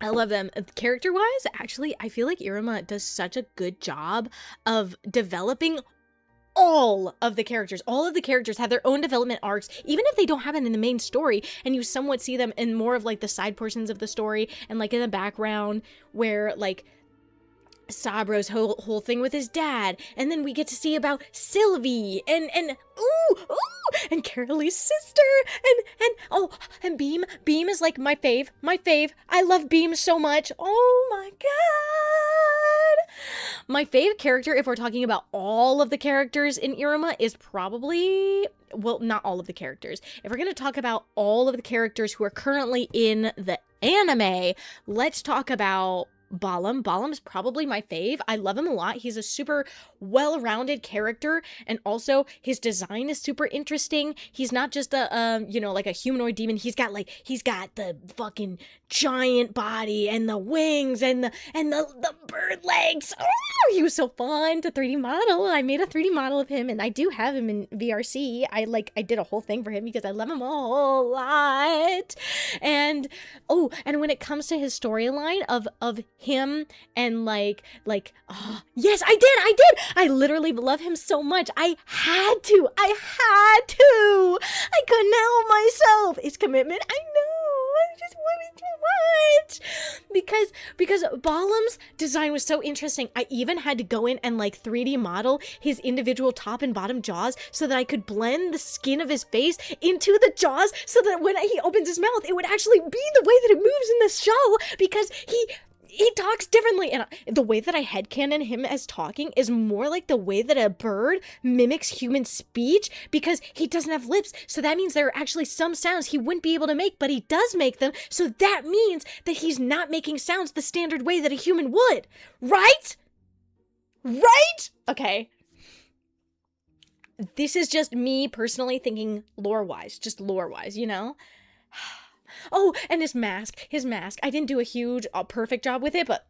I love them. Character-wise, actually, I feel like Iruma does such a good job of developing all of the characters. All of the characters have their own development arcs, even if they don't happen in the main story, and you somewhat see them in more of like the side portions of the story and like in the background where like Sabro's whole thing with his dad, and then we get to see about Sylvie and Carolee's sister and Beam. Beam is like my fave. I love Beam so much. Oh my god. My fave character, if we're talking about all of the characters in Iruma, is probably, well, not all of the characters. If we're going to talk about all of the characters who are currently in the anime, let's talk about Balam. Balam's probably my fave. I love him a lot. He's a super well-rounded character, and also his design is super interesting. He's not just a like a humanoid demon. He's got the fucking giant body and the wings and the bird legs. Oh, he was so fun to 3D model. I made a 3D model of him, and I do have him in VRC. I did a whole thing for him because I love him a whole lot. And when it comes to his storyline of him and yes, I did. I literally love him so much. I had to. I couldn't help myself. It's commitment. I know. I'm just wanted too much. Because Balam's design was so interesting. I even had to go in and like 3D model his individual top and bottom jaws so that I could blend the skin of his face into the jaws so that when he opens his mouth, it would actually be the way that it moves in the show, because he talks differently, and the way that I headcanon him as talking is more like the way that a bird mimics human speech, because he doesn't have lips, so that means there are actually some sounds he wouldn't be able to make, but he does make them, so that means that he's not making sounds the standard way that a human would. Right? Right? Okay. This is just me personally thinking lore-wise, just lore-wise, you know? Oh, and his mask. I didn't do a huge, perfect job with it, but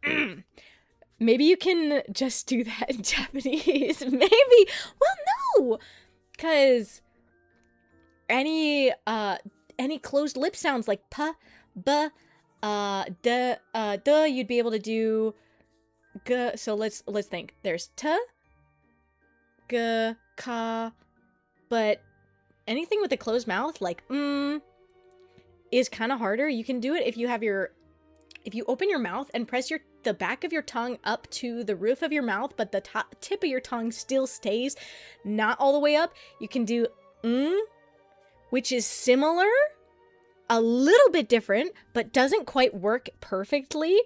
maybe you can just do that in Japanese. Maybe. Well, no, because any closed lip sounds like pa, ba, duh, you'd be able to do g. So let's think. There's t, g, ka, but anything with a closed mouth like is kind of harder. You can do it if you open your mouth and press the back of your tongue up to the roof of your mouth, but the tip of your tongue still stays not all the way up. You can do which is similar, a little bit different, but doesn't quite work perfectly.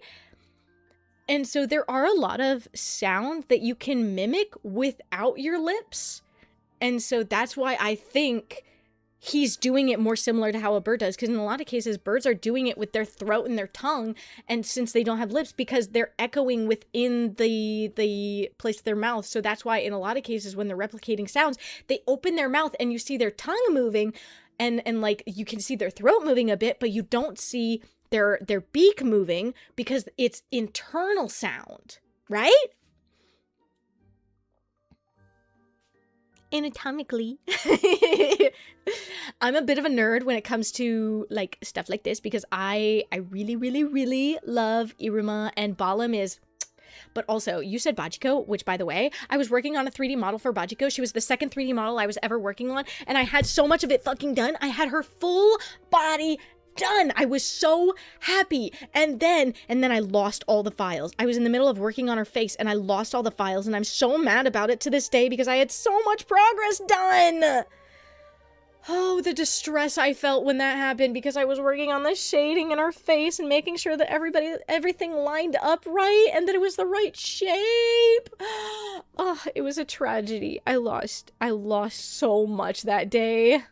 And so there are a lot of sounds that you can mimic without your lips. And so that's why I think he's doing it more similar to how a bird does, because in a lot of cases, birds are doing it with their throat and their tongue, and since they don't have lips, because they're echoing within the place of their mouth. So that's why in a lot of cases, when they're replicating sounds, they open their mouth and you see their tongue moving, and like you can see their throat moving a bit, but you don't see their beak moving because it's internal sound, right? Anatomically. I'm a bit of a nerd when it comes to like stuff like this, because I really, really, really love Iruma, and Balam is. But also, you said Bachiko, which, by the way, I was working on a 3D model for Bachiko. She was the second 3D model I was ever working on, and I had so much of it fucking done. I had her full body done. I was so happy. And then I lost all the files. I was in the middle of working on her face and I lost all the files, and I'm so mad about it to this day because I had so much progress done. Oh, the distress I felt when that happened, because I was working on the shading in her face and making sure that everything lined up right and that it was the right shape. Oh, it was a tragedy. I lost so much that day.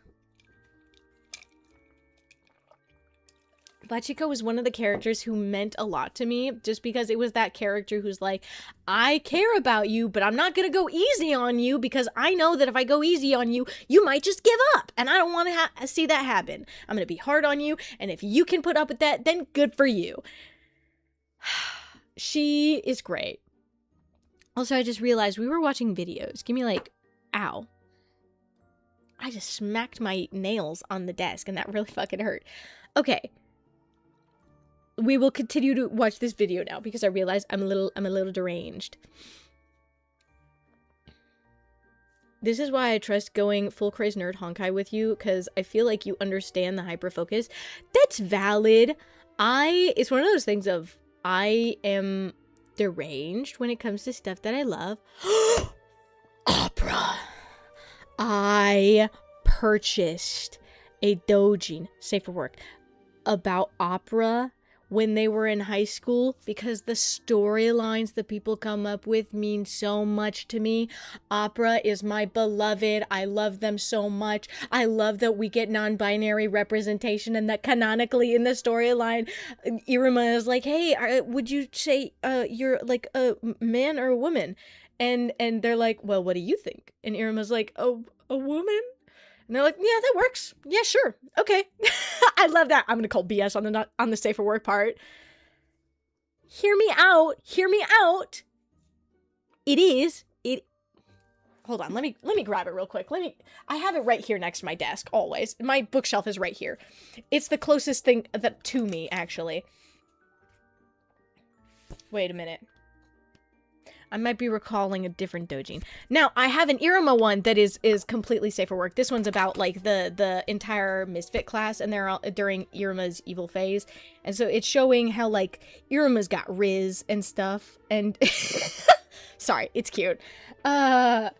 Bachiko was one of the characters who meant a lot to me, just because it was that character who's like, I care about you, but I'm not gonna go easy on you, because I know that if I go easy on you, you might just give up, and I don't want to see that happen. I'm gonna be hard on you, and if you can put up with that, then good for you. She is great. Also, I just realized we were watching videos. Give me like, ow. I just smacked my nails on the desk, and that really fucking hurt. Okay. We will continue to watch this video now, because I realize I'm a little deranged. This is why I trust going full craze nerd honkai with you, because I feel like you understand the hyperfocus. That's valid. It's one of those things of, I am deranged when it comes to stuff that I love. Opera. I purchased a doujin, safe for work, about opera when they were in high school, because the storylines that people come up with mean so much to me. Opera is my beloved. I love them so much. I love that we get non-binary representation, and that canonically in the storyline, Iruma is like, hey, would you say you're like a man or a woman? And they're like, well, what do you think? And Iruma's like, a woman? And they're like, yeah, that works. Yeah, sure. Okay. I love that. I'm going to call BS on the safer work part. Hear me out. Hear me out. Hold on. Let me grab it real quick. I have it right here next to my desk always. My bookshelf is right here. It's the closest thing to me, actually. Wait a minute. I might be recalling a different dojin. Now, I have an Iruma one that is completely safe for work. This one's about, like, the entire Misfit class, and they're all during Iruma's evil phase. And so it's showing how, like, Iruma's got Riz and stuff, and... Sorry, it's cute. And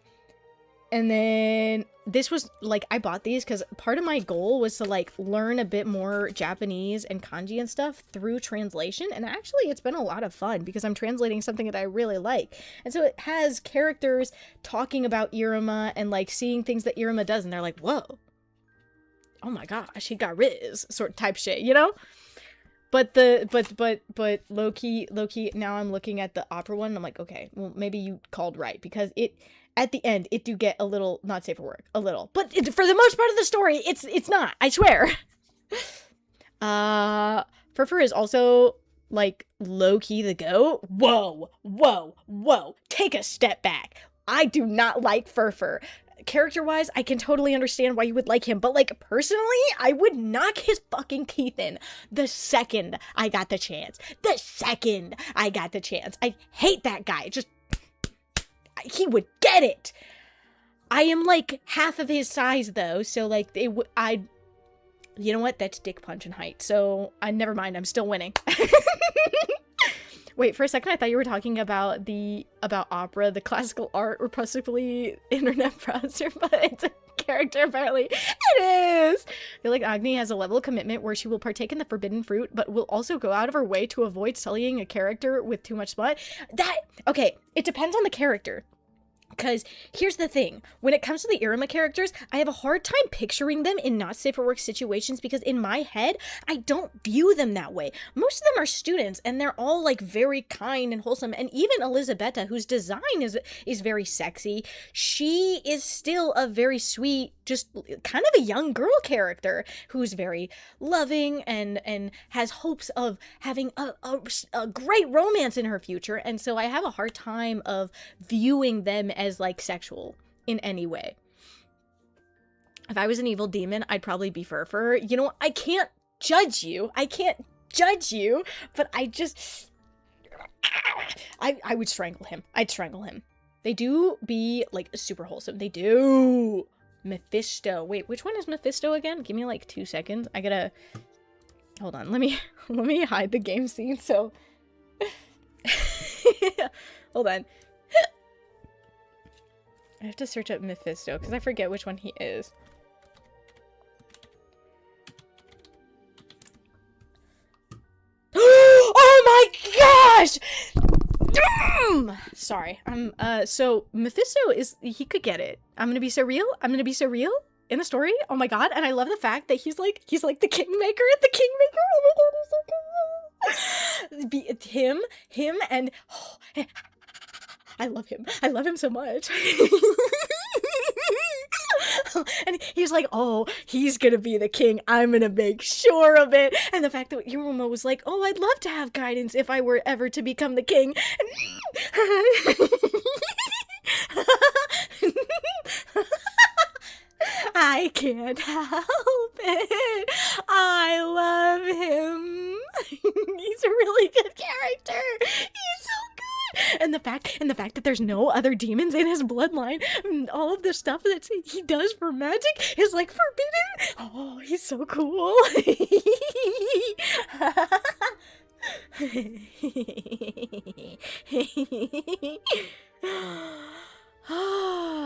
then this was, like, I bought these because part of my goal was to, like, learn a bit more Japanese and kanji and stuff through translation. And actually, it's been a lot of fun because I'm translating something that I really like. And so it has characters talking about Iruma and, like, seeing things that Iruma does. And they're like, whoa. Oh my gosh, he got Riz, sort of type shit, you know? But low-key, now I'm looking at the opera one and I'm like, okay, well, maybe you called right because at the end, it do get a little not safe for work. A little. But for the most part of the story, it's not. I swear. Furfur is also, like, low-key the goat. Whoa. Take a step back. I do not like Furfur. Character-wise, I can totally understand why you would like him. But, like, personally, I would knock his fucking teeth in the second I got the chance. I hate that guy. He would get it. I am, like, half of his size, though, so, like, you know what? That's dick punch in height, so, never mind, I'm still winning. Wait, for a second, I thought you were talking about opera, the classical art, or possibly internet browser, but it's a character, apparently. It is! I feel like Agni has a level of commitment where she will partake in the forbidden fruit, but will also go out of her way to avoid sullying a character with too much smut. Okay, it depends on the character. Because here's the thing, when it comes to the Iruma characters, I have a hard time picturing them in not safe for work situations because in my head, I don't view them that way. Most of them are students and they're all, like, very kind and wholesome. And even Elizabetta, whose design is very sexy, she is still a very sweet, just kind of a young girl character who's very loving and has hopes of having a great romance in her future. And so I have a hard time of viewing them as, like, sexual in any way. If I was an evil demon, I'd probably be Furfur. You know, I can't judge you, but I would strangle him. I'd strangle him. They do be, like, super wholesome. They do. Mephisto. Wait, which one is Mephisto again? Give me, like, 2 seconds. I gotta... Hold on. Let me hide the game scene, so... Hold on. I have to search up Mephisto, because I forget which one he is. Oh my gosh! Sorry. So Mephisto he could get it. I'm gonna be so real in the story. Oh my god, and I love the fact that he's like the kingmaker. Oh my god, he's so cool. Him and I love him so much. And he's like, oh, he's gonna be the king. I'm gonna make sure of it. And the fact that Iruma was like, oh, I'd love to have guidance if I were ever to become the king. I can't help it. I love him. He's a really good character. He's so good. And the fact that there's no other demons in his bloodline, and all of the stuff that he does for magic is, like, forbidden. Oh, he's so cool.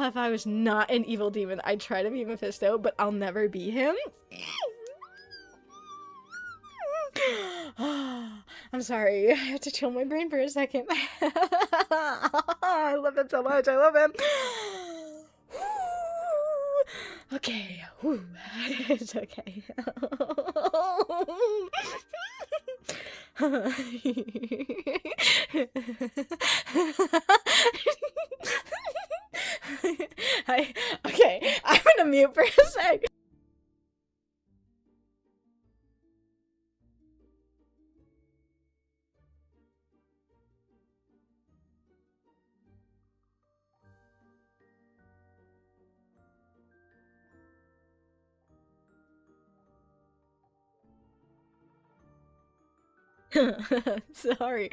If I was not an evil demon, I'd try to be Mephisto, but I'll never be him. I'm sorry. I have to chill my brain for a second. I love him so much. I love him. Okay. It's okay. Okay, I'm gonna mute for a sec. Sorry.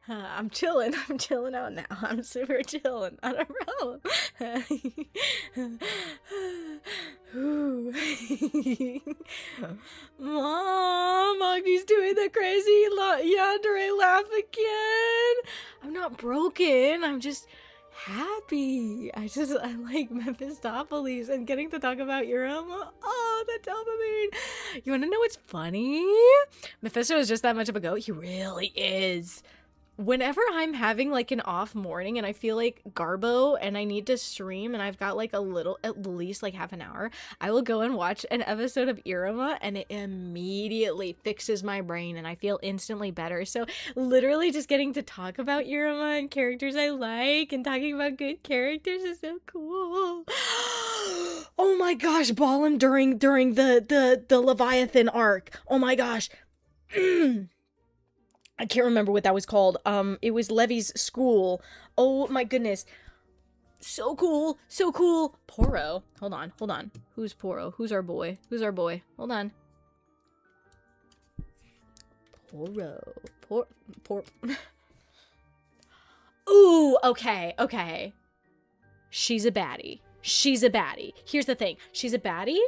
I'm chilling out now. I'm super chilling on a roll. Mom, Agni's doing the crazy yandere laugh again. I'm not broken. I'm just happy. I like Mephistopheles and getting to talk about Irama. Oh, the dopamine. You want to know what's funny? Mephisto is just that much of a goat. He really is. Whenever I'm having like an off morning and I feel like Garbo and I need to stream and I've got like at least like half an hour, I will go and watch an episode of Irama and it immediately fixes my brain and I feel instantly better. So literally just getting to talk about Irama and characters I like and talking about good characters is so cool. Oh my gosh, Balam during the Leviathan arc. Oh my gosh. I can't remember what that was called. It was Levi's school. Oh my goodness. So cool. So cool. Poro. Hold on. Who's Poro? Who's our boy? Hold on. Poro. Ooh, okay. She's a baddie. Here's the thing. She's a baddie?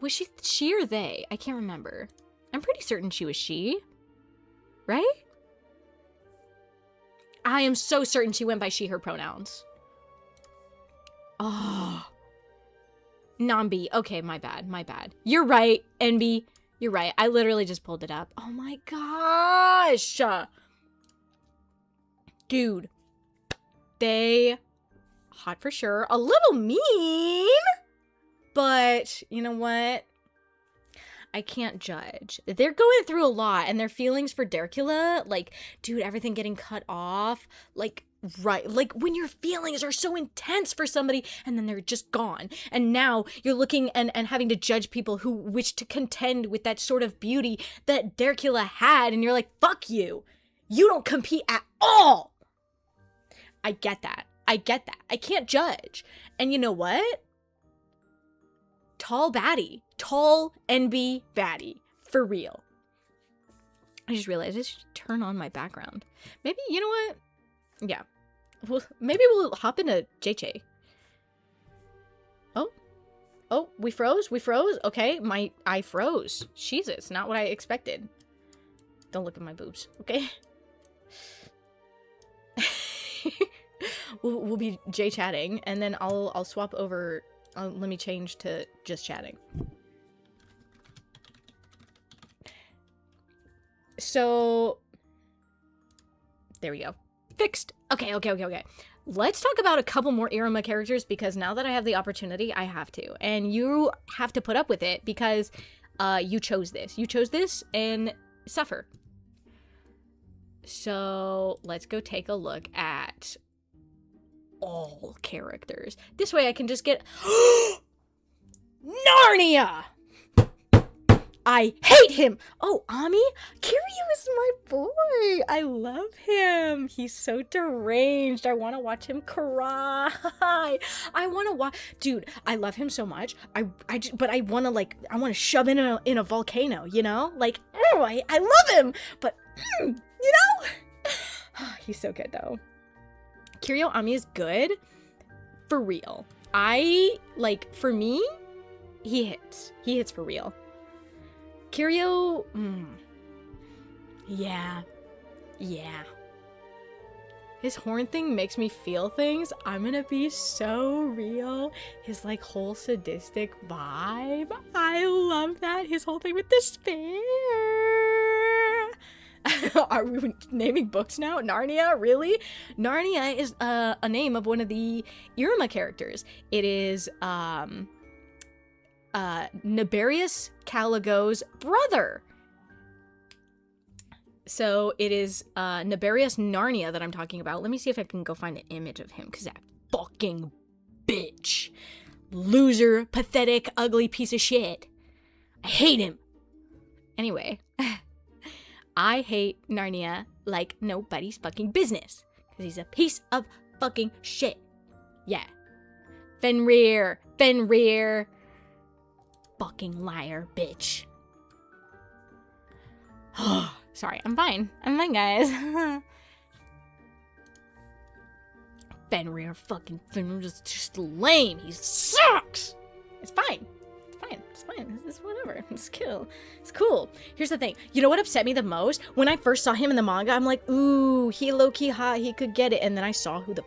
Was she or they? I can't remember. I'm pretty certain she was she. Right? I am so certain she went by she, her pronouns. Oh. Nambi. Okay, my bad. You're right, NB. You're right. I literally just pulled it up. Oh my gosh. Dude. They hot for sure. A little mean. But you know what? I can't judge. They're going through a lot and their feelings for Dercula, like, dude, everything getting cut off, like, right, like when your feelings are so intense for somebody and then they're just gone. And now you're looking and having to judge people who wish to contend with that sort of beauty that Dercula had. And you're like, fuck you. You don't compete at all. I get that. I can't judge. And you know what? Tall baddie. Tall NB baddie. For real. I just realized I should turn on my background. Maybe, you know what? Yeah. Well, maybe we'll hop into JJ. Oh, we froze? Okay, I froze. Jesus, not what I expected. Don't look at my boobs, okay? we'll be J-chatting, and then I'll swap over. Let me change to just chatting. So, there we go. Fixed. Okay. Let's talk about a couple more Irama characters, because now that I have the opportunity, I have to. And you have to put up with it, because you chose this. You chose this, and suffer. So, let's go take a look at all characters. This way I can just get... Narnia! I hate him! Oh, Ami? Kiryu is my boy! I love him! He's so deranged. I want to watch him cry. I want to watch... Dude, I love him so much. But I want to shove him in a volcano, you know? Like, oh, I love him! But, you know? He's so good, though. Kiryu Ami is good. For real. For me, he hits. He hits for real. Kiryu, yeah. His horn thing makes me feel things. I'm gonna be so real. His, whole sadistic vibe. I love that. His whole thing with the spear. Are we naming books now? Narnia? Really? Narnia is a name of one of the Irama characters. It is, Naberius Caligo's brother. So it is Naberius Narnia that I'm talking about. Let me see if I can go find an image of him, because that fucking bitch. Loser, pathetic, ugly piece of shit. I hate him. Anyway, I hate Narnia like nobody's fucking business, because he's a piece of fucking shit. Yeah. Fenrir. Fucking liar, bitch. Sorry, I'm fine, guys. Fenrir fucking Fenrir just lame. He sucks. It's fine. It's fine. It's fine. It's whatever. It's cool. It's cool. Here's the thing. You know what upset me the most? When I first saw him in the manga, I'm like, ooh, he low-key hot. He could get it. And then I saw who the...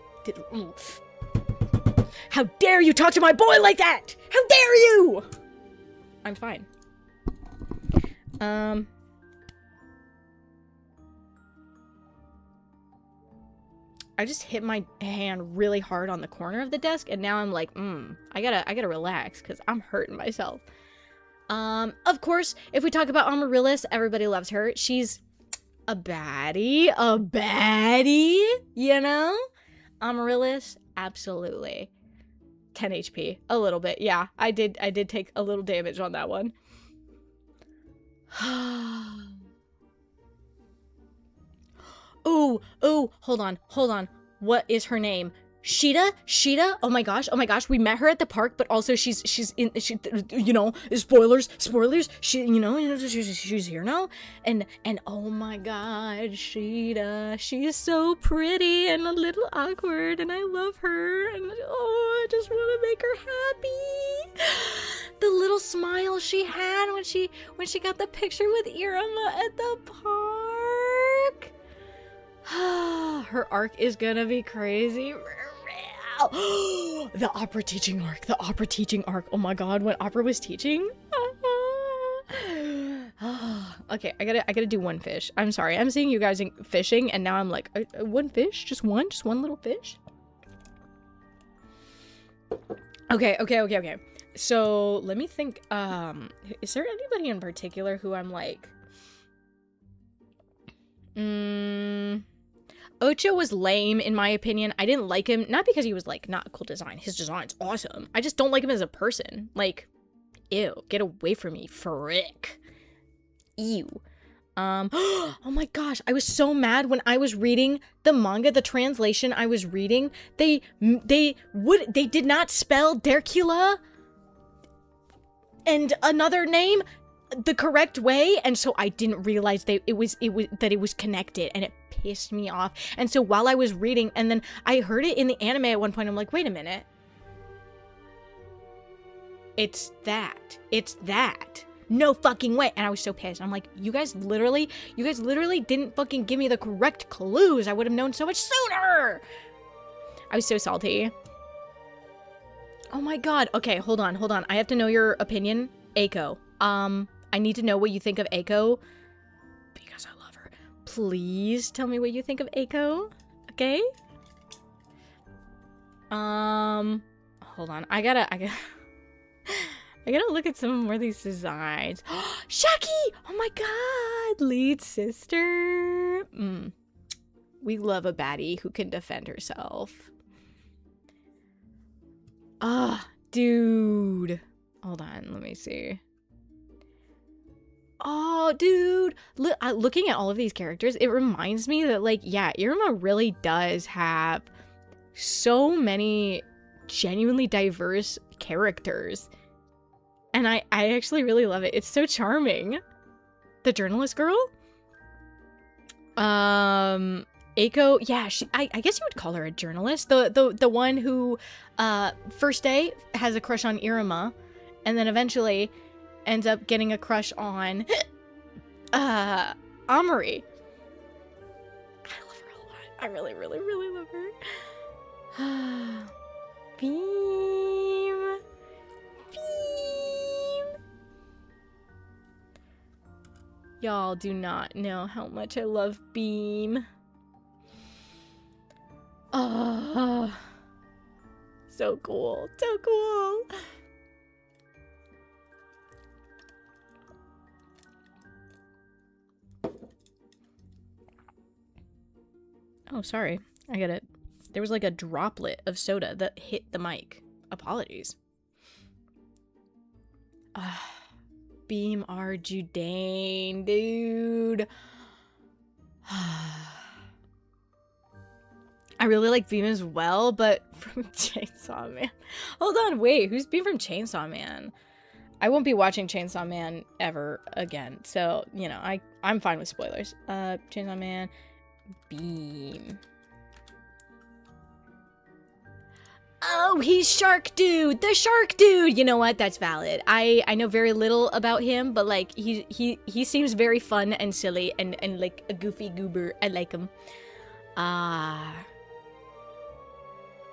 How dare you talk to my boy like that? How dare you? I'm fine. I just hit my hand really hard on the corner of the desk, and now I'm like, I gotta relax, because I'm hurting myself. Of course, if we talk about Amaryllis, everybody loves her. She's a baddie, you know? Amaryllis, absolutely. 10 HP, a little bit, yeah. I did take a little damage on that one. Ooh, hold on. What is her name? Sheeta? Oh my gosh, we met her at the park, but also she's you know, spoilers, she, you know, she's here now, and oh my god, Sheeta, she's so pretty and a little awkward, and I love her, and oh, I just want to make her happy. The little smile she had when she got the picture with Iruma at the park. Her arc is gonna be crazy. The opera teaching arc. Oh my god, when opera was teaching. Okay, I gotta do one fish. I'm sorry, I'm seeing you guys fishing, and now I'm like, one fish? Just one little fish? Okay. So, let me think, is there anybody in particular who I'm like... Ocho was lame, in my opinion. I didn't like him, not because he was, like, not a cool design. His design's awesome. I just don't like him as a person. Like, ew, get away from me, frick. Ew. Oh my gosh, I was so mad when I was reading the manga, the translation I was reading. They did not spell Dercula and another name the correct way, and so I didn't realize that it was connected, and it pissed me off. And so while I was reading, and then I heard it in the anime at one point, I'm like, wait a minute, it's that, no fucking way. And I was so pissed. I'm like, you guys literally didn't fucking give me the correct clues. I would have known so much sooner. I was so salty. Oh my god. Okay, hold on, I have to know your opinion. Eiko, I need to know what you think of Eiko, because I love her. Please tell me what you think of Eiko, okay? Hold on. I gotta look at some more of these designs. Shaki! Oh my god! Lead sister. We love a baddie who can defend herself. Dude. Hold on, let me see. Oh, dude. Looking at all of these characters, it reminds me that, like, yeah, Iruma really does have so many genuinely diverse characters. And I actually really love it. It's so charming. The journalist girl? Eiko, yeah, I guess you would call her a journalist. The one who, first day has a crush on Iruma, and then eventually ends up getting a crush on Amari. I love her a lot. I really love her. Beam. Y'all do not know how much I love Beam. Oh, so cool. So cool. Oh, sorry. I got it. There was like a droplet of soda that hit the mic. Apologies. Beam Arjudane, dude. I really like Beam as well, but from Chainsaw Man. Hold on, wait. Who's Beam from Chainsaw Man? I won't be watching Chainsaw Man ever again. So, you know, I'm fine with spoilers. Chainsaw Man. Beam. Oh, he's Shark Dude, the Shark Dude. You know what? That's valid. I know very little about him, but like he seems very fun and silly and like a goofy goober. I like him.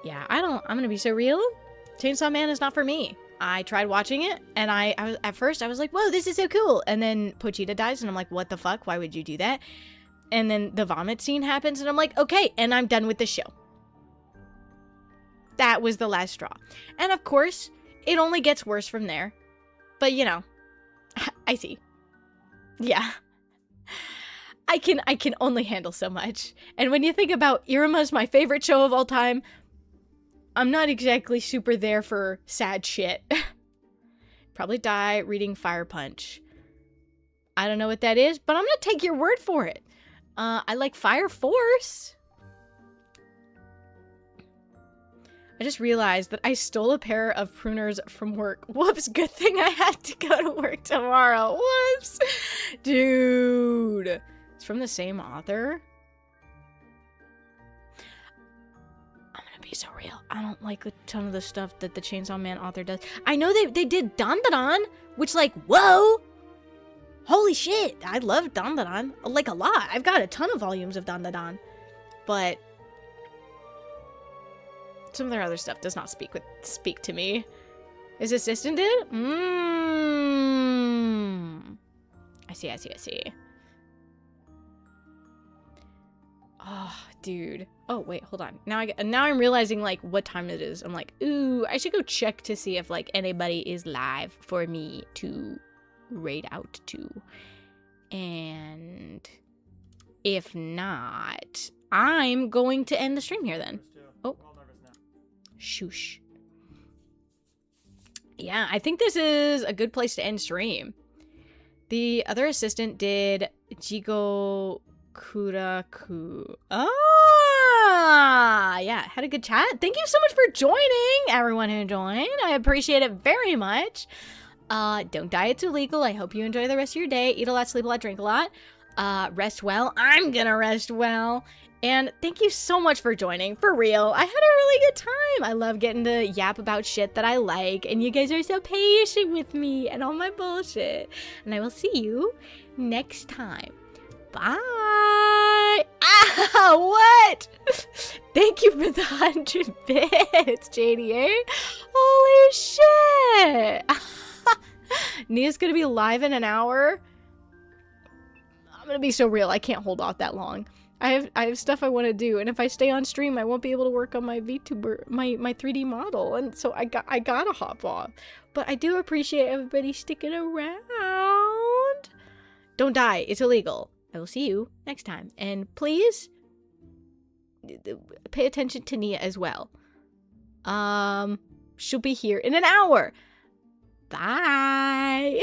Yeah, I'm gonna be so real. Chainsaw Man is not for me. I tried watching it, and I was at first I was like, whoa, this is so cool. And then Pochita dies, and I'm like, what the fuck? Why would you do that? And then the vomit scene happens, and I'm like, okay, and I'm done with the show. That was the last straw. And of course, it only gets worse from there. But you know, I see. Yeah. I can only handle so much. And when you think about Irma's my favorite show of all time, I'm not exactly super there for sad shit. Probably die reading Fire Punch. I don't know what that is, but I'm gonna take your word for it. I like Fire Force. I just realized that I stole a pair of pruners from work. Whoops, good thing I had to go to work tomorrow. Whoops. Dude. It's from the same author. Be so real. I don't like a ton of the stuff that the Chainsaw Man author does. I know they did Dandadan, which like, whoa! Holy shit! I love Dandadan. Like a lot. I've got a ton of volumes of Dandadan. But some of their other stuff does not speak to me. His assistant did? I see. Oh, dude. Oh, wait, hold on. Now I'm realizing, like, what time it is. I'm like, ooh, I should go check to see if, like, anybody is live for me to raid out to. And if not, I'm going to end the stream here then. Oh. Shoosh. Yeah, I think this is a good place to end stream. The other assistant did Jigo Kuraku. Yeah, had a good chat. Thank you so much for joining, everyone who joined. I appreciate it very much. Don't die, it's illegal. I hope you enjoy the rest of your day. Eat a lot, sleep a lot, drink a lot. Rest well. I'm gonna rest well. And thank you so much for joining. For real, I had a really good time. I love getting to yap about shit that I like, and you guys are so patient with me and all my bullshit. And I will see you next time. Bye. Ah, what? Thank you for the 100 bits, JDA. Holy shit. Nia's gonna be live in an hour. I'm gonna be so real. I can't hold off that long. I have stuff I want to do, and if I stay on stream, I won't be able to work on my VTuber, my 3D model, and so I gotta hop off. But I do appreciate everybody sticking around. Don't die. It's illegal. I will see you next time. And please pay attention to Nia as well. She'll be here in an hour. Bye.